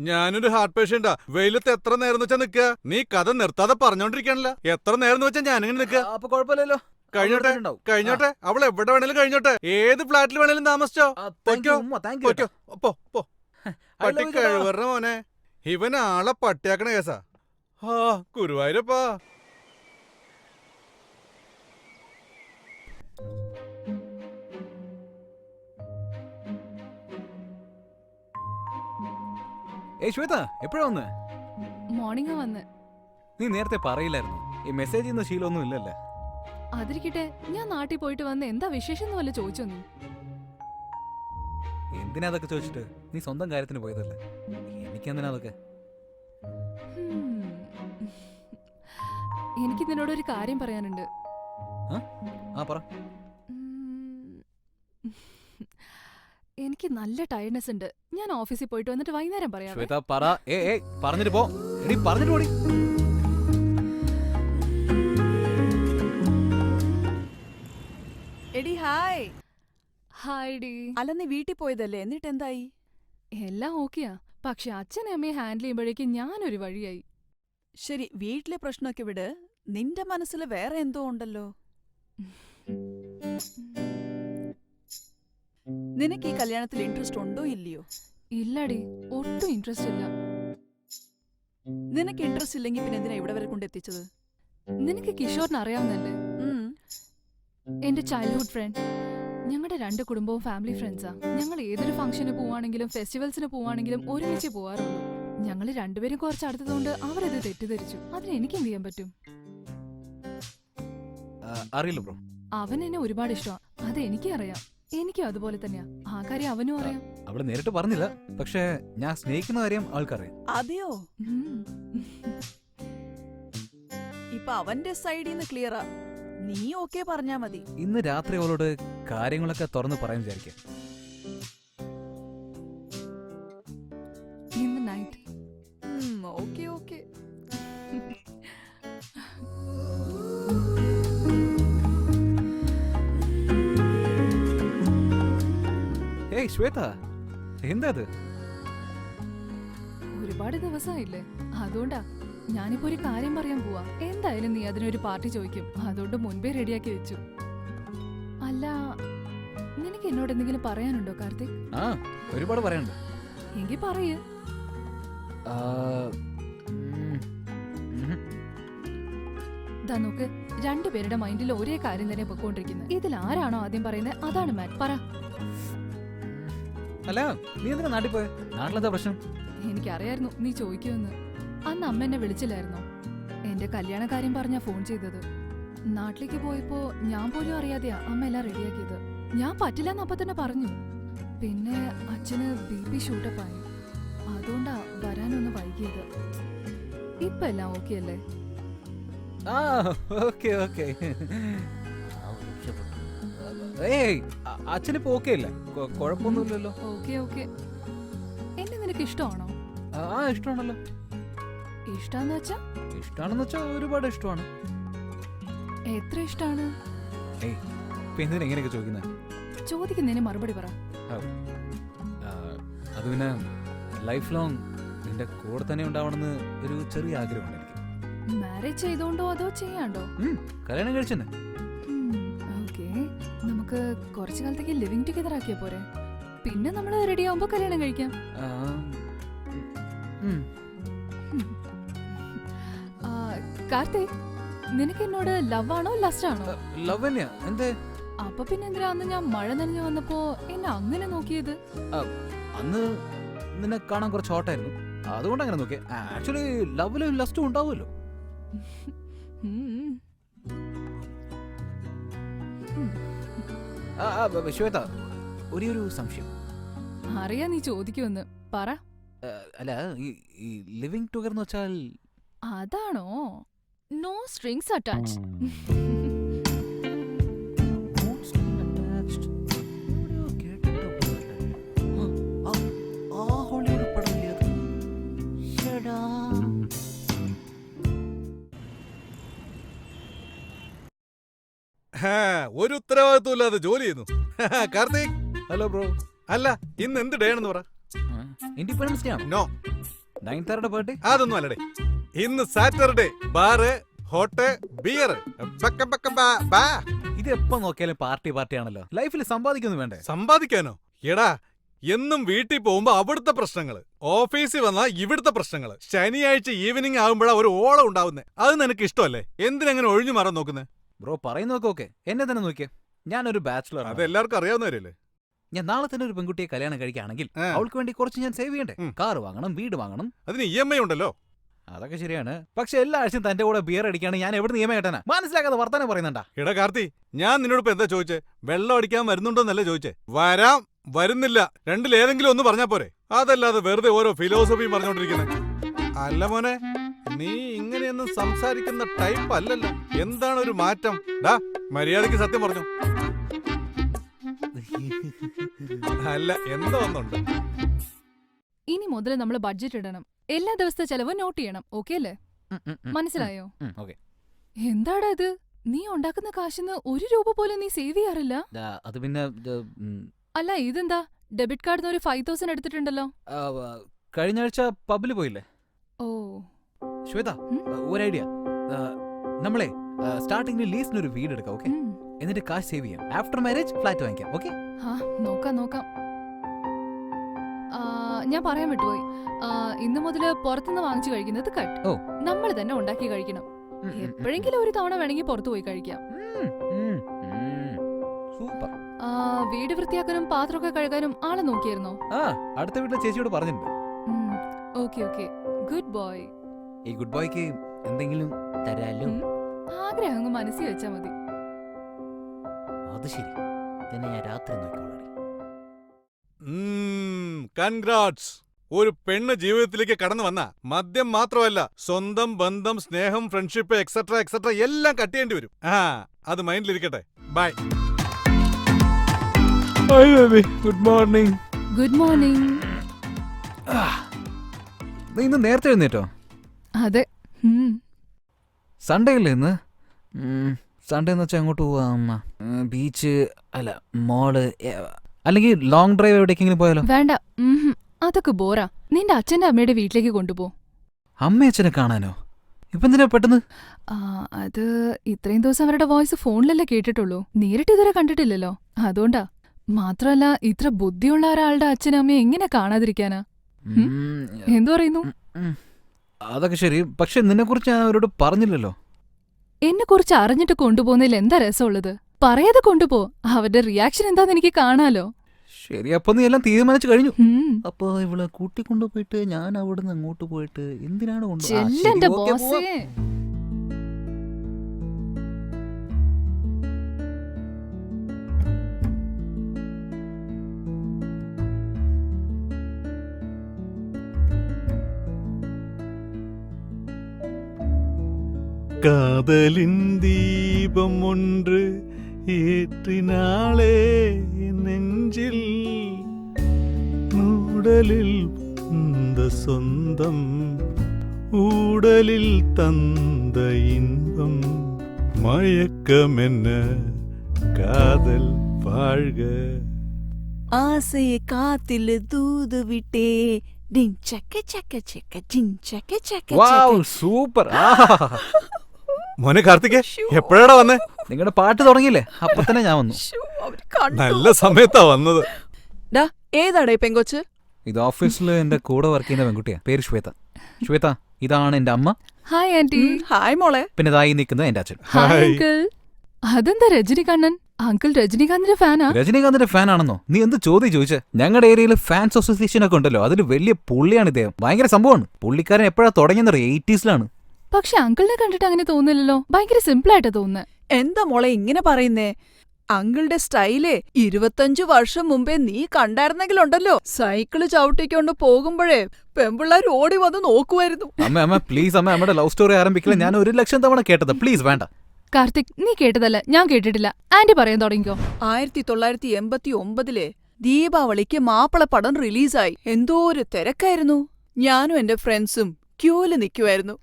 ഞാനൊരു ഹാർട്ട് പേഷ്യന്റാ. വെയിലത്ത് എത്ര നേരം വെച്ചാ നിക്ക? നീ കഥ നിർത്താതെ പറഞ്ഞോണ്ടിരിക്കാനല്ല. എത്ര നേരം വെച്ചാ ഞാനിങ്ങനെ നിക്ക? അപ്പൊ കുഴപ്പമില്ലല്ലോ. കഴിഞ്ഞോട്ടെ കഴിഞ്ഞോട്ടെ, അവൾ എവിടെ വേണേലും കഴിഞ്ഞോട്ടെ, ഏത് ഫ്ലാറ്റിൽ വേണേലും താമസിച്ചോ. പൊയ്ക്കോ പൊയ്ക്കോ, പോ പോ. പട്ടി കഴിവറ മോനെ, ഇവൻ ആളെ പട്ടിയാക്കണ കേസാ. ആ ഗുരുവായൂരപ്പാ. ഏയ് ശ്വേത, എപ്പോഴാ വന്ന്? മോർണിംഗ് വന്ന്. നീ നേരത്തെ പറയില്ലായിരുന്നു. ഈ മെസ്സേജ് ചെയ്യുന്ന ശീലമൊന്നും ഇല്ലല്ലേ? അതിരിക്കട്ടെ, ഞാൻ നാട്ടിൽ പോയിട്ട് വന്ന് എന്താ വിശേഷം എന്ന് വല്ല ചോദിച്ചോ നീ? എന്തിനാ അതൊക്കെ ചോദിച്ചിട്ട്? നീ സ്വന്തം കാര്യത്തിന് പോയതല്ലേ. എനിക്കെന്തിനാ അതൊക്കെ? എനിക്ക് നിന്നോടൊരു കാര്യം പറയാനുണ്ട്. ആ പറ. എനിക്ക് നല്ല ടയർഡ്നെസ് ഉണ്ട്. ഞാൻ ഓഫീസിൽ പോയിട്ട് വന്നിട്ട് വൈകുന്നേരം പറയാം. ശ്വേത പറ. പറഞ്ഞിട്ട് പോ. എടി പറഞ്ഞിട്ട് പോടി. എടി ഹായ്. Hi D. അല്ല നീ വീട്ടിൽ പോയതല്ലേ, എന്നിട്ട് എന്തായി? എല്ലാം ഓക്കെയാ. പക്ഷെ അച്ഛനെ അമ്മയെ ഹാൻഡിൽ ചെയ്യുമ്പോഴേക്കും ഞാനൊരു വഴിയായി. ശരി, വീട്ടിലെ പ്രശ്നമൊക്കെ വിട്. നിന്റെ മനസ്സിൽ വേറെ എന്തോ ഉണ്ടല്ലോ. നിനക്ക് ഈ കല്യാണത്തിൽ ഇൻട്രസ്റ്റ് ഉണ്ടോ ഇല്ലയോ? ഇല്ലടി, ഒട്ടും ഇൻട്രസ്റ്റ് ഇല്ല. നിനക്ക് ഇൻട്രസ്റ്റ് ഇല്ലെങ്കിൽ പിന്നെ എന്തിനാ ഇവിടെ വരെ കൊണ്ടെത്തിച്ചത്? നിനക്ക് കിഷോറിനെ അറിയാവുന്നല്ലേ? എന്റെ ചൈൽഡ്ഹുഡ് ഫ്രണ്ട്. ഞങ്ങളുടെ 2 കുടുംബവും ഫാമിലി ഫ്രണ്ട്സാ. ഞങ്ങൾ ഏതൊരു ഫംഗ്ഷന് പോവാണെങ്കിലും ഫെസ്റ്റിവൽസിന് പോവാണെങ്കിലും ഒരുമിച്ച് പോവാറുള്ളൂ. ഞങ്ങൾ രണ്ടുപേരും കുറച്ച് അടുത്തതുകൊണ്ട് അവരത് തെറ്റിദ്ധരിച്ചു. അതിന് എനിക്ക് എന്ത് ചെയ്യാൻ പറ്റും? അറിയില്ല ബ്രോ. അവൻ എന്നെ ഒരുപാട് ഇഷ്ടമാണ്. അത് എനിക്കും അറിയാം. എനിക്കും അതുപോലെ തന്നെയാ. ആ കാര്യം അവനും അറിയാം. അവള് നേരിട്ട് പറഞ്ഞില്ല, പക്ഷെ ഞാൻ സ്നേഹിക്കുന്ന കാര്യം ആൾക്കറിയാം. അതെയോ? ഇപ്പൊ അവന്റെ സൈഡിൽ നിന്ന് ക്ലിയറാ. നീ ഓക്കെ പറഞ്ഞാ മതി. ഇന്ന് രാത്രി അവളോട് കാര്യങ്ങളൊക്കെ തുറന്ന് പറയാൻ വിചാരിക്കാം. ഇന്ന് നൈറ്റ്. Okay okay. ഏയ് ശ്വേത, എന്താ അത്? ഒരുപാട് ദിവസമായില്ലേ, അതുകൊണ്ടാ. ഞാനിപ്പോ ഒരു കാര്യം പറയാൻ പോവാ. എന്തായാലും നീ അതിനൊരു പാർട്ടി ചോദിക്കും, അതുകൊണ്ട് മുൻപേ റെഡിയാക്കി വെച്ചു. അല്ല, നിനക്ക് എന്നോട് എന്തെങ്കിലും പറയാനുണ്ടോ കാർത്തിക്? ആ, ഒരുപാട് പറയാനുണ്ട്. എങ്കിൽ പറയ്. ദാ നോക്ക്, 2 പേരുടെ മൈൻഡിൽ ഒരേ കാര്യം തന്നെ പൊക്കോണ്ടിരിക്കുന്നത്. ഇതിൽ ആരാണോ ആദ്യം പറയുന്നത് അതാണ് മാറ്റ്. പറ. അല്ല, നീ എന്തിനാ നാട്ടിൽ പോയെ? നാട്ടിലെന്താ പ്രശ്നം? എനിക്കറിയായിരുന്നു നീ ചോദിക്കുമെന്ന്. അന്ന് അമ്മ എന്നെ വിളിച്ചില്ലായിരുന്നോ? എന്റെ കല്യാണ കാര്യം പറഞ്ഞാ ഫോൺ ചെയ്തത്. നാട്ടിലേക്ക് പോയപ്പോ ഞാൻ പോലും അറിയാതെയാ അമ്മ എല്ലാം റെഡിയാക്കിയത്. ഞാൻ പറ്റില്ലെന്ന് അപ്പൊ തന്നെ പറഞ്ഞു. പിന്നെ അച്ഛന് BP ഷൂട്ടപ്പായി. അതുകൊണ്ടാ വരാനൊന്ന് വൈകിയത്. ഇപ്പൊ എല്ലാം ഓക്കെ അല്ലേ? ആ, ഓക്കെ ഓക്കെ. ഏയ്, അച്ഛനിപ്പോ ഓക്കെ അല്ലേ? കുഴപ്പമൊന്നുമില്ലല്ലോ. Okay okay. എന്നെ നിനക്ക് ഇഷ്ടമാണോ? ആ, ഇഷ്ടമാണല്ലോ. ഇഷ്ടാന്ന് വെച്ചാ? ഇഷ്ടാണെന്ന് വെച്ചാ ഒരുപാട് ഇഷ്ടമാണ്. എത്ര ഇഷ്ടാണ്? ഏയ്, ഇപ്പൊ എന്തിനാ ഇങ്ങനെയൊക്കെ ചോദിക്കുന്നത്? ചോദിക്കുന്നതിന് മറുപടി പറ. അത് പിന്നെ ലൈഫ് ലോങ് നിന്റെ കൂടെ തന്നെ ഉണ്ടാവണമെന്ന് ഒരു ചെറിയ ആഗ്രഹമുണ്ട് എനിക്ക്. മാരേജ് ചെയ്തോണ്ടോ അതോ ചെയ്യാണ്ടോ? കല്യാണം കഴിച്ചെന്നെ. ഓക്കെ, നമുക്ക് നമുക്ക് കുറച്ചു കാലത്തേക്ക് ലിവിങ് ടുഗദർ ആക്കിയ പോരെ? പിന്നെ നമ്മൾ റെഡി ആവുമ്പോ കല്യാണം കഴിക്കാം. കാർത്തിക്, നിനക്ക് എന്നോട് ലവ് ആണോ ലസ്റ്റ് ആണോ? ലവ് തന്നെയാ. എന്തേ? അപ്പൊ പിന്നെ എന്തിനാ അന്ന് ഞാൻ മഴ നനഞ്ഞു വന്നപ്പോ എന്നെ അങ്ങനെ നോക്കിയത്? അന്ന് നിന്നെ കാണാൻ കുറച്ച് ഹോട്ടായിരുന്നു, അതുകൊണ്ട് അങ്ങനെ നോക്കിയേ. ആക്ച്വലി ലവിലും ലസ്റ്റും ഉണ്ടാവുമല്ലോ. ശ്വേത, ഒരു സംശയം. അറിയാ നീ ചോദിക്കുമെന്ന്, പറ. അല്ല, ഈ ലിവിങ് ടുഗദർ എന്ന് വെച്ചാൽ അതാണോ? No strings attached. ഒരു ഉത്തരവാദിത്വം ഇല്ലാതെ ജോലി ചെയ്യുന്നു. Karthik, hello bro. അല്ല ഇന്ന് എന്ത് ഡേ ആണെന്ന് പറ. ഇൻഡിപെൻഡൻസ് ഡേ ആണോ? No, 9th birthday. അതൊന്നും അല്ലടേ. ഇന്ന് സാറ്റർഡേ. Bar, hot, beer. ഇത് എപ്പോ നോക്കിയാലും പാർട്ടി ആണല്ലോ. ലൈഫിൽ സമ്പാദിക്കൊന്നും വേണ്ടേ? സമ്പാദിക്കാനോ? എടാ, എന്നും വീട്ടിൽ പോകുമ്പോ അവിടുത്തെ പ്രശ്നങ്ങള്, ഓഫീസിൽ വന്നാ ഇവിടുത്തെ പ്രശ്നങ്ങള്, ശനിയാഴ്ച ഈവനിങ് ആകുമ്പോഴാ ഒരു ഓളം ഉണ്ടാവുന്നേ. അത് നിനക്ക് ഇഷ്ടമല്ലേ? എന്തിനങ്ങനെ ഒഴിഞ്ഞു മാറാൻ നോക്കുന്നേ? ബ്രോ പറയുന്നതൊക്കെ ഓക്കെ, എന്നെ തന്നെ നോക്കിയേ. ഞാനൊരു ബാച്ചിലർ. അത് എല്ലാവർക്കും അറിയാവുന്നവരല്ലേ. ഞാൻ നാളെ തന്നെ ഒരു പെൺകുട്ടിയെ കല്യാണം കഴിക്കുകയാണെങ്കിൽ അവൾക്ക് വേണ്ടി കുറച്ച് ഞാൻ സേവ് ചെയ്യണ്ടേ? കാർ വാങ്ങണം, വീട് വാങ്ങണം. അതിന് EMI ഉണ്ടല്ലോ. അതൊക്കെ ശരിയാണ്. പക്ഷെ എല്ലാ ആഴ്ചയും തന്റെ കൂടെ ബിയർ അടിക്കാണ് ഞാൻ എവിടെ നിയമം കേട്ടാനാ? മനസ്സിലാക്കാതെ വർത്താനം പറയുന്നുണ്ടാ. എടാ കാർത്തി, ഞാൻ നിന്നോട് ഇപ്പൊ എന്താ ചോദിച്ചേ? വെള്ളം അടിക്കാൻ വരുന്നുണ്ടോന്നല്ലേ ചോദിച്ചേ? വരാം, വരുന്നില്ല, രണ്ടിലേതെങ്കിലും ഒന്ന് പറഞ്ഞാ പോരെ. അതല്ലാതെ വെറുതെ ഓരോ ഫിലോസഫിയും പറഞ്ഞോണ്ടിരിക്കുന്നത്. അല്ല മോനെ, നീ ഇങ്ങനെയൊന്നും സംസാരിക്കുന്ന ടൈപ്പ് അല്ലല്ലോ. എന്താണ് ഒരു മാറ്റം? ഡാ, മര്യാദക്ക് സത്യം പറഞ്ഞു. അല്ല, എന്തോ ഒന്നുണ്ട്. ഇനി മുതൽ നമ്മൾ ബഡ്ജറ്റ് ഇടണം. എല്ലാ ദിവസത്തെ ചെലവും നോട്ട് ചെയ്യണം. ഓക്കെ അല്ലേ? മനസ്സിലായോ? എന്താടാ ഇത്? നീ ഉണ്ടാക്കുന്ന കാശിന്ന് 1 രൂപ പോലും നീ സേവ് ചെയ്യാറില്ല. അത് പിന്നെ അല്ല, ഇതെന്താ ഡെബിറ്റ് കാർഡിന് ഒരു 5000 എടുത്തിട്ടുണ്ടല്ലോ? കഴിഞ്ഞ ആഴ്ച പബ്ബിൽ പോയില്ലേ? ഓ ശ്വേത, ഒരു ഐഡിയ. നമ്മളെ സ്റ്റാർട്ടിംഗിൽ ലീസിന് ഒരു വീട് എടുക്കാം, ഓക്കെ? എന്നിട്ട് കാശ് സേവ് ചെയ്യാം. ആഫ്റ്റർ മാരേജ് ഫ്ലാറ്റ് വാങ്ങിക്കാം, ഓക്കെ? നോക്കാം. ഞാൻ പറയാൻ വിട്ടുപോയി. ഇന്നു മുതൽ പുറത്തുനിന്ന് വാങ്ങിച്ചു കഴിക്കുന്നത് കട്ട്. നമ്മൾ തന്നെ ഉണ്ടാക്കി കഴിക്കണം. എപ്പോഴെങ്കിലും ഒരു തവണ വേണമെങ്കിൽ പുറത്തു പോയി കഴിക്കാം. സൂപ്പർ. വീട് വൃത്തിയാക്കാനും പാത്രമൊക്കെ കഴുകാനും ആളെ നോക്കിയായിരുന്നോ? അടുത്ത വീട്ടിലെ ചേച്ചിയോട് പറഞ്ഞിട്ടുണ്ട്. Okay, good boy. ഈ ഗുഡ് ബോയ്ക്ക് എന്തെങ്കിലും തരാലോ? ആഗ്രഹം മനസ്സിൽ വെച്ചാ മതി. അത് ശരി, തന്നെ ഞാൻ രാത്രി നോക്കിക്കോളാം. കൺഗ്രാറ്റ്സ്. ഒരു പെണ്ണ് ജീവിതത്തിലേക്ക് കടന്നു വന്ന മദ്യം മാത്രമല്ല, സ്വന്തം ബന്ധം, സ്നേഹം, ഫ്രണ്ട്ഷിപ്പ് എക്സെട്ര എല്ലാം കട്ട് ചെയ്യേണ്ടി വരും. അത് മൈൻഡിലിരിക്കട്ടെ. Bye. Good morning. Good morning. ഇന്ന് നേരത്തെ എഴുന്നേറ്റോ? അതെ. സൺഡേ അല്ലേ ഇന്ന്? സൺഡേ എന്ന് വെച്ചാൽ അങ്ങോട്ട് പോവാം. ബീച്ച് അല്ല, മോള്, അല്ലെങ്കിൽ ലോങ് ഡ്രൈവ് എവിടേക്കെങ്കിലും പോയാലോ? വേണ്ട, അതൊക്കെ ബോറാ. നിന്റെ അച്ഛന്റെ അമ്മയുടെ വീട്ടിലേക്ക് കൊണ്ടുപോ. അമ്മ അച്ഛനെ കാണാനോ? ഇപ്പൊ എന്തിനാ പെട്ടെന്ന്? അത് ഇത്രയും ദിവസം അവരുടെ വോയിസ് ഫോണിലല്ലേ കേട്ടിട്ടുള്ളൂ, നേരിട്ട് ഇതുവരെ കണ്ടിട്ടില്ലല്ലോ, അതുകൊണ്ടാ. മാത്രമല്ല, ഇത്ര ബുദ്ധിയുള്ള ഒരാളുടെ അച്ഛനും അമ്മയെ എങ്ങനെ കാണാതിരിക്കാനാ? എന്തു പറയുന്നു? അതൊക്കെ ശരി, പക്ഷെ നിന്നെ കുറിച്ച് ഞാൻ അവരോട് പറഞ്ഞില്ലല്ലോ. എന്നെ കുറിച്ച് അറിഞ്ഞിട്ട് കൊണ്ടുപോകുന്നതിൽ എന്താ രസമുള്ളത്? പറയാതെ കൊണ്ടുപോ. അവരുടെ റിയാക്ഷൻ എന്താന്ന് എനിക്ക് കാണാലോ. ശരി, അപ്പൊ നീ എല്ലാം തീരുമാനിച്ചു കഴിഞ്ഞു. അപ്പൊ ഇവളെ കൂട്ടിക്കൊണ്ടുപോയിട്ട് ഞാൻ അവിടുന്ന് അങ്ങോട്ട് പോയിട്ട് എന്തിനാണ് കൊണ്ടുപോകുന്നത്? காதலின் தீபம் ஒன்று ஏற்றினாளே நெஞ்சில், ஊடலில் வந்த சொந்தம், ஊடலில் தந்த இன்பம், மயக்கம் என்ன காதல் வாழ்க. ஆசையை காத்தில் தூது விட்டே, டிங் சக்க சக்க சக்க டிங் சக்க சக்க. വാവ്, സൂപ്പർ. മോനെ കാർത്തികേ, എപ്പോഴാടാ വന്നേ? നിങ്ങളുടെ പാട്ട് തുടങ്ങിയില്ലേ? അപ്പൊ തന്നെ ഞാൻ വന്നു. നല്ല സമയത്താ വന്നത്. ഡാ, ഏതാടേ പെങ്കൊച്ച്? ഇത് ഓഫീസിൽ എന്റെ കൂടെ വർക്ക് ചെയ്യുന്ന പെൺകുട്ടിയാ, പേര് ശ്വേത. ശ്വേത, ഇതാണ് എന്റെ അമ്മ. Hi aunty. ഹായ് മോളെ. പിന്നെ ഇതായി നിൽക്കുന്നത് എന്റെ അച്ഛൻ. Hi uncle. അതെന്താ രജനികണ്ണൻ? അങ്കിൾ രജനികാന്തിന്റെ ഫാനാ? രജനീകാന്തിന്റെ ഫാൻ ആണെന്നോ? നീ എന്ത് ചോദ്യം ചോദിച്ചേ? ഞങ്ങളുടെ ഏരിയയിൽ ഫാൻസ് അസോസിയേഷൻ ഒക്കെ ഉണ്ടല്ലോ, അതിൽ വലിയ പുള്ളിയാണ് ഇദ്ദേഹം. ഭയങ്കര സംഭവമാണ്. പുള്ളിക്കാരൻ എപ്പോഴാ തുടങ്ങിയെന്നറിയോ? 80s പക്ഷെ അങ്കിളിനെ കണ്ടിട്ട് അങ്ങനെ തോന്നില്ലല്ലോ. ഭയങ്കര സിമ്പിൾ ആയിട്ടാ തോന്നുന്നത്. എന്താ മോളെ ഇങ്ങനെ പറയുന്നേ? അങ്കിളുടെ സ്റ്റൈലേ 25 വർഷം മുമ്പേ നീ കണ്ടായിരുന്നെങ്കിലുണ്ടല്ലോ, സൈക്കിള് ചവിട്ടിക്കൊണ്ട് പോകുമ്പോഴേ പെമ്പിള്ളാർ ഓടി വന്ന് നോക്കുമായിരുന്നു. അമ്മ പ്ലീസ്, അമ്മ നമ്മുടെ ലവ് സ്റ്റോറി ആരംഭിക്കില്ല. ഞാൻ 1,00,000 തവണ കേട്ടത്. പ്ലീസ് വേണ്ട. കാർത്തിക്, നീ കേട്ടതല്ല, ഞാൻ കേട്ടിട്ടില്ല. ആന്റി പറയാൻ തുടങ്ങിക്കോ. 1989 ദീപാവലിക്ക് മാപ്പിളപ്പടം റിലീസായി. എന്തോ ഒരു തിരക്കായിരുന്നു. ഞാനും എന്റെ ഫ്രണ്ട്സും ക്യൂല് നിൽക്കുമായിരുന്നു.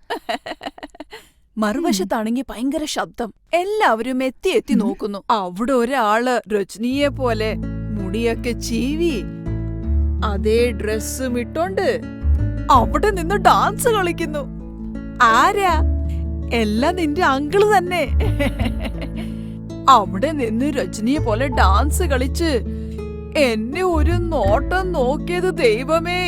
മറുവശത്താണെങ്കി ഭയങ്കര ശബ്ദം. എല്ലാവരും എത്തി എത്തി നോക്കുന്നു. അവിടെ ഒരാള് രജനിയെ പോലെ മുടിയൊക്കെ ചീവി അതേ ഡ്രസ്സും ഇട്ടോണ്ട് അവിടെ നിന്ന് ഡാൻസ് കളിക്കുന്നു. ആരാ? എല്ലാം നിന്റെ അങ്കിള് തന്നെ. അവിടെ നിന്ന് രജനിയെ പോലെ ഡാൻസ് കളിച്ച് എന്നെ ഒരു നോട്ടം നോക്കിയത് ദൈവമേ.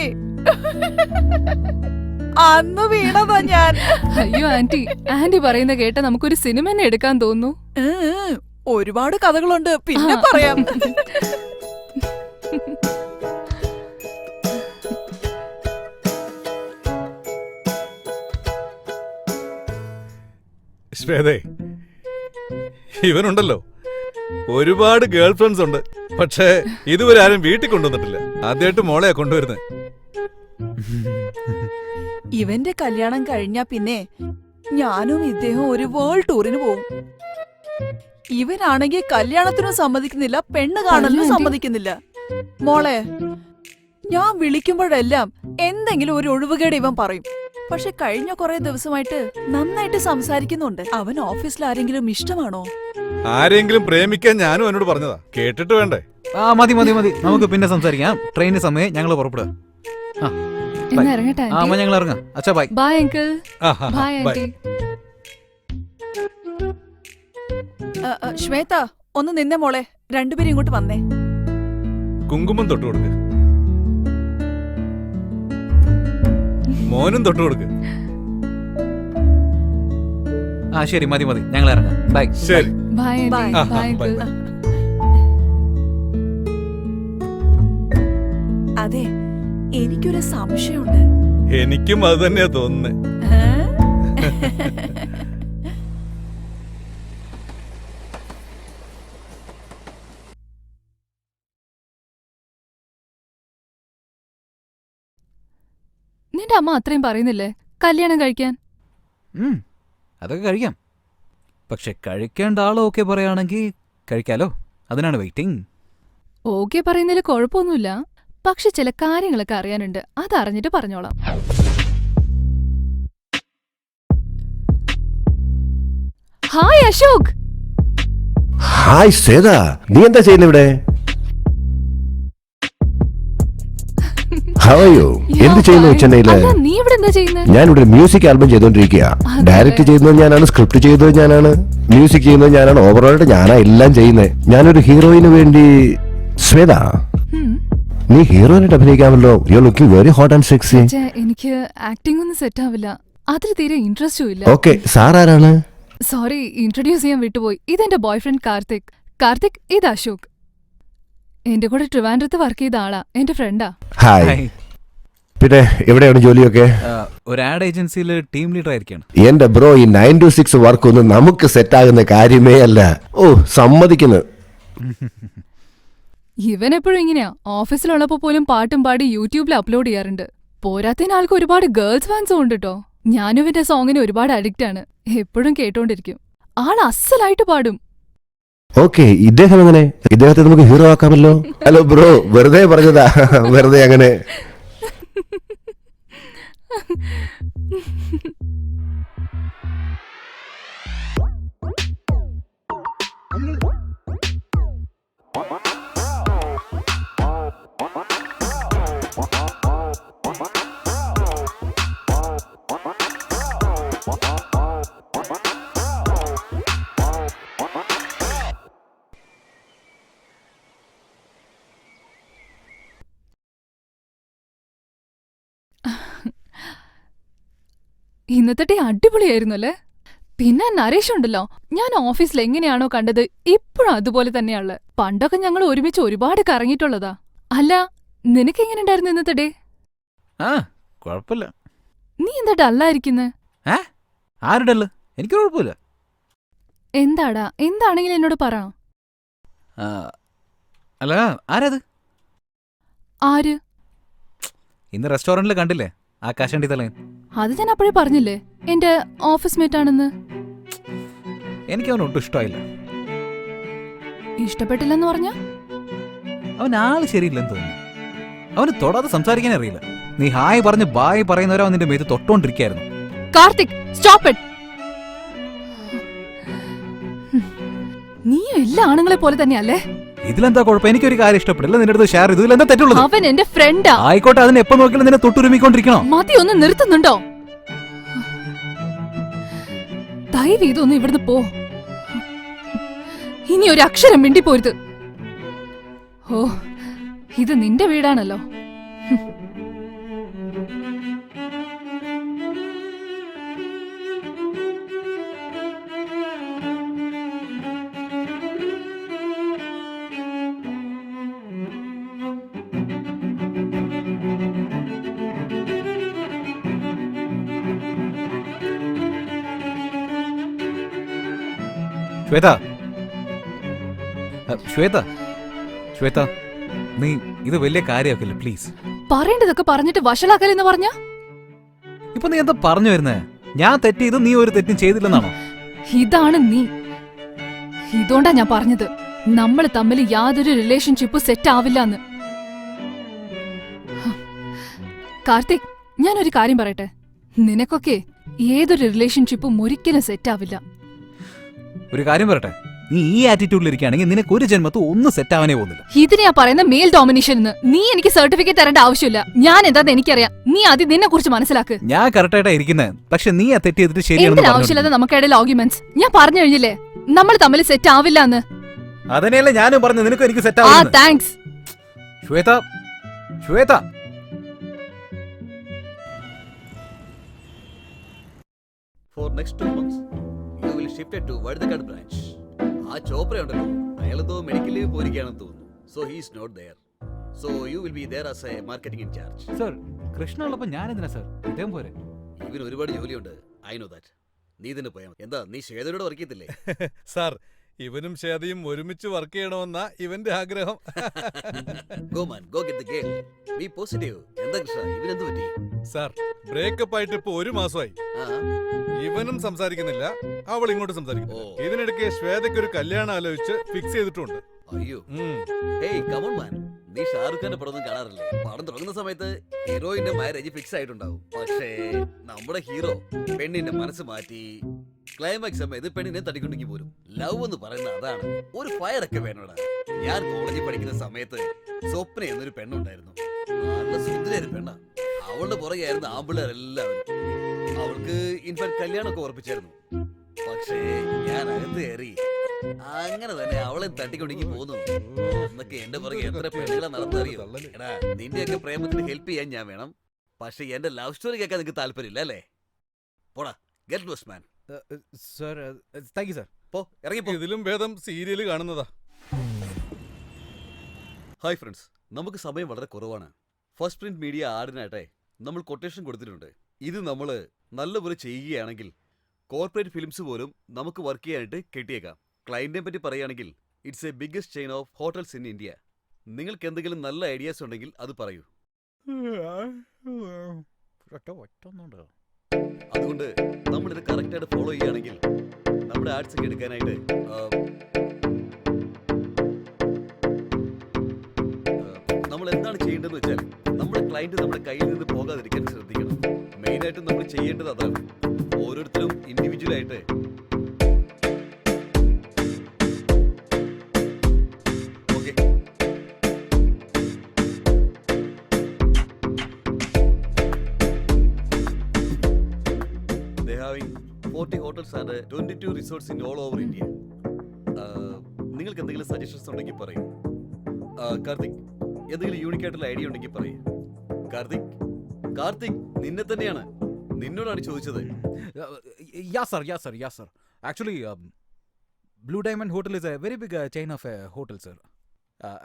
അന്ന് വീണതാ ഞാൻ. അയ്യോ ആന്റി, ആന്റി പറയുന്ന കേട്ട നമുക്കൊരു സിനിമ തന്നെ എടുക്കാൻ തോന്നുന്നു. ഒരുപാട് കഥകളുണ്ട്, പിന്നെ പറയാം. ശ്വേതേ, ഇവനുണ്ടല്ലോ, ഒരുപാട് ഗേൾ ഫ്രണ്ട്സ് ഉണ്ട്. പക്ഷേ ഇതുവരെ ആരും വീട്ടിൽ കൊണ്ടുവന്നിട്ടില്ല. ആദ്യമായിട്ട് മോളെയാ കൊണ്ടുവരുന്നത്. ഇവന്റെ കല്യാണം കഴിഞ്ഞാ പിന്നെ ഞാനും ഇദ്ദേഹം ഒരു വേൾഡ് ടൂറിന് പോവും. ഇവനാണെങ്കിൽ കല്യാണത്തിനും സമ്മതിക്കുന്നില്ല, പെണ്ണ് കാണലിനും സമ്മതിക്കുന്നില്ല. മോളെ, ഞാൻ വിളിക്കുമ്പോഴെല്ലാം എന്തെങ്കിലും ഒരു ഒഴിവുകേട് ഇവൻ പറയും. പക്ഷെ കഴിഞ്ഞ കുറെ ദിവസമായിട്ട് നന്നായിട്ട് സംസാരിക്കുന്നുണ്ട്. അവൻ ഓഫീസിൽ ആരെങ്കിലും ഇഷ്ടമാണോ? ആരെങ്കിലും പ്രേമിക്കാൻ ഞാനും അവനോട് പറഞ്ഞതാ. കേട്ടിട്ട് വേണ്ടേ? മതി നമുക്ക് പിന്നെ സംസാരിക്കാം. ട്രെയിന് സമയം ഞങ്ങൾ പുറപ്പെടുക. എന്നാ ഇറങ്ങട്ടെ അമ്മ, ഞങ്ങൾ ഇറങ്ങാം. അച്ഛാ bye. Bye uncle. Bye aunty. Shweta, ഒന്ന് നിന്നെ മോളെ. രണ്ടുപേരും ഇങ്ങോട്ട് വന്നേ. കുങ്കുമം തൊട്ട് കൊടുക്ക്. മോനും തൊട്ട് കൊടുക്ക്. ശരി, മതി ഞങ്ങൾ ഇറങ്ങാം. ബൈ. ശരി. By anti. ആ, ബൈ ബൈ, അങ്കിൾ. ബൈ. അതെ, എനിക്കൊരു സംശയമുണ്ട്. എനിക്കും അത് തന്നെയാ തോന്നുന്നത്. നിന്റെ അമ്മ അത്രയും പറയുന്നില്ലേ കല്യാണം കഴിക്കാൻ? അതൊക്കെ കഴിക്കാം. പക്ഷെ കഴിക്കേണ്ട ആളോ ഓക്കെ പറയുകയാണെങ്കിൽ കഴിക്കാലോ. അതിനാണ് വെയിറ്റിംഗ്. ഓക്കെ പറയുന്നതിൽ കുഴപ്പമൊന്നുമില്ല. പക്ഷെ ചില കാര്യങ്ങളൊക്കെ അറിയാനുണ്ട്. അതറിഞ്ഞിട്ട് പറഞ്ഞോളാം. ഹായ് അശോക്. ഹായ് ശ്വേത, നീ എന്താ ചെയ്യുന്നത് ഇവിടെ? How are you? എന്ത് ചെയ്യുന്നു ചെന്നൈയില്? അല്ല, നീ ഇവിടെ എന്താ ചെയ്യുന്നത്? ഞാനിവിടെ മ്യൂസിക് ആൽബം ചെയ്തോണ്ടിരിക്കുക. ഡയറക്റ്റ് ചെയ്യുന്നത് ഞാനാണ്, സ്ക്രിപ്റ്റ് ചെയ്യുന്നത് ഞാനാണ്, മ്യൂസിക് ചെയ്യുന്നത് ഞാനാണ്, ഓവറോളായിട്ട് ഞാനാ എല്ലാം ചെയ്യുന്നത്. ഞാനൊരു ഹീറോയിന് വേണ്ടി. ശ്വേത, നീ ഹീറോയിനായിട്ട് അഭിനയിക്കാമല്ലോ. You are looking very hot and sexy. എനിക്ക് ആക്ടിംഗ് ഒന്നും സെറ്റ് ആവില്ല. അതിൽ തീരെ ഇൻട്രസ്റ്റും ഇല്ല. ഓക്കെ, സാർ ആരാണ്? സോറി, ഇൻട്രൊഡ്യൂസ് ചെയ്യാൻ വിട്ടുപോയി. ഇതെന്റെ ബോയ് ഫ്രണ്ട് കാർത്തിക്. കാർത്തിക്, ഇത് അശോക്. എന്റെ കൂടെ ട്രിവാൻഡ്രത്ത് വർക്ക് ചെയ്ത ആളാ. എന്റെ ഫ്രണ്ടാ. ഹായ്. പിന്നെ എവിടെയാണ് ജോലിയൊക്കെ? ഒരു ആഡ് ഏജൻസിയിൽ ടീം ലീഡർ ആയിരിക്കാണ്. എന്റെ ബ്രോ, ഈ 9 to 6 വർക്ക് ഒന്നും നമുക്ക് സെറ്റ് ആകുന്ന കാര്യമേ അല്ല. ഓ, സമ്മതിക്കുന്നു. ഇവൻ എപ്പോഴും ഇങ്ങനെയാ. ഓഫീസിലുള്ളപ്പോ പോലും പാട്ടും പാടി യൂട്യൂബിൽ അപ്ലോഡ് ചെയ്യാറുണ്ട്. പോരാത്തതിന് ആൾക്ക് ഒരുപാട് ഗേൾസ് ഫാൻസും ഉണ്ട് കേട്ടോ. ഞാനും ഇവന്റെ സോങ്ങിന് ഒരുപാട് അഡിക്റ്റ് ആണ്. എപ്പോഴും കേട്ടോണ്ടിരിക്കും. ആൾ അസലായിട്ട് പാടും. ഓക്കെ, ഇദ്ദേഹം എങ്ങനെ? ഇദ്ദേഹത്തെ നമുക്ക് ഹീറോ ആക്കാമല്ലോ. ഹലോ ബ്രോ, വെറുതെ പറഞ്ഞതാ. വെറുതെ അങ്ങനെ. ഇന്നത്തെ ഡേ അടിപൊളിയായിരുന്നു അല്ലേ? പിന്നെ നരേഷ് ഉണ്ടല്ലോ, ഞാൻ ഓഫീസിൽ എങ്ങനെയാണോ കണ്ടത് ഇപ്പോഴും അതുപോലെ തന്നെയാള്. പണ്ടൊക്കെ ഞങ്ങൾ ഒരുമിച്ച് ഒരുപാട് കറങ്ങിയിട്ടുള്ളതാ. അല്ല, നിനക്ക് എങ്ങനെ ഉണ്ടായിരുന്നു ഇന്നത്തെ ഡേ? ആ കുഴപ്പമില്ല. നീ എന്താ ഡല്ലായിരിക്കുന്നെ? ആരുടല്ലോ? എനിക്ക് കുഴപ്പമില്ല. എന്താടാ? എന്താണെങ്കിലും എന്നോട് പറ. അല്ല, ആരത്? ആര്? ഇന്ന് റെസ്റ്റോറന്റിൽ കണ്ടില്ലേ ആകാശണ്ടി തലയൻ? അത് ഞാൻ അപ്പോഴേ പറഞ്ഞില്ലേ, എന്റെ ഓഫീസ് മേറ്റ് ആണെന്ന്. എനിക്ക് അവൻ ഒട്ടും ഇഷ്ടമായില്ല. ഇഷ്ടപ്പെട്ടില്ലെന്ന് പറഞ്ഞ? അവൻ ആള് ശരിയില്ലെന്ന് തോന്നുന്നു. അവന് തൊടാതെ സംസാരിക്കാൻ അറിയില്ല. നീ ഹായ് പറഞ്ഞ് ബായ് പറയുന്നവരോ നിന്റെ മേത്ത് തൊട്ടോണ്ടിരിക്കായിരുന്നു. Karthik, stop it. നീ എല്ലാ ആണുങ്ങളെ പോലെ തന്നെയല്ലേ? ഇതിലെന്താ കുഴപ്പം? എനിക്കൊരു കാര്യം ഇഷ്ടപ്പെടില്ല, നിന്റെ അടുത്ത് ഷെയർ ചെയ്തു. ഇതിലെന്താ തെറ്റുള്ളത്? അവൻ എന്റെ ഫ്രണ്ടാ. ആയിക്കോട്ടെ, അതിന് എപ്പോ നോക്കിയാലും നിന്നെ തൊട്ടുരുമിക്കൊണ്ടിരിക്കണോ? മതി, ഒന്ന് നിർത്തുന്നുണ്ടോ? ദയവ് ഇതൊന്ന് ഇവിടുന്ന് പോ. ഇനി ഒരു അക്ഷരം മിണ്ടിപ്പോരുത്. ഓ, ഇത് നിന്റെ വീടാണല്ലോ. ശ്വേത, ശ്വേത, ശ്വേത, നീ ഇത് വലിയ കാര്യമാക്കില്ല പ്ലീസ്. പറയേണ്ടതൊക്കെ പറഞ്ഞിട്ട് വഷളാക്കലെന്ന് പറഞ്ഞ? ഇപ്പൊ നീ എന്താ പറഞ്ഞു വരുന്നേ? ഞാൻ തെറ്റ് ചെയ്ത് നീ ഒരു തെറ്റും ചെയ്തില്ലെന്നാണോ? ഇതാണ് നീ. ഇതോണ്ടാ ഞാൻ പറഞ്ഞത് നമ്മൾ തമ്മിൽ യാതൊരു റിലേഷൻഷിപ്പും സെറ്റ് ആവില്ലാന്ന്. കാർത്തിക്, ഞാനൊരു കാര്യം പറയട്ടെ. നിനക്കൊക്കെ ഏതൊരു റിലേഷൻഷിപ്പും ഒരിക്കലും സെറ്റ് ആവില്ല. ഒരു കാര്യം പറയട്ടെ, നീ ഈ ആറ്റിറ്റ്യൂഡിൽ ഇരിക്കുകയാണെങ്കിൽ നിനക്ക് ഒരു ജന്മത്തും ഒന്നും സെറ്റ് ആവാനേ പോകുന്നില്ല. ഇതിനെയാ പറയുന്ന മെയിൽ ഡോമിനേഷൻ എന്ന്. നീ എനിക്ക് സർട്ടിഫിക്കറ്റ് തരേണ്ട ആവശ്യമില്ല. ഞാൻ എന്താന്ന് എനിക്കറിയാം. നീ ആദ്യം നിന്നെ കുറിച്ച് മനസ്സിലാക്ക്. ഞാൻ കറക്റ്റായിട്ടാ ഇരിക്കുന്നത്, പക്ഷെ നീ ആ തെറ്റ് ചെയ്തിട്ട് എന്തിനാ ശരിയാണെന്ന് ആവശ്യമില്ലാതെ നമുക്കിടയിൽ ആർഗ്യുമെന്റ്സ്? ഞാൻ പറഞ്ഞു കഴിഞ്ഞില്ലേ നമ്മൾ തമ്മിൽ സെറ്റ് ആവില്ല എന്ന്. അതന്നെയല്ലേ ഞാനും പറഞ്ഞു, നിനക്ക് എനിക്ക് സെറ്റ് ആ, ആവുന്നു. Thanks. Shweta, Shweta, For next 2 months, you will shift it to Vadakad branch. ആ ചോപ്ര ഉണ്ടല്ലോ, അയാളെന്തോ മെഡിക്കൽ ലീവ് പോയിരിക്കുകയാണെന്ന് തോന്നുന്നു. So he is not there. So you will be there as a marketing in charge. Sir, Krishna ഉള്ളപ്പോ ഞാൻ എന്തിനാ സർ? ഇദ്ദേഹം പോരെ? ഇവന് ഒരുപാട് ജോലിയുണ്ട്. I know that. നീ തന്നെ പോയാൽ മതി. എന്താ നീ ശ്വേതയോട് വർക്ക് ചെയ്യത്തില്ലേ? സാർ, ഇവനും ശ്വേതയും ഒരുമിച്ച് വർക്ക് ചെയ്യണമെന്നാ ഇവന്റെ ആഗ്രഹം. Go man, go get the girl. Be positive. എന്താ കൃഷ്ണ, ഇവനെന്ത് പറ്റി? സാർ, ബ്രേക്കപ്പ് ആയിട്ട് ഇപ്പൊ 1 മാസമായി. ആ, ഇവനും സംസാരിക്കുന്നില്ല, അവൾ ഇങ്ങോട്ട് സംസാരിക്കുന്നു. ഓ. ഇതിനിടയ്ക്ക് ശ്വേതയ്ക്ക് ഒരു കല്യാണം ആലോചിച്ച് ഫിക്സ് ചെയ്തിട്ടുണ്ട്. അയ്യോ. ഉം. ഹേയ് കം ഓൺ മാൻ, നീ ഷാറുഖ് ഖാന്റെ പടമൊന്നും കാണാറില്ലേ? പടം തുടങ്ങുന്ന സമയത്ത് ഹീറോയിന്റെ മാരേജ് ഫിക്സ് ആയിട്ടുണ്ടാവും. പക്ഷേ നമ്മുടെ ഹീറോ പെണ്ണിന്റെ മനസ്സ് മാറ്റി ക്ലൈമാക്സ് സമയത്ത് പെണ്ണിനെ തട്ടിക്കൊണ്ടെങ്കിൽ പോരും. ലവ് എന്ന് പറയുന്നത് അതാണ്. ഒരു ഫയർ ഒക്കെ വേണോടാ. ഞാൻ കോളേജിൽ പഠിക്കുന്ന സമയത്ത് സ്വപ്ന എന്നൊരു പെണ്ണുണ്ടായിരുന്നു. നല്ല സുന്ദരിയൊരു പെണ്ണ. അവളുടെ പുറകെയായിരുന്നു ആമ്പിള്ളേരെല്ലാവരും. അവൾക്ക് ഇൻഫാക്ട് കല്യാണമൊക്കെ ഉറപ്പിച്ചായിരുന്നു. പക്ഷേ ഞാൻ അകത്ത് കയറി അങ്ങനെ തന്നെ അവളെ തട്ടിക്കൊണ്ടെങ്കി പോന്നു. എന്നൊക്കെ എന്റെ പുറകെ എത്ര പെണ്ണുകളെ നടന്നറിയോ? എടാ, നിന്റെയൊക്കെ പ്രേമത്തിന് ഹെൽപ്പ് ചെയ്യാൻ ഞാൻ വേണം. പക്ഷെ എന്റെ ലവ് സ്റ്റോറി കേൾക്കാൻ നിനക്ക് താല്പര്യമില്ല അല്ലേ? പോടാ, get lost man. Sir, thank you sir. പോ, ഇറങ്ങിപ്പോ. ഇതിലും ഭേദം സീരിയല് കാണുന്നതാ. ഹായ് ഫ്രണ്ട്സ്, നമുക്ക് സമയം വളരെ കുറവാണ്. ഫസ്റ്റ് പ്രിന്റ് മീഡിയ ആടിനാട്ടെ നമ്മൾ കൊട്ടേഷൻ കൊടുത്തിട്ടുണ്ട്. ഇത് നമ്മൾ നല്ലപോലെ ചെയ്യുകയാണെങ്കിൽ കോർപ്പറേറ്റ് ഫിലിംസ് പോലും നമുക്ക് വർക്ക് ചെയ്യാനായിട്ട് കിട്ടിയേക്കാം. ക്ലയന്റിനെ പറ്റി പറയുകയാണെങ്കിൽ it's A biggest chain of hotels in India. നിങ്ങൾക്ക് എന്തെങ്കിലും നല്ല ഐഡിയാസ് ഉണ്ടെങ്കിൽ അത് പറയൂ. അതുകൊണ്ട് നമ്മളിത് കറക്റ്റായിട്ട് ഫോളോ ചെയ്യുകയാണെങ്കിൽ നമ്മുടെ ആഡ്സ് ഒക്കെ എടുക്കാനായിട്ട് നമ്മൾ എന്താണ് ചെയ്യേണ്ടതെന്ന് വെച്ചാൽ നമ്മുടെ ക്ലയന്റ് നമ്മുടെ കയ്യിൽ നിന്ന് പോകാതിരിക്കാൻ ശ്രദ്ധിക്കണം. മെയിനായിട്ട് നമ്മൾ ചെയ്യേണ്ടത് അതാണ്. ഓരോരുത്തരും ഇൻഡിവിജ്വൽ ആയിട്ട് okay. They having 40 hotels and 22 resorts in all over India. നിങ്ങൾക്ക് എന്തെങ്കിലും സജഷൻസ് ഉണ്ടെങ്കിൽ പറയൂ. കാർത്തിക്, എന്തെങ്കിലും യൂണിക് ആയിട്ടുള്ള ഐഡിയ ഉണ്ടെങ്കിൽ പറയൂ. കാർത്തിക്, കാർത്തിക്, നിന്നെ തന്നെയാണ്. നിന്നോടാണ് ചോദിച്ചത്. Yeah, sir. Actually, Blue Diamond Hotel is a very big chain of hotels, sir.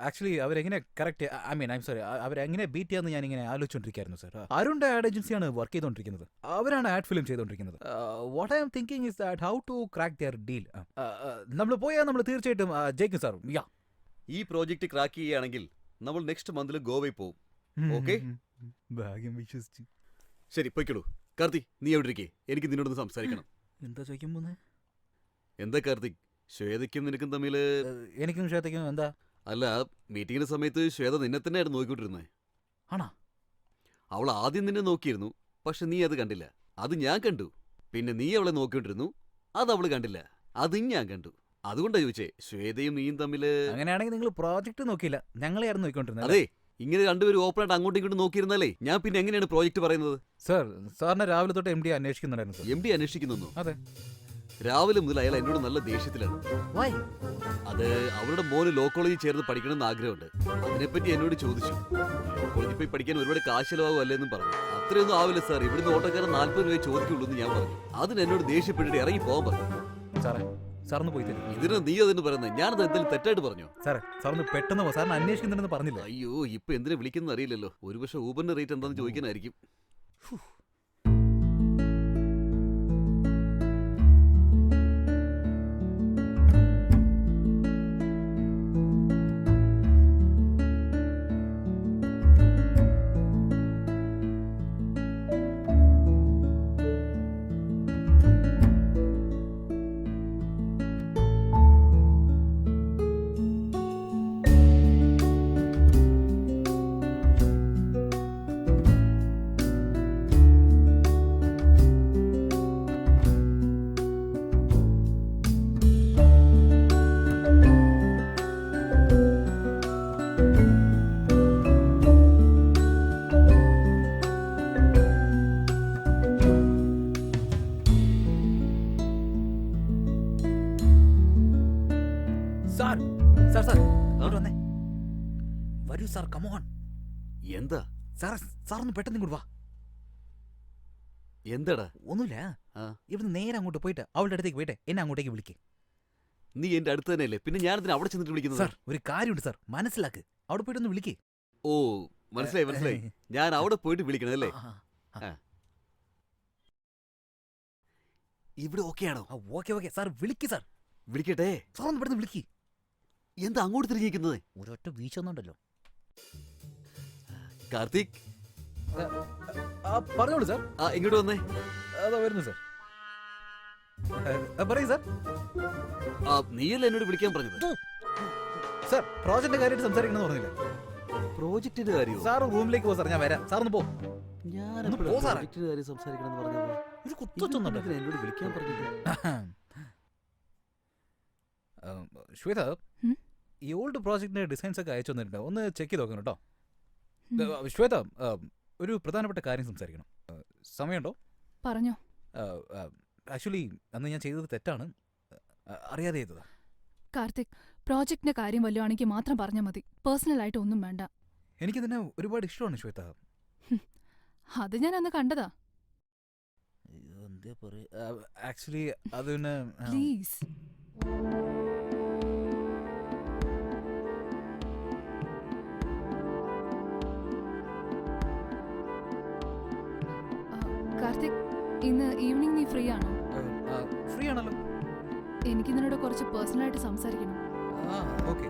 Actually അവരെങ്ങനെ കറക്റ്റ് ഐം സോറി അവരെങ്ങനെ ബീറ്റ് ചെയ്യാന്ന് ഞാനിങ്ങനെ ആലോചിച്ചുകൊണ്ടിരിക്കുകയായിരുന്നു സർ. അരുണിന്റെ ആഡ് ഏജൻസിയാണ് വർക്ക് ചെയ്തുകൊണ്ടിരിക്കുന്നത്. അവരാണ് ആഡ് ഫിലിം ചെയ്തുകൊണ്ടിരിക്കുന്നത്. What I am thinking is that how to crack their deal. നമ്മൾ പോയാൽ നമ്മൾ തീർച്ചയായിട്ടും ജയിക്കും സാർ. യാ, ഈ പ്രോജക്റ്റ് ക്രാക്ക് ചെയ്യുകയാണെങ്കിൽ നമ്മൾ നെക്സ്റ്റ് മന്തിൽ ഗോവയിൽ പോകും. Okay? ഭാഗ്യം വിശ്വസിച്ചു. ശരി, പൊയ്ക്കോളൂ. കാർത്തിക്, നീ എവിടെ ഇരിക്കേ? എനിക്ക് നിന്നോടൊന്ന് സംസാരിക്കണം. എന്താ ചോദിക്കാൻ പോകുന്നത്? എന്താ കാർത്തിക്, ശ്വേതയ്ക്കും നിനക്കും തമ്മിൽ? എനിക്കും ശ്വേതയ്ക്കും എന്താ? അല്ല, മീറ്റിങ്ങിന്റെ സമയത്ത് ശ്വേത നിന്നെ തന്നെയായിരുന്നു നോക്കിക്കൊണ്ടിരുന്നത്. ആണോ? അവൾ ആദ്യം നിന്നെ നോക്കിയിരുന്നു, പക്ഷെ നീ അത് കണ്ടില്ല. അത് ഞാൻ കണ്ടു. പിന്നെ നീ അവളെ നോക്കിക്കൊണ്ടിരുന്നു, അത് അവള് കണ്ടില്ല. അതും ഞാൻ കണ്ടു. അതുകൊണ്ടാ ചോദിച്ചേ, ശ്വേതയും നീയും തമ്മിൽ. അങ്ങനെയാണെങ്കിൽ നിങ്ങൾ പ്രോജക്റ്റ് നോക്കിയില്ല, ഞങ്ങളെയായിരുന്നു നോക്കിക്കൊണ്ടിരുന്നത്. അതെ, ഇങ്ങനെ രണ്ടുപേരും ഓപ്പണായിട്ട് അങ്ങോട്ടും ഇങ്ങോട്ടും നോക്കിയിരുന്നാലേ ഞാൻ പിന്നെ എങ്ങനെയാണ് പ്രോജക്റ്റ് പറയുന്നത്? സാർ, സാറിനെ രാവിലെ തൊട്ട് MD അന്വേഷിക്കുന്നുണ്ടായിരുന്നു സാർ. MD അന്വേഷിക്കുന്നു? അതെ. രാവിലെ മുതൽ അയാൾ എന്നോട് നല്ല ദേഷ്യത്തിലാണ്. അത് അവരുടെ മോന് ലോ കോളേജിൽ ചേർന്ന് പഠിക്കണമെന്ന് ആഗ്രഹമുണ്ട്. അതിനെപ്പറ്റി എന്നോട് ചോദിച്ചു. ലോ കോളേജിൽ പോയി പഠിക്കാൻ ഒരുപാട് കാശ് ചെലവാകുമല്ലേന്നും പറഞ്ഞു. അത്രയൊന്നും ആവില്ല സാർ, ഇവിടുന്ന് ഓട്ടോക്കാരൻ 40 രൂപ ചോദിക്കുള്ളൂ എന്ന് ഞാൻ പറഞ്ഞു. അതിന് എന്നോട് ദേഷ്യപ്പെട്ടിട്ട് ഇറങ്ങി പോകാൻ പറഞ്ഞു. സാറേ, സാറിന് പോയി തരും. ഇതിന് നീ അതെന്ന് പറയുന്നത്? ഞാനത് എന്തെങ്കിലും തെറ്റായിട്ട് പറഞ്ഞു? സാറേ, സാറിന് പെട്ടെന്ന് പോ. സാറിന് അന്വേഷിക്കുന്നുണ്ടെന്ന് പറഞ്ഞില്ല. അയ്യോ, ഇപ്പൊ എന്തിനാ വിളിക്കുന്ന അറിയില്ലല്ലോ. ഒരുപക്ഷെ ഊബറിന്റെ റേറ്റ് എന്താണെന്ന് ചോദിക്കാനായിരിക്കും. വരൂ സാർ, കമോൺ. എന്താ സാർ, സാറൊന്ന് പെട്ടെന്ന് ഇങ്ങോട്ട് വാ. എന്താടാ? ഒന്നുമില്ല, ഇവിടുന്ന് നേരെ അങ്ങോട്ട് പോയിട്ട് അവളുടെ അടുത്തേക്ക് പോയിട്ട് എന്നെ അങ്ങോട്ടേക്ക് വിളിക്കേ. നീ എന്റെ അടുത്ത് തന്നെയല്ലേ, പിന്നെ ഞാനതിന് അവിടെ ചെന്നിട്ട് വിളിക്കുന്നത്? സാർ, ഒരു കാര്യമുണ്ട് സാർ, മനസ്സിലാക്ക്. അവിടെ പോയിട്ട് ഒന്ന് വിളിക്കേ. ഓ, മനസ്സിലായി. ഞാൻ അവിടെ പോയിട്ട് വിളിക്കണം അല്ലേ? ഇവിടെ ഓക്കെയാണോ? ഓക്കെ സാർ, വിളിക്ക് സാർ. വിളിക്കട്ടെ? സാർ ഒന്ന് പെട്ടെന്ന് വിളിക്ക്. എന്താ അങ്ങോട്ട് തിരിഞ്ഞിരിക്കുന്നത്? ഒരൊറ്റ വീഴ്ചൊന്നുണ്ടല്ലോ. കാർത്തിക്, പറഞ്ഞോളൂ സാർ. ഇങ്ങോട്ട് വന്നേ. അതാ വരുന്നു സാർ. പറയൂ സാർ. നീയല്ലേ എന്നോട് വിളിക്കാൻ പറഞ്ഞത്? സാർ, പ്രോജക്റ്റിന്റെ കാര്യമായിട്ട് സംസാരിക്കണമെന്ന് പറഞ്ഞില്ല. പ്രോജക്റ്റിന്റെ കാര്യം? സാർ റൂമിലേക്ക് പോ സാർ, ഞാൻ വരാം. സാർ ഒന്ന് പോ. ഞാൻ പ്രോജക്റ്റിന്റെ കാര്യം സംസാരിക്കണം പറഞ്ഞത്. ഒരു കുത്തൊന്നുണ്ട് എന്നോട് വിളിക്കാൻ പറഞ്ഞില്ല. ശ്വേത, ഈ ഓൾഡ് പ്രോജക്റ്റിന്റെ ഡിസൈൻസ് ഒക്കെ അയച്ചു തന്നിട്ടുണ്ട്. ഒന്ന് ചെക്ക് ചെയ്ത് നോക്കണം കേട്ടോ. ശ്വേത, ഒരു പ്രധാനപ്പെട്ട കാര്യം സംസാരിക്കണം. സമയമുണ്ടോ? പറഞ്ഞോ. ആക്ച്വലി അന്ന് ഞാൻ ചെയ്തത് തെറ്റാണ്, അറിയാതെ ചെയ്തതാ. കാർത്തിക്, പ്രോജക്റ്റിന്റെ കാര്യം വല്ലതുമാണെങ്കിൽ മാത്രം പറഞ്ഞാൽ മതി. പേഴ്സണലായിട്ട് ഒന്നും വേണ്ട. എനിക്കിതിനെ ഒരുപാട് ഇഷ്ടമാണ് ശ്വേത. അത് ഞാൻ അന്ന് കണ്ടതാ. ആക്ച്വലി അത് പിന്നെ പ്ലീസ്. കാർത്തിക്, ഇന്ന് ഈവനിങ് നീ ഫ്രീ ആണോ? ഫ്രീ ആണല്ലോ. എനിക്ക് നിന്നോട് കുറച്ച് പേഴ്സണലായിട്ട് സംസാരിക്കണം. ഓക്കെ.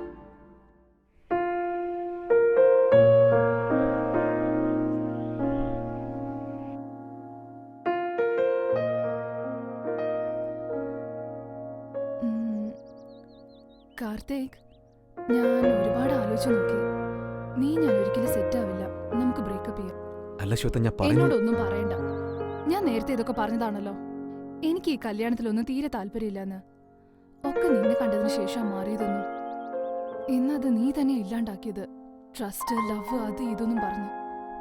കാർത്തിക്, ഞാൻ ഒരുപാട് ആലോചിച്ചു നോക്കി. നീ ഞാൻ ഒരിക്കലും സെറ്റ് ആവില്ല. നമുക്ക് ബ്രേക്കപ്പ് ചെയ്യാം. അല്ല ശ്വേത, ഞാൻ എന്നോടൊന്നും പറയണ്ട. ഞാൻ നേരത്തെ ഇതൊക്കെ പറഞ്ഞതാണല്ലോ. എനിക്ക് ഈ കല്യാണത്തിലൊന്നും തീരെ താല്പര്യമില്ലെന്ന്. ഒക്കെ നിന്നെ കണ്ടതിന് ശേഷം മാറിയതൊന്നും. ഇന്നത് നീ തന്നെ ഇല്ലാണ്ടാക്കിയത്. ട്രസ്റ്റ്, ലവ്, അത് ഇതൊന്നും പറഞ്ഞു.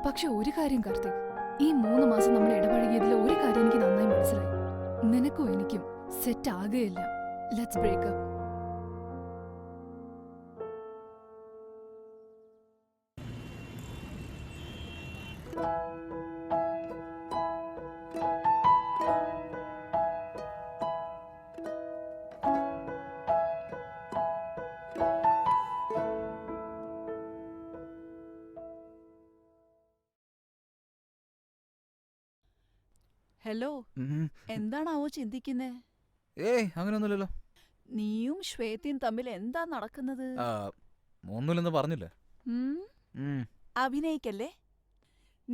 പക്ഷെ ഒരു കാര്യം കാർത്തിക്, ഈ 3 മാസം നമ്മൾ ഇടപഴകിയതിൽ ഒരു കാര്യം എനിക്ക് നന്നായി മനസ്സിലായി. നിനക്കും എനിക്കും സെറ്റ് ആകുകയില്ല. Let's breakup. ഹലോ, ഉം. എന്താണാവോ ചിന്തിക്കുന്നേ? ഏയ് അങ്ങനെയൊന്നുമില്ലല്ലോ. നീയും ശ്വേതയും തമ്മിൽ എന്താ നടക്കുന്നത്? ആ, ഒന്നുമില്ലെന്ന് പറഞ്ഞില്ലേ. ഉം? ഉം. അഭിനയിക്കല്ലേ?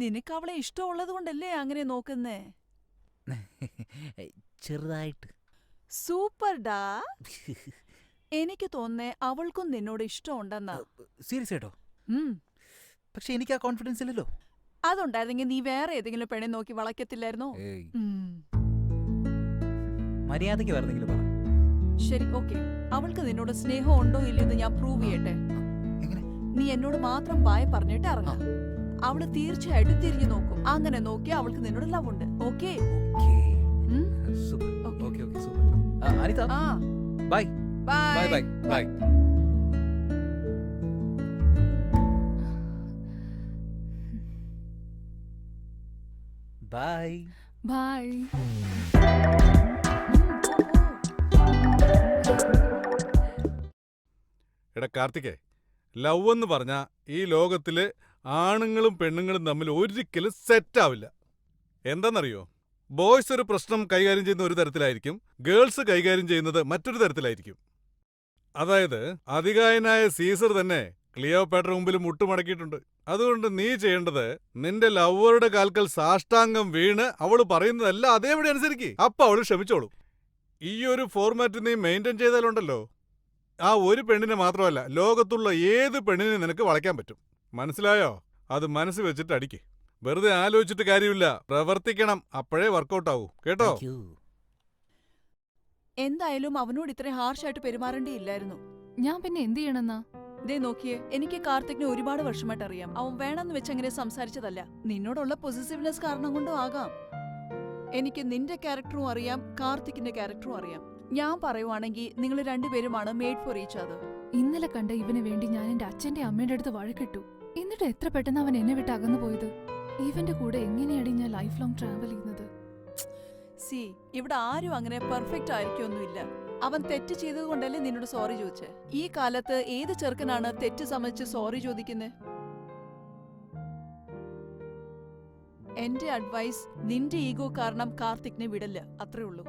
നിനക്ക് അവളെ ഇഷ്ടമുള്ളത് കൊണ്ടല്ലേ അങ്ങനെ നോക്കുന്നേ? ചെറുതായിട്ട്. സൂപ്പർ ഡാ. എനിക്ക് തോന്നേ അവൾക്കും നിന്നോട് ഇഷ്ടമുണ്ടെന്നാ. സീരിയസ് ആയിട്ടോ? ഉം. പക്ഷെ എനിക്ക് ആ കോൺഫിഡൻസ് ഇല്ലല്ലോ. അതുണ്ടായിരുന്നെങ്കിൽ നീ വേറെ ഏതെങ്കിലും പെണ്ണെ നോക്കി വളയ്ക്കത്തില്ലായിരുന്നോ? ഏയ് ഉം. മര്യാദയ്ക്ക് വരുന്നെങ്കിലും പറ. ശരി, ഓക്കെ. അവൾക്ക് നിന്നോട് സ്നേഹം ഉണ്ടോ ഇല്ലയോ എന്ന് ഞാൻ പ്രൂവ് ചെയ്യട്ടെ. എങ്ങനെ? നീ എന്നോട് മാത്രം ബായ് പറഞ്ഞിട്ട് ഇറങ്ങാം. അവള് തീർച്ചയായിട്ടും തിരിഞ്ഞു നോക്കും. അങ്ങനെ നോക്കി അവൾക്ക് നിന്നോട് ലവ് ഉണ്ട്. Okay? Super. Okay. Okay okay super. Anitha ആ, bye bye bye. Bye bye. Bye. Bye. എടാ കാർത്തികേ, ലവ് എന്ന് പറഞ്ഞാ ഈ ലോകത്തില് ആണുങ്ങളും പെണ്ണുങ്ങളും തമ്മിൽ ഒരിക്കലും സെറ്റാവില്ല. എന്താണെന്നറിയോ? ബോയ്സ് ഒരു പ്രശ്നം കൈകാര്യം ചെയ്യുന്ന ഒരു തരത്തിലായിരിക്കും, ഗേൾസ് കൈകാര്യം ചെയ്യുന്നത് മറ്റൊരു തരത്തിലായിരിക്കും. അതായത് അതികായനായ സീസർ തന്നെ ക്ലിയോപാട്ര മുമ്പിൽ മുട്ടുമടക്കിയിട്ടുണ്ട്. അതുകൊണ്ട് നീ ചെയ്യേണ്ടത് നിന്റെ ലവറുടെ കാൽക്കൽ സാഷ്ടാംഗം വീണ് അവള് പറയുന്നതെല്ലാം അതേപടി അനുസരിക്ക്. അപ്പൊ അവള് ക്ഷമിച്ചോളൂ. ഈ ഒരു ഫോർമാറ്റ് നീ മെയിൻറ്റെയിൻ ചെയ്താലുണ്ടല്ലോ, ആ ഒരു പെണ്ണിനെ മാത്രമല്ല ലോകത്തുള്ള ഏത് പെണ്ണിനെ നിനക്ക് വളയ്ക്കാൻ പറ്റും. മനസ്സിലായോ? അത് മനസ്സിൽ വെച്ചിട്ട് അടിക്ക്. വെറുതെ ആലോചിച്ചിട്ട് കാര്യമില്ല, പ്രവർത്തിക്കണം. അപ്പോഴേ വർക്കൗട്ട് ആവൂ. കേട്ടോ? Thank you. എന്തായാലും അവനോട് ഇത്രയും ഹാർഷായിട്ട് പെരുമാറേണ്ടിയില്ലായിരുന്നു. ഞാൻ പിന്നെ എന്ത് ചെയ്യണമെന്നാ? ദേ നോക്കിയേ, എനിക്ക് കാർത്തിക്കിനെ ഒരുപാട് വർഷമായിട്ട് അറിയാം. അവൻ വേണമെന്ന് വെച്ച് അങ്ങനെ സംസാരിച്ചതല്ല. നിന്നോടുള്ള പൊസസീവ്നെസ് കാരണം കൊണ്ടും ആകാം. എനിക്ക് നിന്റെ ക്യാരക്ടറും അറിയാം, കാർത്തിക്കിന്റെ ക്യാരക്ടറും അറിയാം. ഞാൻ പറയുവാണെങ്കിൽ നിങ്ങൾ രണ്ടുപേരുമാണ് മെയ്ഡ് ഫോർ ഈച്ച് അതർ. ഇന്നലെ കണ്ട ഇവന് വേണ്ടി ഞാൻ എന്റെ അച്ഛന്റെ അമ്മയുടെ അടുത്ത് വഴക്കിട്ടു. എന്നിട്ട് എത്ര പെട്ടെന്ന് അവൻ എന്നെ വിട്ട് അകന്നു പോയത്. ഇവന്റെ കൂടെ എങ്ങനെയാണ് ഞാൻ ലൈഫ് ലോങ് ട്രാവൽ ചെയ്യുന്നത്? സി, ഇവിടെ ആരും അങ്ങനെ പെർഫെക്റ്റ് ആയിരിക്കൊന്നുമില്ല. അവൻ തെറ്റ് ചെയ്തത് കൊണ്ടല്ലേ നിന്നോട് സോറി ചോദിച്ചേ. ഈ കാലത്ത് ഏത് ചെറുക്കനാണ് തെറ്റ് സമ്മതിച്ച് സോറി ചോദിക്കുന്നത്? എന്റെ അഡ്വൈസ്, നിന്റെ ഈഗോ കാരണം കാർത്തിക്കിനെ വിടല്ല. അത്രേ ഉള്ളൂ.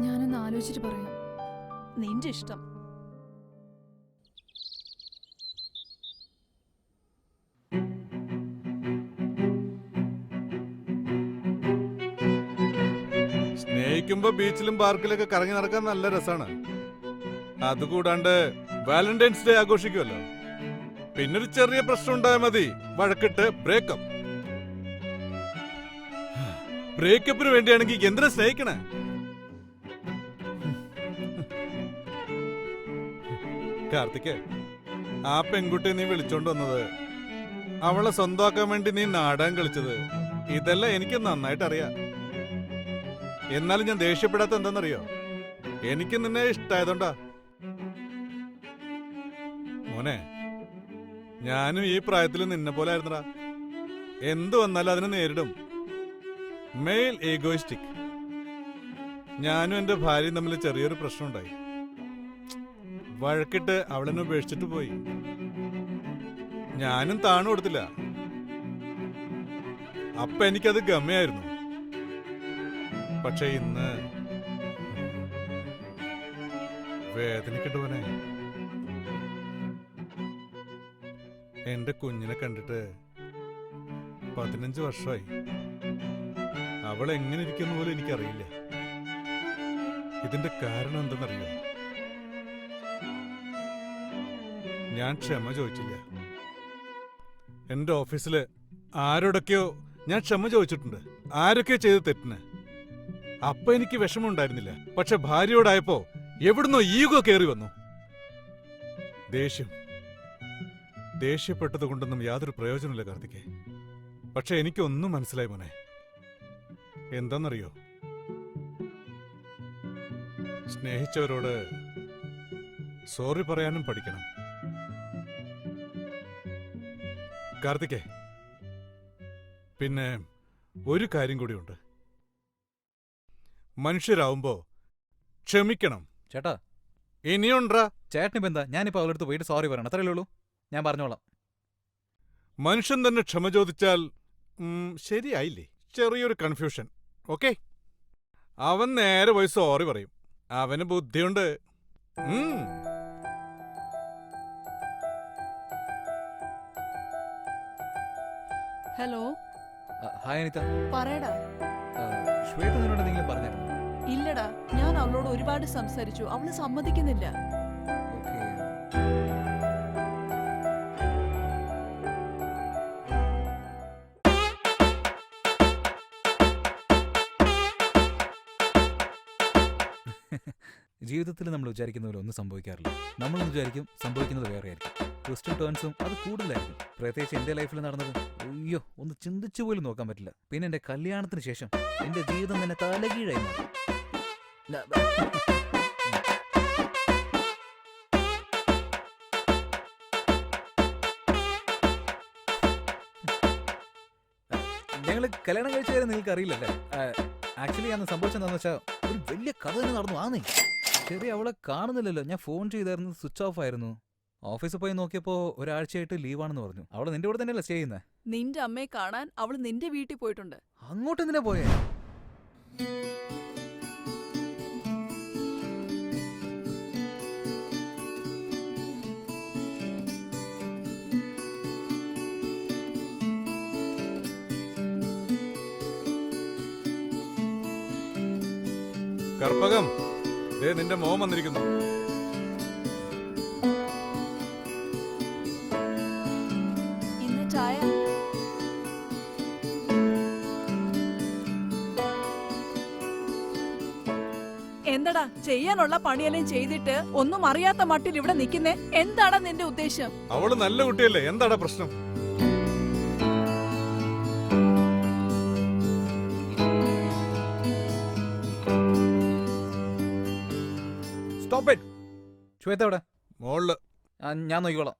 ഞാനൊന്ന് ആലോചിച്ചിട്ട് പറയാം. നിന്റെ ഇഷ്ടം. സ്നേഹിക്കുമ്പോ ബീച്ചിലും പാർക്കിലൊക്കെ കറങ്ങി നടക്കാൻ നല്ല രസാണ്. അതുകൂടാണ്ട് വാലന്റൈൻസ് ഡേ ആഘോഷിക്കുമല്ലോ. പിന്നൊരു ചെറിയ പ്രശ്നം ഉണ്ടായാൽ മതി, വഴക്കിട്ട് ബ്രേക്കപ്പ്. ബ്രേക്കപ്പിന് വേണ്ടിയാണെങ്കിൽ എന്തിനാ സ്നേഹിക്കണേ? കാർത്തിക്, ആ പെൺകുട്ടിയെ നീ വിളിച്ചോണ്ട് വന്നത്, അവളെ സ്വന്തമാക്കാൻ വേണ്ടി നീ നാടകം കളിച്ചത്, ഇതെല്ലാം എനിക്ക് നന്നായിട്ട് അറിയാം. എന്നാലും ഞാൻ ദേഷ്യപ്പെടാത്ത എന്താണെന്നറിയോ? എനിക്ക് നിന്നെ ഇഷ്ടായതുകൊണ്ടാ. മോനെ, ഞാനും ഈ പ്രായത്തിൽ നിന്നെ പോലെ ആയിരുന്നടാ. എന്തു വന്നാലും അതിനെ നേരിടും. Male egoistic. ഞാനും എന്റെ ഭാര്യയും തമ്മിൽ ചെറിയൊരു പ്രശ്നമുണ്ടായി. വഴക്കിട്ട് അവളെന്നെ ഉപേക്ഷിച്ചിട്ട് പോയി. ഞാനും താണു കൊടുത്തില്ല. അപ്പൊ എനിക്കത് ഗമയായിരുന്നു. പക്ഷെ ഇന്ന് വേദനിക്കണ്ടവനെ. എന്റെ കുഞ്ഞിനെ കണ്ടിട്ട് 15 വർഷമായി. അവൾ എങ്ങനെ ഇരിക്കുന്ന പോലും എനിക്കറിയില്ല. ഇതിന്റെ കാരണം എന്തെന്നറിയോ? ഞാൻ ക്ഷമ ചോദിച്ചില്ല. എന്റെ ഓഫീസില് ആരോടൊക്കെയോ ഞാൻ ക്ഷമ ചോദിച്ചിട്ടുണ്ട്, ആരൊക്കെയോ ചെയ്ത തെറ്റിന്. അപ്പൊ എനിക്ക് വിഷമമുണ്ടായിരുന്നില്ല. പക്ഷെ ഭാര്യയോടായപ്പോ എവിടുന്നോ ഈഗോ കയറി വന്നു. ദേഷ്യപ്പെട്ടത് കൊണ്ടൊന്നും യാതൊരു പ്രയോജനമില്ല കാർത്തികേ. പക്ഷെ എനിക്കൊന്നും മനസ്സിലായി മോനെ. എന്താന്നറിയോ? സ്നേഹിച്ചവരോട് സോറി പറയാനും പഠിക്കണം കാർത്തികേ. പിന്നെ ഒരു കാര്യം കൂടിയുണ്ട്. മനുഷ്യരാവുമ്പോ ക്ഷമിക്കണം. ചേട്ടാ, ഇനിയുണ്ടാ? ചേട്ടനിപ്പോ എന്താ? ഞാനിപ്പോ അവളടുത്ത് പോയിട്ട് സോറി പറയണം, അത്രയല്ലേ ഉള്ളൂ. ഞാൻ പറഞ്ഞോളാം. മനുഷ്യൻ തന്നെ ക്ഷമ ചോദിച്ചാൽ ശരിയായില്ലേ? ചെറിയൊരു കൺഫ്യൂഷൻ. ഓക്കെ? അവൻ നേരെ പോയി സോറി പറയും. അവന് ബുദ്ധിയുണ്ട്. Hello, hi Anitha. പറയടാ. ശ്വേത നിന്നോട് എന്തെങ്കിലും പറഞ്ഞായിരുന്നു? ഇല്ലടാ, ഞാൻ അവളോട് ഒരുപാട് സംസാരിച്ചു. അവള് സമ്മതിക്കുന്നില്ല. ഓക്കെ. ജീവിതത്തിൽ നമ്മൾ വിചാരിക്കുന്ന പോലെ ഒന്നും സംഭവിക്കാറില്ല. നമ്മളൊന്നും വിചാരിക്കും, സംഭവിക്കുന്നത് വേറെ ആയിരിക്കും. ട്വിസ്റ്റും ടേൺസും അത് കൂടുതലായിരിക്കും. പ്രത്യേകിച്ച് എൻ്റെ ലൈഫിൽ നടന്നത് അയ്യോ ഒന്ന് ചിന്തിച്ചു പോലും നോക്കാൻ പറ്റില്ല. പിന്നെ എൻ്റെ കല്യാണത്തിന് ശേഷം എൻ്റെ ജീവിതം തന്നെ തലകീഴായി മാറി. ഞങ്ങൾ കല്യാണം കഴിച്ച കാര്യം നിങ്ങൾക്ക് അറിയില്ലല്ലേ? ആക്ച്വലി അന്ന് സംഭവിച്ചെന്താന്ന് വെച്ചാൽ ഒരു വലിയ കഥ തന്നെ നടന്നു. ആന്നേ ശരി, അവളെ കാണുന്നില്ലല്ലോ. ഞാൻ ഫോൺ ചെയ്തായിരുന്നു, സ്വിച്ച് ഓഫ് ആയിരുന്നു. ഓഫീസിൽ പോയി നോക്കിയപ്പോ ഒരാഴ്ചയായിട്ട് ലീവാണെന്ന് പറഞ്ഞു. അവളെ നിന്റെ കൂടെ തന്നെയല്ലേ സ്റ്റേ ചെയ്യുന്നത്? നിന്റെ അമ്മയെ കാണാൻ അവള് നിന്റെ വീട്ടിൽ പോയിട്ടുണ്ട്. അങ്ങോട്ട് എന്തിനാ പോയേ? കർപ്പകം, ദേ നിന്റെ മോൻ വന്നിരിക്കുന്നു. ഇന്ന് ചായ. എന്തടാ, ചെയ്യാനുള്ള പണിയെല്ലാം ചെയ്തിട്ട് ഒന്നും അറിയാത്ത മട്ടിൽ ഇവിടെ നിൽക്കുന്നേ? എന്താടാ നിന്റെ ഉദ്ദേശം? അവള് നല്ല കുട്ടിയല്ലേ, എന്താടാ പ്രശ്നം? Stop it. ശ്വേത എവിടെ? മോളില്. ഞാൻ നോക്കിക്കോളാം.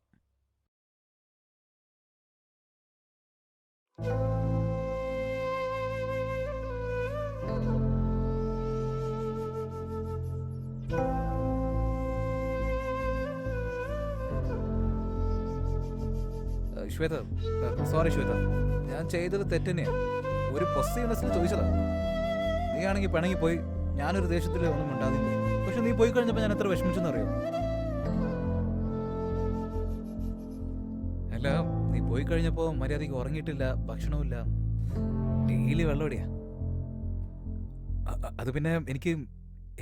ശ്വേത, സോറി ശ്വേത, ഞാൻ ചെയ്തത് തെറ്റ് തന്നെയാ. ഒരു പൊസീവ്നെസ്സിൽ ചോദിച്ചതാ. നീ ആണെങ്കിൽ പിണങ്ങി പോയി, ഞാനൊരു ദേഷ്യത്തിൽ ഒന്നും മിണ്ടാതെ പോയി. പക്ഷെ നീ പോയി കഴിഞ്ഞപ്പോൾ ഞാൻ എത്ര വിഷമിച്ചെന്ന് അറിയോ? അല്ല, നീ പോയി കഴിഞ്ഞപ്പോൾ മര്യാദയ്ക്ക് ഉറങ്ങിയിട്ടില്ല, ഭക്ഷണമില്ല, ഡെയിലി വെള്ളമടിയാ. അത് പിന്നെ എനിക്ക്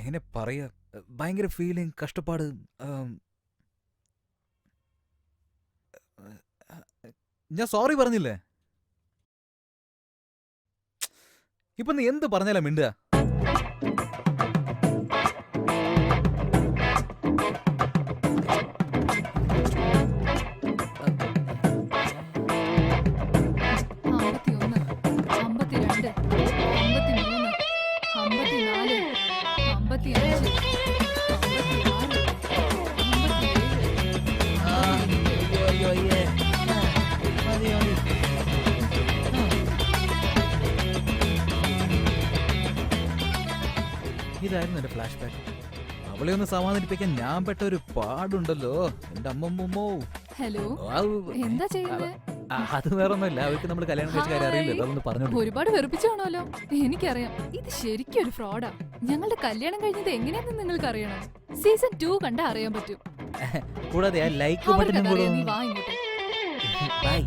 എങ്ങനെ പറയാ, ഭയങ്കര ഫീലിംഗ്, കഷ്ടപ്പാട്. ഞാൻ സോറി പറഞ്ഞില്ലേ? ഇപ്പൊ നീ എന്ത് പറഞ്ഞാലാ മിണ്ടുക? ഇതായിരുന്നു എന്റെ ഫ്ലാഷ് ബാക്ക്. അവളെ ഒന്ന് സമാധാനിപ്പിക്കാൻ ഞാൻ പെട്ട ഒരു പാടുണ്ടല്ലോ എന്റെ അമ്മമ്മോ. ഹലോ, എന്താ ചെയ്യുന്നത്? അത് വേറൊന്നുമില്ല, അവർക്ക് നമ്മൾ കല്യാണം കഴിച്ച കാര്യം അറിയില്ലല്ലോ, അതൊന്ന് പറഞ്ഞു. ഒരുപാട് വെറുപ്പിച്ചാണല്ലോ. എനിക്കറിയാം, ഇത് ശരിക്കും ഒരു ഫ്രോഡാ. ഞങ്ങളുടെ കല്യാണം കഴിഞ്ഞത് എങ്ങനെയാണെന്ന് നിങ്ങൾക്ക് അറിയണം. സീസൺ 2 കണ്ടാ അറിയാൻ പറ്റും. കൂടാതെ ലൈക്ക് ബട്ടനും കൂടെ. നീ വാ ഇങ്ങോട്ട്. ബൈ.